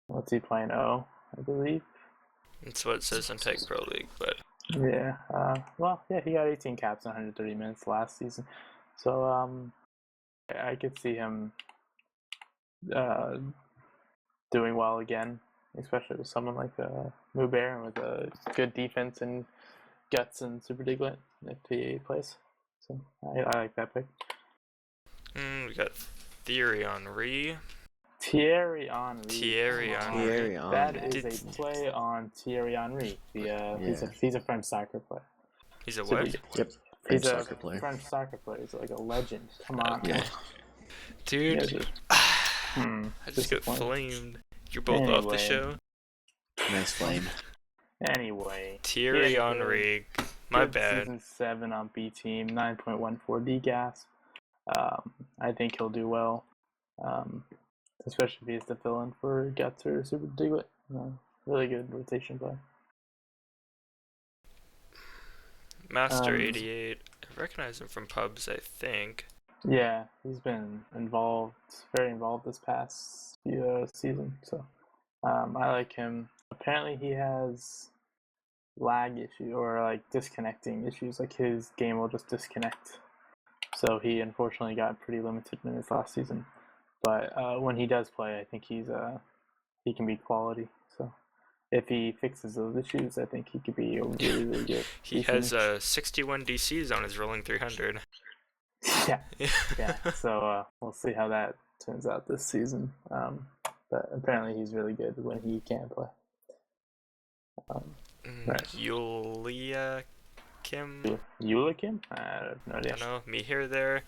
What's he playing? O, I believe. That's what it says on Tech Pro League, but Yeah. Well, yeah, he got 18 caps in 130 minutes last season, so I could see him doing well again, especially with someone like Moo Bear with a good defense and guts and Super Diglett if he plays. So I like that pick. we got Theory on Re. Thierry Henry. Thierry Henry. That is a play on Thierry Henry. He's a French soccer player. He's a what? Yep. He's a soccer player. French soccer player. He's like a legend. Come on, Okay. man. Dude, I just got flamed. You're both off the show. Nice flame. Anyway. Thierry Henry. My bad. Season 7 on B team, 9.14 D gas. I think he'll do well. Especially if he has to fill in for Guts or Super Diglett. Really good rotation play. Master 88. I recognize him from pubs, I think. Yeah, he's been very involved this past season. So I like him. Apparently he has lag issue or like disconnecting issues. Like his game will just disconnect. So he unfortunately got pretty limited minutes last season. But when he does play, I think he can be quality. So if he fixes those issues, I think he could be really, really good. He has 61 DCs on his rolling 300. Yeah. So we'll see how that turns out this season. But apparently he's really good when he can play. Right. Yulia Kim? I have no idea. I don't know. Me here, there.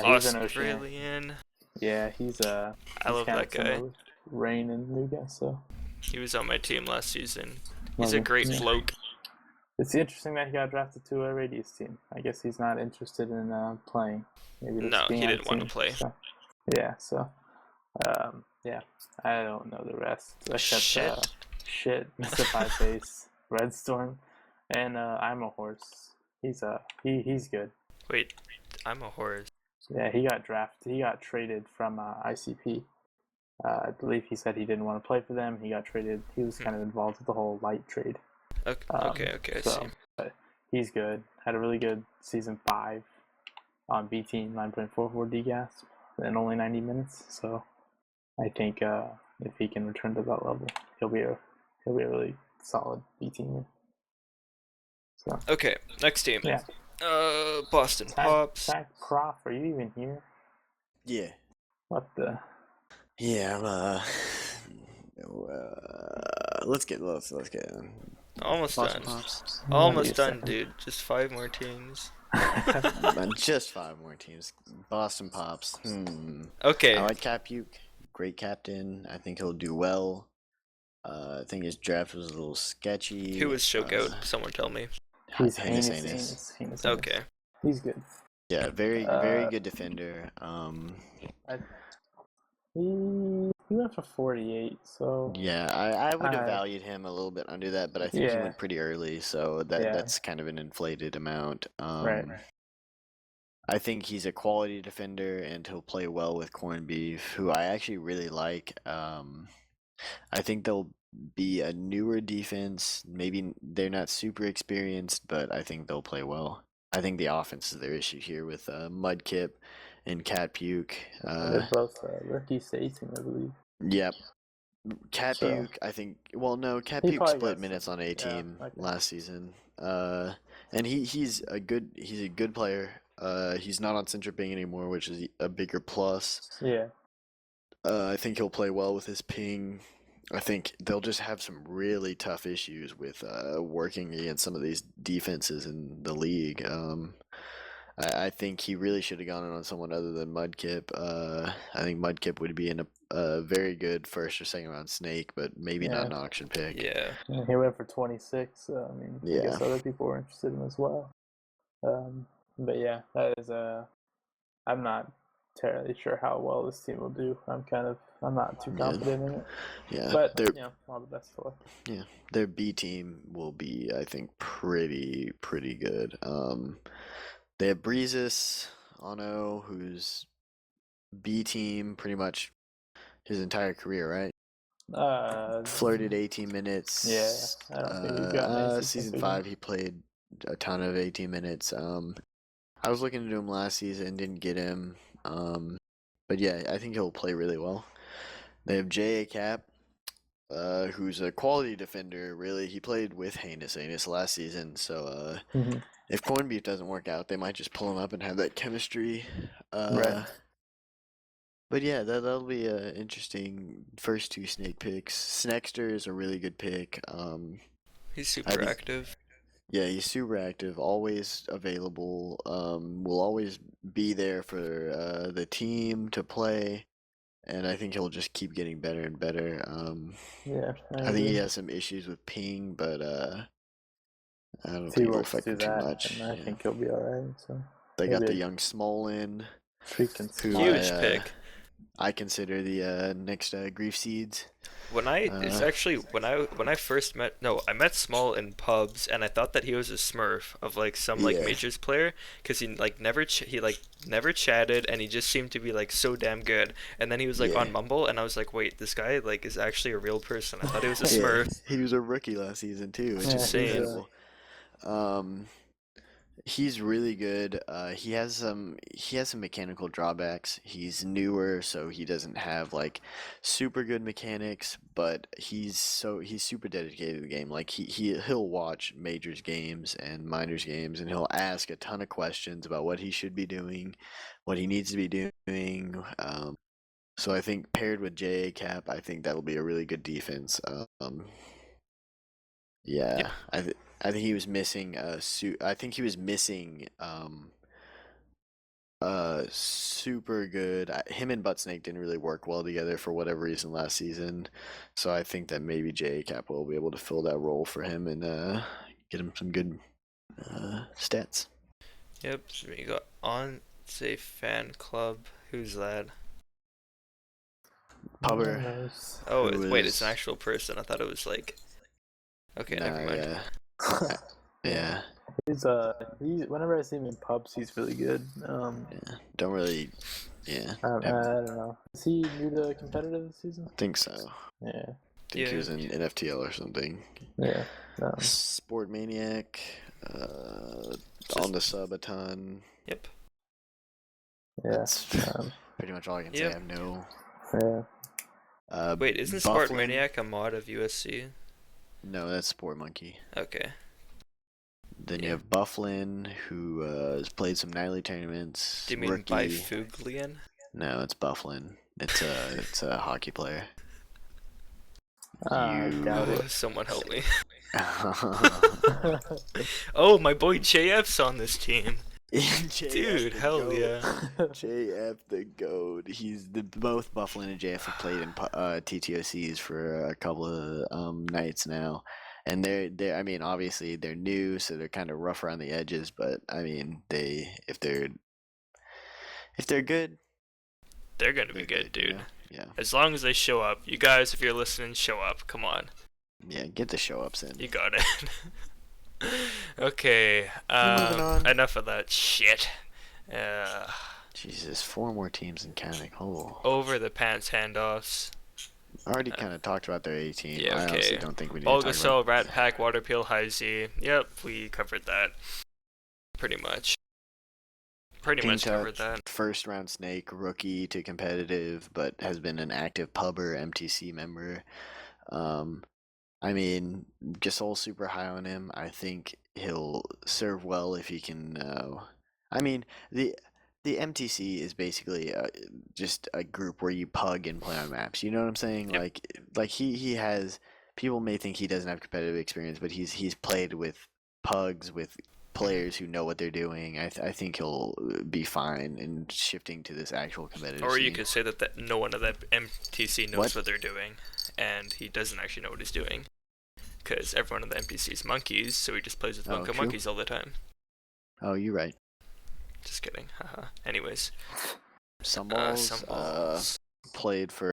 He's an Australian. Yeah, he's I love that guy. Rain and Nuga, so. He was on my team last season. He's a great bloke. It's interesting that he got drafted to a Radius team. I guess he's not interested in playing. Maybe no, he didn't want to play. So, yeah, I don't know the rest. Except shit, Mr. Five Face, Red Storm, and I'm a Horse. He's good. Wait, I'm a Horse. Yeah, he got drafted. He got traded from ICP. I believe he said he didn't want to play for them. He got traded. He was kind of involved with the whole light trade. Okay, I see. But he's good. Had a really good season 5 on B team, 9.44 D gas, in only 90 minutes. So I think if he can return to that level, he'll be a really solid B teamer. So okay, next team. Yeah. Boston Pops. TagProfessor, are you even here? Yeah. What the? Yeah, let's get Almost Boston done. Pops. Almost done, dude. Just 5 more teams. Just 5 more teams. Boston Pops. Okay. I like Cap Puke. Great captain. I think he'll do well. I think his draft was a little sketchy. Who was Shogoat? Someone tell me. He's Heinous. heinous. Okay. He's good. Yeah, very good defender. He went for 48, so Yeah, I would have valued him a little bit under that, but I think he went pretty early, so that's kind of an inflated amount. Right. I think he's a quality defender, and he'll play well with Corned Beef, who I actually really like. I think they'll be a newer defense. Maybe they're not super experienced, but I think they'll play well. I think the offense is their issue here with Mudkip and Cat Puke. they're both rookies to 18, I believe. Yep. Cat Puke, I think. Well, no, Cat Puke split minutes on A team last season. And he's a good player. He's not on center ping anymore, which is a bigger plus. Yeah. I think he'll play well with his ping. I think they'll just have some really tough issues with working against some of these defenses in the league. I think he really should have gone on someone other than Mudkip. I think Mudkip would be in a very good first or second round snake, but maybe not an auction pick. Yeah. And he went for 26. So, I mean, I guess other people were interested in him as well. But yeah, that is I'm not entirely sure how well this team will do. I'm not too confident in it. Yeah. But all the best for it. Yeah. Their B team will be, I think, pretty good. They have Breezes, Ano, who's B team pretty much his entire career, right? Flirted 18 minutes. Yeah, I don't think we've gotten season 5 he played a ton of 18 minutes. I was looking into him last season, didn't get him. But yeah, I think he'll play really well. They have J.A. Cap, who's a quality defender, really. He played with Heinous last season, so if Corned Beef doesn't work out, they might just pull him up and have that chemistry. Right. But yeah, that'll be an interesting first 2 snake picks. Snexter is a really good pick. He's super active. Yeah, he's super active, always available, will always be there for the team to play, and I think he'll just keep getting better and better. I think he has some issues with ping, but I don't think it'll affect him too much. And I think he'll be alright. So they got the young Smolin, huge pick. I consider the next Grief Seeds. I met Small in pubs, and I thought that he was a Smurf of like some majors player, because he never chatted, and he just seemed to be like so damn good. And then he was like on Mumble, and I was like, wait, this guy like is actually a real person. I thought he was a Smurf. He was a rookie last season too, which is insane. He's really good. He has some mechanical drawbacks. He's newer, so he doesn't have like super good mechanics, but he's super dedicated to the game. Like he'll watch majors games and minors games, and he'll ask a ton of questions about what he should be doing, what he needs to be doing. So I think paired with J.A. Cap, I think that'll be a really good defense. I think he was missing super good. Him and Buttsnake didn't really work well together for whatever reason last season, so I think that maybe J.A. Cap will be able to fill that role for him and get him some good stats. Yep. So we got Safe Fan Club. Who's that? Pubber. Oh, wait, it's an actual person. I thought it was like. Okay, never mind. Yeah. He's whenever I see him in pubs, he's really good. Don't really. Yeah. I don't know. Is he new to competitive this season? I think so. Yeah. I think he was in NFTL or something. Yeah. Sport Maniac. On the sub a ton. Yep. Yeah. That's pretty much all I can say. I have no. Yeah. Wait, isn't Sport Maniac a mod of USC? No, that's Sport Monkey. Okay. Then you have Bufflin, who has played some nightly tournaments. Do you mean Bifuglian? No, it's Bufflin. It's a hockey player. I doubt it. Someone help me. Oh, my boy JF's on this team. JF Dude, the hell GOAT. yeah. JF the GOAT. Both Bufflin and JF have played in TTOCs for a couple of nights now, and they're I mean obviously they're new, so they're kind of rough around the edges, but I mean if they're good, They're gonna be they're good, dude. you know? Yeah. As long as they show up. You guys, if you're listening, show up. Come on. Yeah, get the show ups in. You got it. Okay. Moving on. Enough of that shit. Jesus, 4 more teams and counting. Oh. Over the pants handoffs. Already kind of talked about their A team. Yeah, I honestly okay. don't think we need to talk about Bulgasol, Rat Pack, Water Peel, High Z. Yep, we covered that. Pretty much. Pretty much covered that. First round snake, rookie to competitive, but has been an active pubber, MTC member. I mean, Gasol's super high on him. I think he'll serve well if he can. I mean, the MTC is basically just a group where you pug and play on maps. You know what I'm saying? Yep. Like he has. People may think he doesn't have competitive experience, but he's played with pugs with players who know what they're doing. I think he'll be fine in shifting to this actual competitive Or you scene. could say that no one of that MTC knows what they're doing, and he doesn't actually know what he's doing. Because everyone in the NPC is monkeys, so he just plays with bunch of true. monkeys all the time. Oh, you're right. Just kidding. Haha. Anyways. Some balls, Some balls. played for,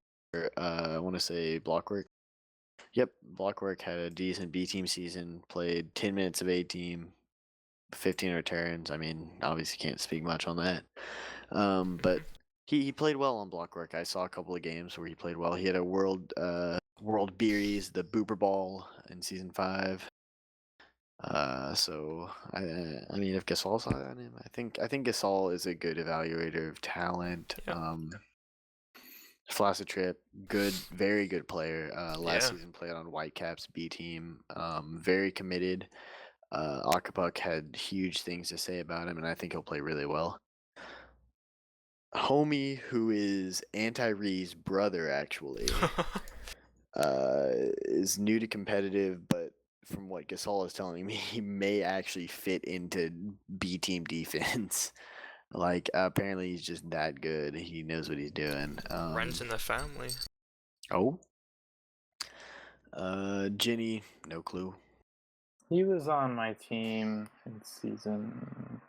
I want to say Blockwork. Yep, Blockwork had a decent B team season, played 10 minutes of A team, 15 returns. I mean, obviously can't speak much on that. But he played well on Blockwork. I saw a couple of games where he played well. He had a World Beeries, the Booper Ball in Season 5. So I mean, if Gasol's high on him, I think Gasol is a good evaluator of talent. Yep. Flaccid Trip, good, very good player. Last season played on Whitecaps B team. Very committed. Akapuk had huge things to say about him, and I think he'll play really well. Homie, who is Anti-Ree's brother, actually, is new to competitive, but from what Gasol is telling me, he may actually fit into B team defense. Like, apparently he's just that good. He knows what he's doing. Runs in the family. Oh. Ginny, no clue. He was on my team in season,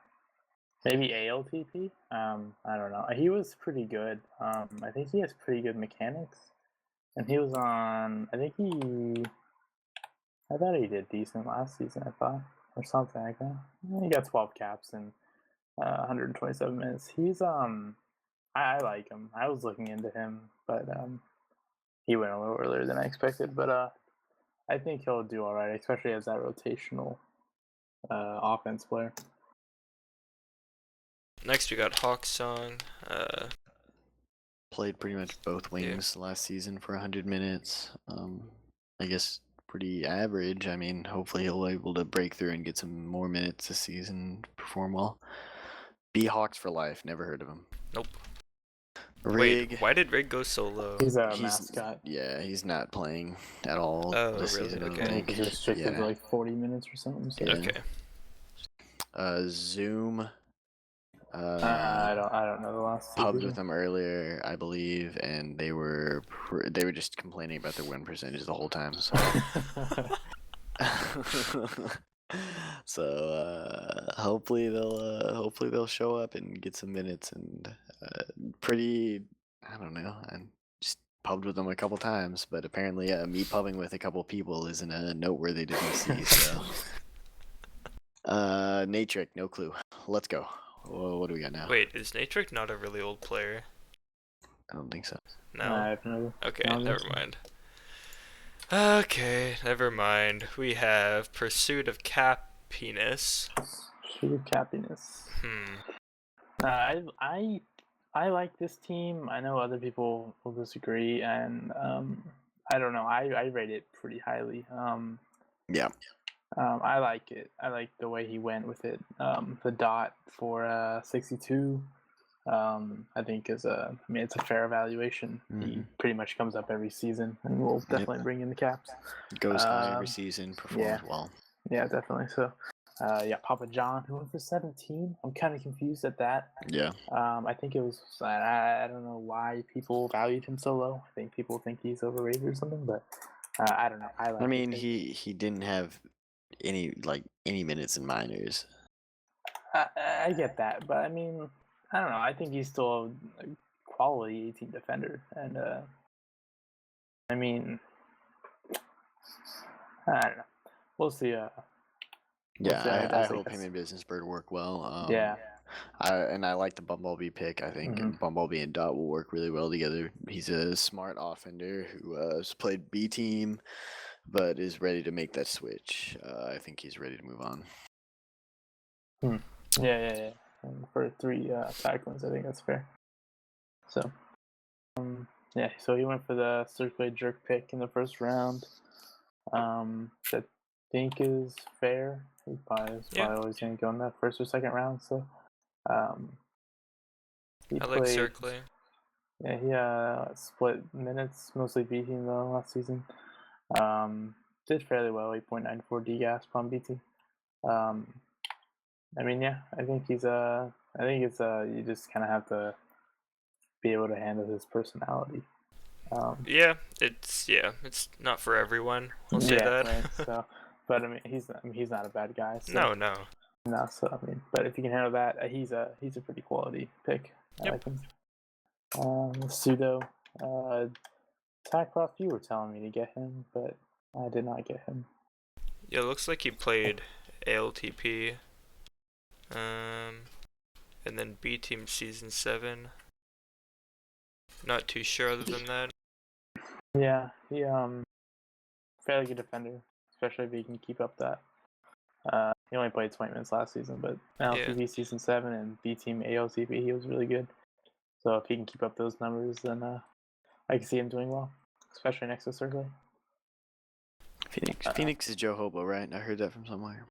maybe ALTP. I don't know. He was pretty good. I think he has pretty good mechanics, and he was on. I thought he did decent last season. I thought, or something like that. He got 12 caps in 127 minutes. He's I like him. I was looking into him, but he went a little earlier than I expected. But I think he'll do all right, especially as that rotational offense player. Next, we got Hawk Song. Played pretty much both wings last season for 100 minutes. I guess pretty average. I mean, hopefully he'll be able to break through and get some more minutes this season, perform well. B-Hawks for life. Never heard of him. Nope. Rig. Wait, why did Rig go so low? He's a mascot. Yeah, he's not playing at all this really? season. Okay. He's restricted to like 40 minutes or something. So. Yeah. Okay. Zoom. I don't know the last. Pubbed with them earlier, I believe, and they were just complaining about their win percentage the whole time. So, hopefully they'll show up and get some minutes and I don't know. I just pubbed with them a couple times, but apparently me pubbing with a couple people isn't a noteworthy to see. So, Natrick, no clue. Let's go. What do we got now? Wait, is Natrick not a really old player? I don't think so. No. No. Okay, never mind. Okay, never mind. We have Pursuit of Cappiness. Pursuit of Cappiness. I like this team. I know other people will disagree, and I don't know. I rate it pretty highly. Yeah. I like it. I like the way he went with it. The dot for 62, I think it's a fair evaluation. Mm-hmm. He pretty much comes up every season, and will definitely bring in the caps. Goes high every season, performs well. Yeah, definitely. So Papa John, who went for 17. I'm kind of confused at that. Yeah. I think it was, I don't know why people valued him so low. I think people think he's overrated or something, but I don't know. I mean, he didn't have any minutes in minors. I get that, but I mean, I don't know. I think he's still a quality 18 defender, and I mean, I don't know. We'll see. Yeah, I hope him and Business Bird work well. Yeah. I like the Bumblebee pick. I think Bumblebee and Dot will work really well together. He's a smart offender who has played B team, but is ready to make that switch. I think he's ready to move on. Yeah. And for 3 tackles, I think that's fair. So, so he went for the circulate jerk pick in the first round. That I think is fair. He probably always going to go in that first or second round. So, I like circling. Yeah, he split minutes, mostly B team though last season. Did fairly well, 8.94 DGASP on B team. I mean, yeah, I think it's you just kind of have to be able to handle his personality. It's not for everyone. I'll say that. Right, so, but I mean, he's not a bad guy. So, No. No, so I mean, but if you can handle that, he's a pretty quality pick. I like him. Pseudo, TagProfessor, you were telling me to get him, but I did not get him. Yeah, it looks like he played NLTP, and then B Team Season 7. Not too sure other than that. Yeah, he fairly good defender, especially if he can keep up that. He only played 20 minutes last season, but NLTP Season 7 and B Team ALTP, he was really good. So if he can keep up those numbers, then I can see him doing well, especially next to Circle. Phoenix is Joe Hobo, right? I heard that from somewhere.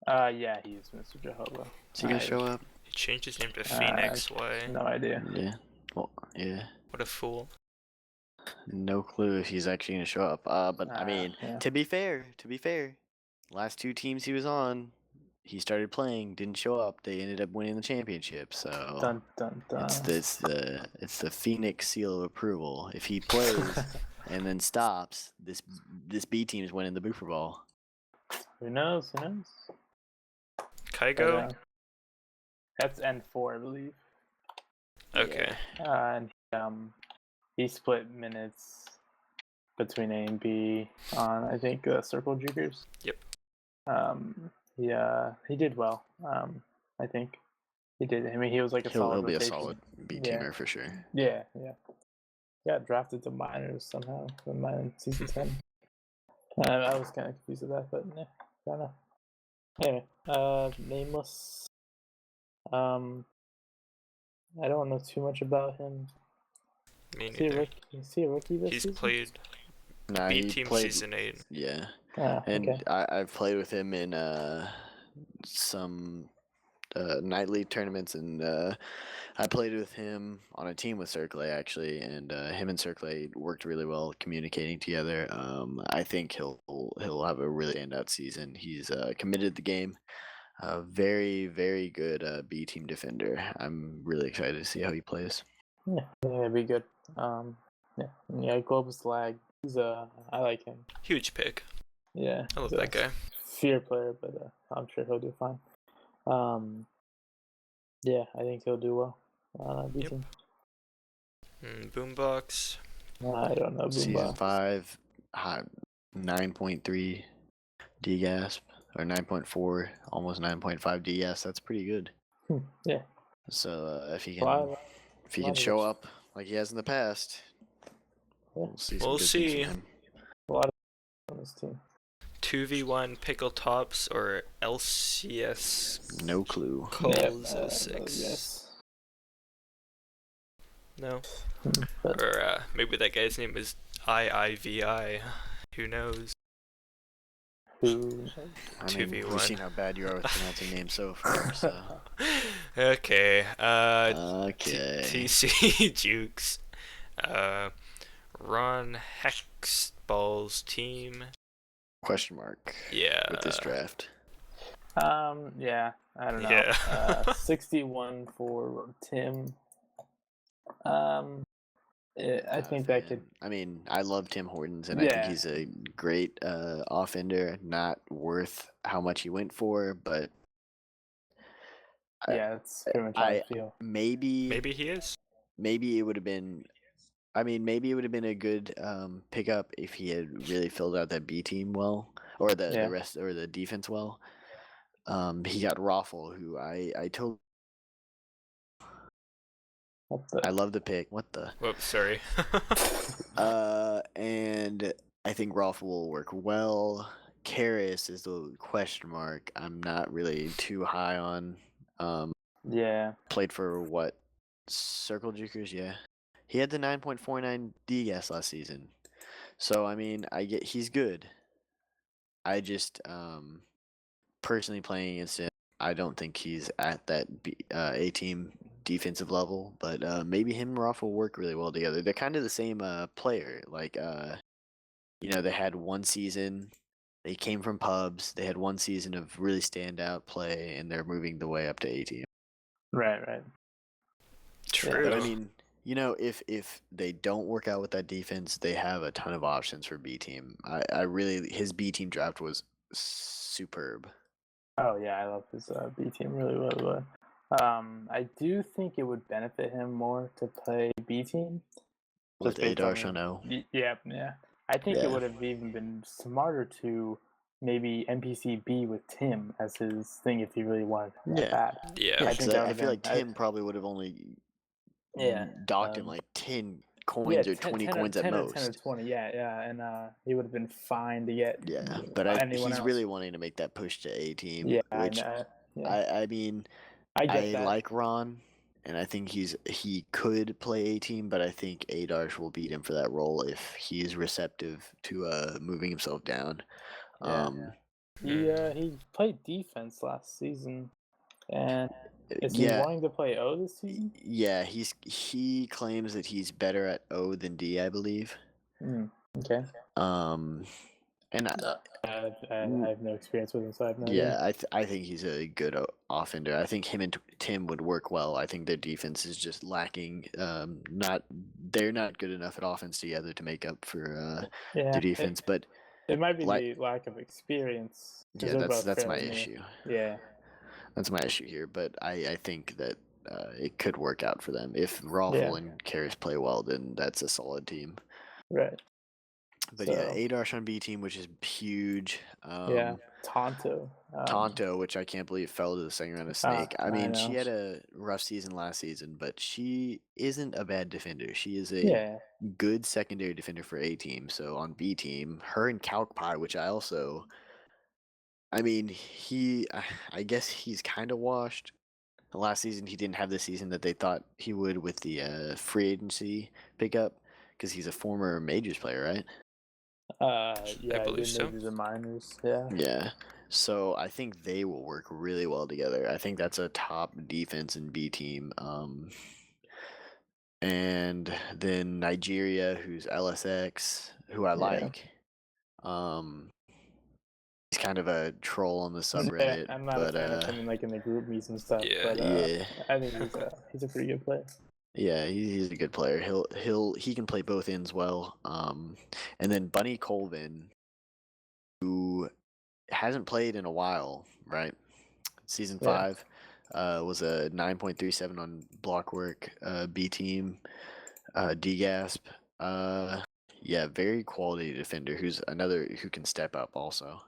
Yeah, he's Mr. Jehovah. Is he gonna show up? He changed his name to Phoenix. Why? No idea. Yeah. Well, yeah. What a fool. No clue if he's actually gonna show up. But I mean, to be fair, last 2 teams he was on, he started playing, didn't show up. They ended up winning the championship. So dun, dun, dun. It's the Phoenix seal of approval. If he plays and then stops, this B team is winning the Booper Ball. Who knows? Kygo? That's N4, I believe. Okay. Yeah. And he split minutes between A and B on, I think, Circle Jukers. Yep. He did well. I think he did. I mean, he was like He'll be a solid B teamer for sure. Yeah. Got drafted to minors somehow in Season 10. I was kind of confused with that, but yeah, I don't know. Anyway, Nameless. I don't know too much about him. Me neither. Is he a rookie this season? He's played B Team Season 8. Yeah. And okay. I've played with him in some nightly tournaments, and I played with him on a team with C.R.E.A.M actually, and him and C.R.E.A.M worked really well communicating together. I think he'll have a really standout season. He's committed to the game. Very, very good B team defender. I'm really excited to see how he plays. Yeah, it'd be good. Globus Lag. I like him. Huge pick. Yeah, I love that guy. Fear player, but I'm sure he'll do fine. Yeah, I think he'll do well. B team. Boombox. I don't know. Boombox. Season 5, 9.3 DGASP. Or 9.4, almost 9.5 DS. That's pretty good. Yeah. So if he can show up like he has in the past, we'll see. We'll see. A lot on this team. 2v1 Pickle Tops or LCS. No clue. Calls 06. Yes. No. Or maybe that guy's name is IIVI. Who knows? I mean, we've seen how bad you are with pronouncing names so far. So. Okay. Okay. TC Jukes. Ron Hexball's team. Question mark. Yeah. With this draft. Yeah, I don't know. Yeah. 61 for Tim. I think that could. I mean, I love Tim Hortons, and I think Yeah. he's a great offender. Not worth how much he went for, but Yeah, that's pretty much how I feel. Maybe he is. maybe it would have been. I mean, maybe it would have been a good pickup if he had really filled out that B team well, or the Yeah. rest or the defense well. He got Raffle, who I told. I love the pick. What the? Whoops, sorry. And I think Raffle will work well. Karras is the question mark. I'm not really too high on. Yeah. Played for what? Circle Jukers, yeah. He had the 9.49 DGAS last season. So I mean, he's good. I just personally playing against him, I don't think he's at that A team defensive level, but maybe him and Ruff will work really well together. They're kind of the same player. Like they had one season. They came from pubs. They had one season of really standout play, and they're moving the way up to A team. Right. True. But I mean, if they don't work out with that defense, they have a ton of options for B team. I really his B team draft was superb. Oh yeah, I love his B team really, really well. I do think it would benefit him more to play B team. With Adarsh on O. Yeah. I think Yeah. it would have even been smarter to maybe NPC B with Tim as his thing if he really wanted that bad. Yeah. I feel like Tim probably would have only docked him like 10 coins or 20 coins at most. 10 or 20, yeah, and he would have been fine to get. Yeah, but anyone he's else. really wanting to make that push to A team. Yeah, which I mean, I get that. like Ron, and I think he could play A team, but I think Adarsh will beat him for that role if he is receptive to moving himself down. He played defense last season, and is he wanting to play O this season? Yeah, he claims that he's better at O than D, I believe. Okay. And I have no experience with him, so I have no yeah, idea. I think he's a good offender. I think him and Tim would work well. I think their defense is just lacking. They're not good enough at offense together to make up for their defense. But it might be the lack of experience. Yeah, that's my issue. Yeah, that's my issue here. But I think that it could work out for them if Raffle and Karras play well. Then that's a solid team. Right. But yeah, Adarsh on B team, which is huge. Tonto, which I can't believe fell to the second round of Snake. I mean, she had a rough season last season, but she isn't a bad defender. She is a good secondary defender for A team. So on B team, her and Calcpie, which I mean, I guess he's kind of washed. Last season, he didn't have the season that they thought he would with the free agency pickup because he's a former Majors player, right? I believe so. The minors, yeah. Yeah. So I think they will work really well together. I think that's a top defense in B team. And then Nigeria, who's LSX, who I like. He's kind of a troll on the subreddit. I'm not a fan of him in the group meets and stuff. Yeah. But I think he's a pretty good player. Yeah, he's a good player. He can play both ends well. And then Bunny Colvin, who hasn't played in a while, right? Season 5 was a 9.37 on block work. B team, DGasp. Very quality defender. Who's another who can step up also.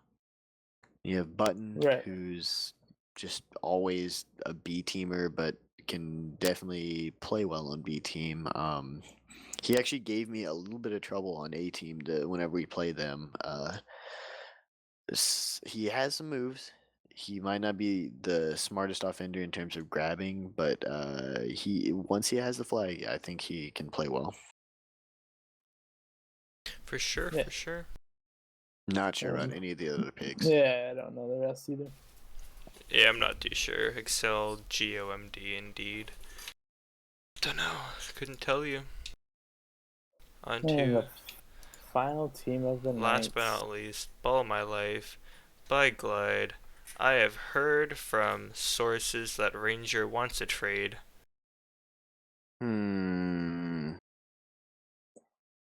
You have Button, who's just always a B teamer, but can definitely play well on B team. He actually gave me a little bit of trouble on A team whenever we play them. He has some moves. He might not be the smartest offender in terms of grabbing, but once he has the flag, I think he can play well. For sure. Not sure about any of the other picks. Yeah, I don't know the rest either. Yeah, I'm not too sure. Excel, GOMD, indeed. Don't know. Couldn't tell you. On to the final team of the night. Last but not least, Ball of My Life by Glide. I have heard from sources that Ranger wants a trade.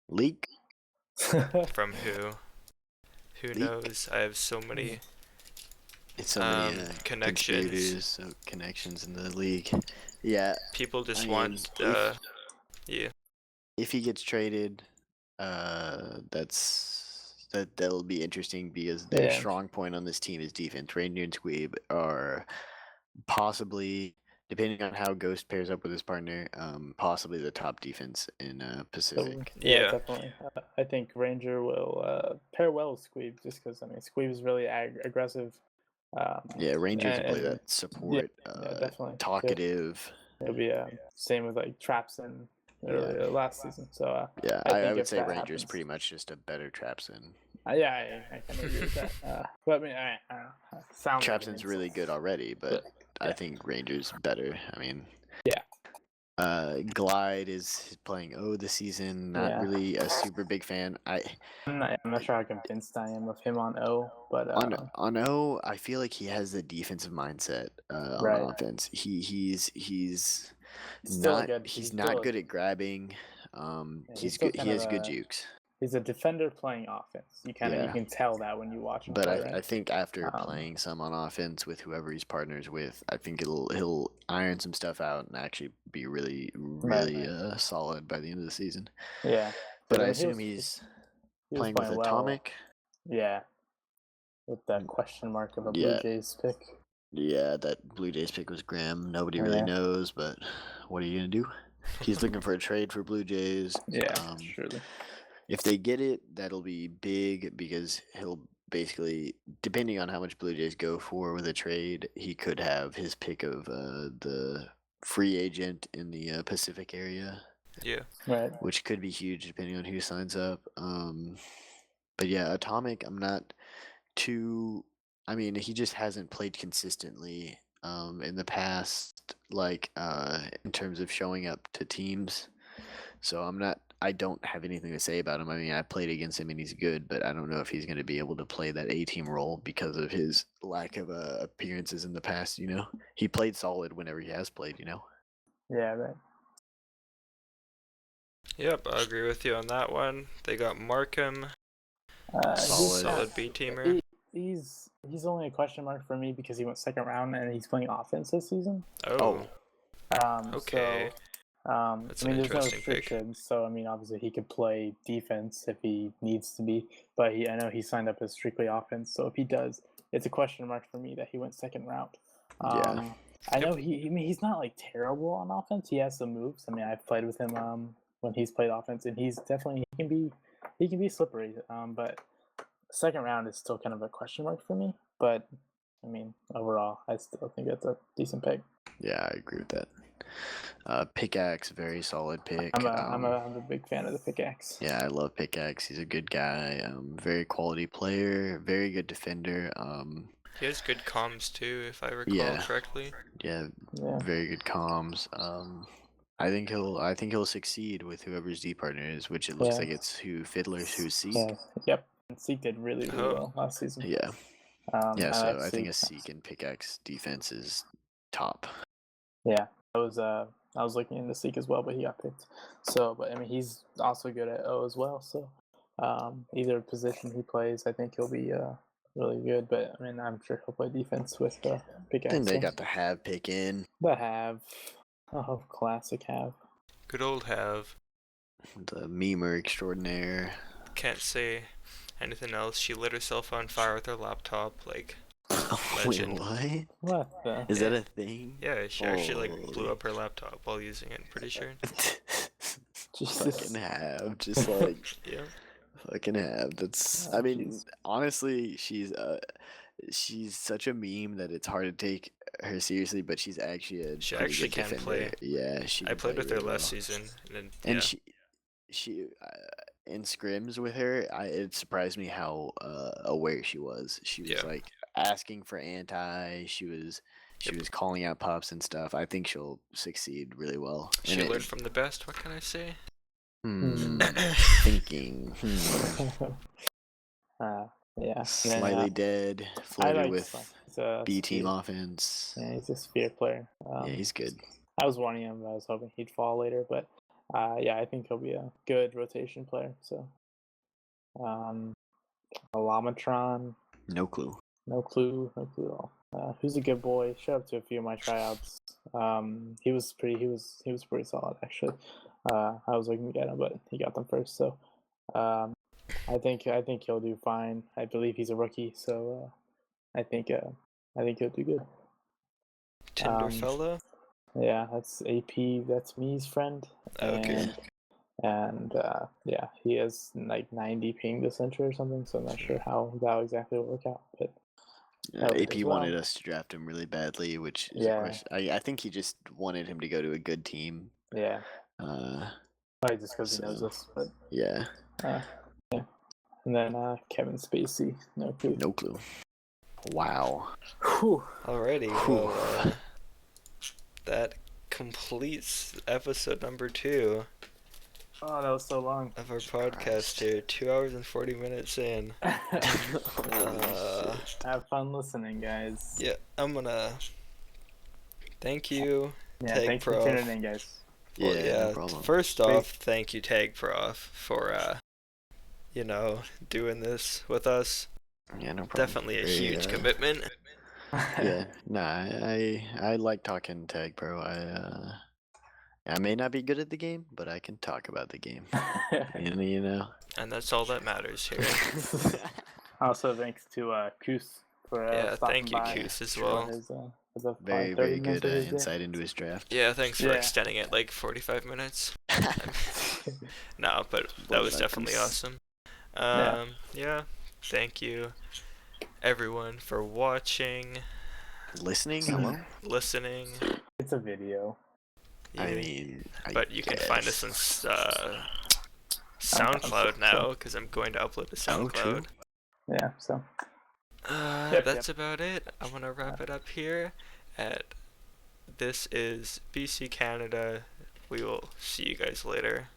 Leak? From who? Who Leak? knows? I have so many It's so many connections. contributors, so connections in the league. Yeah, People just I want mean, yeah. if he gets traded, that'll be interesting because their Yeah. strong point on this team is defense. Ranger and Squeeb are possibly, depending on how Ghost pairs up with his partner, possibly the top defense in Pacific. Yeah, Yeah. definitely. I think Ranger will pair well with Squeeb just because, I mean, Squeeb is really aggressive. Yeah, Rangers will play and- that support, yeah, definitely. talkative. It'll be same with like Trapson earlier last season. So Yeah, I I think would if say that Rangers happens, pretty much just a better Trapson. yeah, I kind of agree with that. But I mean, I don't know. Sounds like an Trapson's really good already, but I think Rangers better. I mean, yeah. Glide is playing this season. Not really a super big fan. I'm not sure how convinced I am of him on O, but on O, I feel like he has the defensive mindset on Right. offense. He's Still not good. he's He's not still- good at grabbing. he's He's still good. He kind of has good jukes. he's a defender playing offense. You can tell that when you watch him But play, I right? think after playing some on offense with whoever he's partners with, I think he'll iron some stuff out and actually be really solid by the end of the season. Yeah. But I I mean, assume he he's was playing with well. Atomic. Yeah. With that question mark of a Blue Yeah. Jays pick. Yeah, that Blue Jays pick was C.R.E.A.M. Nobody really knows, but what are you gonna do? He's looking for a trade for Blue Jays. Yeah, surely. If they get it, that'll be big because he'll basically, depending on how much Blue Jays go for with a trade, he could have his pick of the free agent in the Pacific area. Yeah. Right. Which could be huge depending on who signs up. But yeah, Atomic, I'm not too. I mean, he just hasn't played consistently in the past, like in terms of showing up to teams. So I don't have anything to say about him. I mean, I played against him and he's good, but I don't know if he's going to be able to play that A-team role because of his lack of appearances in the past. He played solid whenever he has played. Yeah, right. Yep, I agree with you on that one. They got Markham, solid B teamer. He's only a question mark for me because he went second round and he's playing offense this season. Oh. Okay. So, That's I mean, an there's no interesting pick. restrictions, so I mean, obviously he could play defense if he needs to be, but I know he signed up as strictly offense. So if he does, it's a question mark for me that he went second round. Yeah. I know he's not like terrible on offense. He has some moves. I mean, I've played with him when he's played offense, and he's definitely he can be slippery. But second round is still kind of a question mark for me. But I mean, overall, I still think it's a decent pick. Yeah, I agree with that. Pickaxe, very solid pick. I'm a big fan of the Pickaxe. Yeah, I love Pickaxe. He's a good guy. Very quality player. Very good defender. He has good comms too, if I recall correctly. Yeah, very good comms. I think he'll succeed with whoever's D partner is, which it looks like it's who's Seek. Yeah. Yep. And Seek did really well last season. Yeah. Yeah. So I think a Seek and Pickaxe defense is top. Yeah. I was looking into Seek as well, but he got picked. So, but I mean, he's also good at O as well. So, either position he plays, I think he'll be really good. But I mean, I'm sure he'll play defense with Pickaxe. And they got the Have pick in. The Have. Oh, classic Have. Good old Have. The memer extraordinaire. Can't say anything else. She lit herself on fire with her laptop, like. Wait, what? What the? Is that a thing? Yeah, she actually like blew up her laptop while using it. Pretty sure. Fucking Have, just like fucking Have. That's. I mean, honestly, she's such a meme that it's hard to take her seriously. But she's actually she actually can play. Yeah, I played with her last season, and she in scrims with her, it surprised me how aware she was. She was like asking for anti. She was calling out pups and stuff. I think she'll succeed really well. She learned from the best. What can I say? Thinking. Yeah. Slightly dead, I floated like with Slime. He's a B team spear. offense. Yeah, he's a spear player. Yeah, he's good. I was warning him. I was hoping he'd fall later, but yeah, I think he'll be a good rotation player. So, Alamatron, No clue. no clue at all. Who's a good boy? Showed up to a few of my tryouts. He was pretty solid actually. I was looking to get him, but he got them first. So, I think he'll do fine. I believe he's a rookie, so I think he'll do good. Tinder fella? Yeah, that's AP. That's me's friend. Okay. And yeah, he has like 90 ping this entry or something. So I'm not sure how that exactly will work out. But AP wanted us to draft him really badly, which is a question. I think he just wanted him to go to a good team. Yeah. Probably just because he knows us. But yeah. Yeah. And then Kevin Spacey. No clue. No clue. Wow. Whew. Alrighty. Well, that completes episode number 2 Oh, that was so long. of our podcast here. 2 hours and 40 minutes in. Have fun listening, guys. Yeah, I'm gonna thank you, Yeah, thanks for TagProf. tuning in, guys. Well, Yeah, no problem. First off, thank you, TagProf, for doing this with us. Yeah, no problem. Definitely a huge commitment. Yeah, I like talking Tag Pro. I may not be good at the game, but I can talk about the game. you know. And that's all that matters here. Also, thanks to Coos for thank you, by Coos, as well. For the Very, 30 very minutes good of his insight into his draft. Yeah, thanks for extending it like 45 minutes. No, but that was definitely awesome. Yeah, thank you, everyone, for watching. Listening? Hello? Listening. It's a video. Yeah. I mean, but you can find us on SoundCloud now, because I'm going to upload to SoundCloud. Yeah, so. That's about it. I'm going to wrap it up here. This is BC Canada. We will see you guys later.